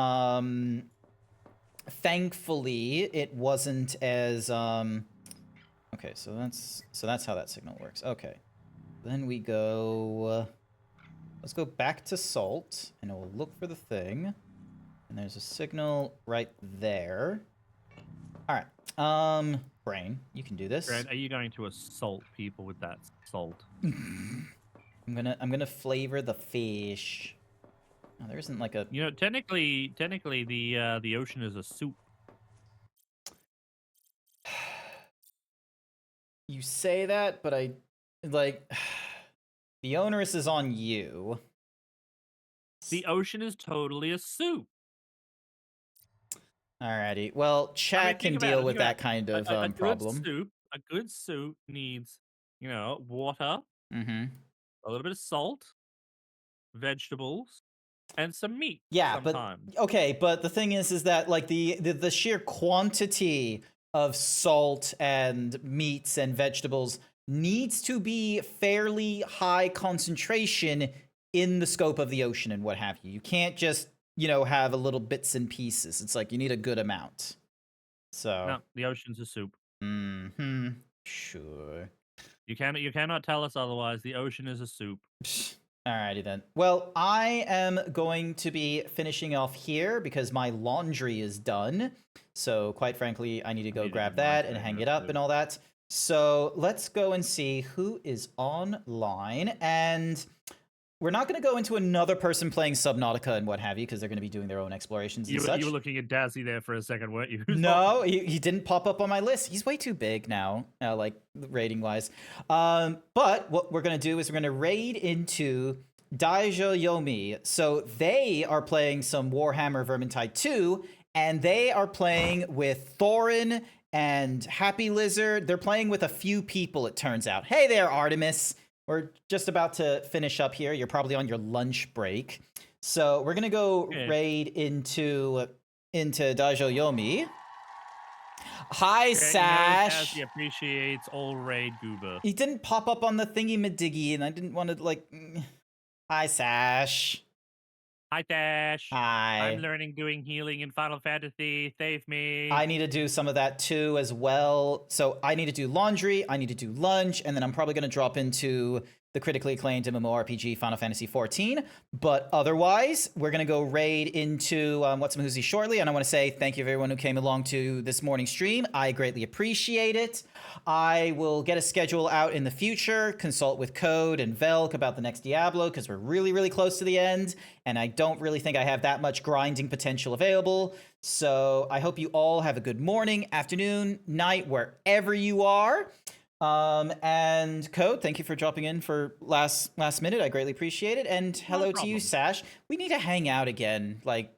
thankfully it wasn't as okay, so that's how that signal works. Okay, then we go, let's go back to Salt and we'll look for the thing, and there's a signal right there. All right, Brain, you can do this. Grant, are you going to assault people with that salt? I'm gonna flavor the fish. Oh, there isn't like a. You know, technically, the ocean is a soup. You say that, but I like the onus is on you. The ocean is totally a soup. Alrighty. Well, chat can deal with that kind of problem. A good soup needs, you know, water, Mm-hmm. a little bit of salt, vegetables, and some meat. Yeah, sometimes. but okay, but the thing is that like the sheer quantity of salt and meats and vegetables needs to be fairly high concentration in the scope of the ocean and what have you. You can't just, you know, have a little bits and pieces. It's like you need a good amount. So No, the ocean's a soup. Mm-hmm. Sure. You cannot tell us otherwise. The ocean is a soup. Alrighty then. Well, I am going to be finishing off here because my laundry is done. So quite frankly, I need to go grab that and hang it up and all that. So let's go and see who is online. And we're not going to go into another person playing Subnautica and what have you, because they're going to be doing their own explorations and such. You were looking at Dazzy there for a second, weren't you? No, he didn't pop up on my list. He's way too big now, like rating wise. But what we're going to do is we're going to raid into Daijo Yomi. So they are playing some Warhammer Vermintide 2, and they are playing with Thorin and Happy Lizard. They're playing with a few people, it turns out. Hey there, Artemis. We're just about to finish up here. You're probably on your lunch break. So we're going to go raid into Daijo Yomi. Hi, Sash. He appreciates all raid goober. He didn't pop up on the thingy-madiggy, and I didn't want to, like... Hi, Sash. Hi, Sash. Hi. I'm learning doing healing in Final Fantasy. Save me. I need to do some of that, too, as well. So I need to do laundry, I need to do lunch, and then I'm probably going to drop into the critically acclaimed MMORPG Final Fantasy XIV. But otherwise, we're going to go raid into What's Mahoozy shortly. And I want to say thank you to everyone who came along to this morning's stream. I greatly appreciate it. I will get a schedule out in the future, consult with Code and Velk about the next Diablo, because we're really, really close to the end. And I don't really think I have that much grinding potential available. So I hope you all have a good morning, afternoon, night, wherever you are. And Code, thank you for dropping in for last minute. I greatly appreciate it. And hello to you, Sash. We need to hang out again, like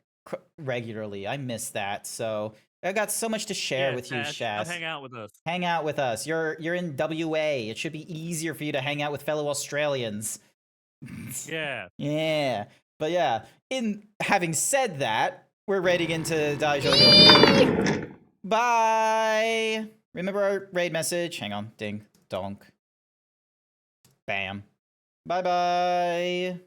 regularly. I miss that. So I got so much to share with you, Sash. Hang out with us. Hang out with us. You're in WA. It should be easier for you to hang out with fellow Australians. Yeah. Yeah. But yeah, in having said that, we're raiding into Daijo. Bye. Remember our raid message? Hang on. Ding. Donk. Bam. Bye-bye.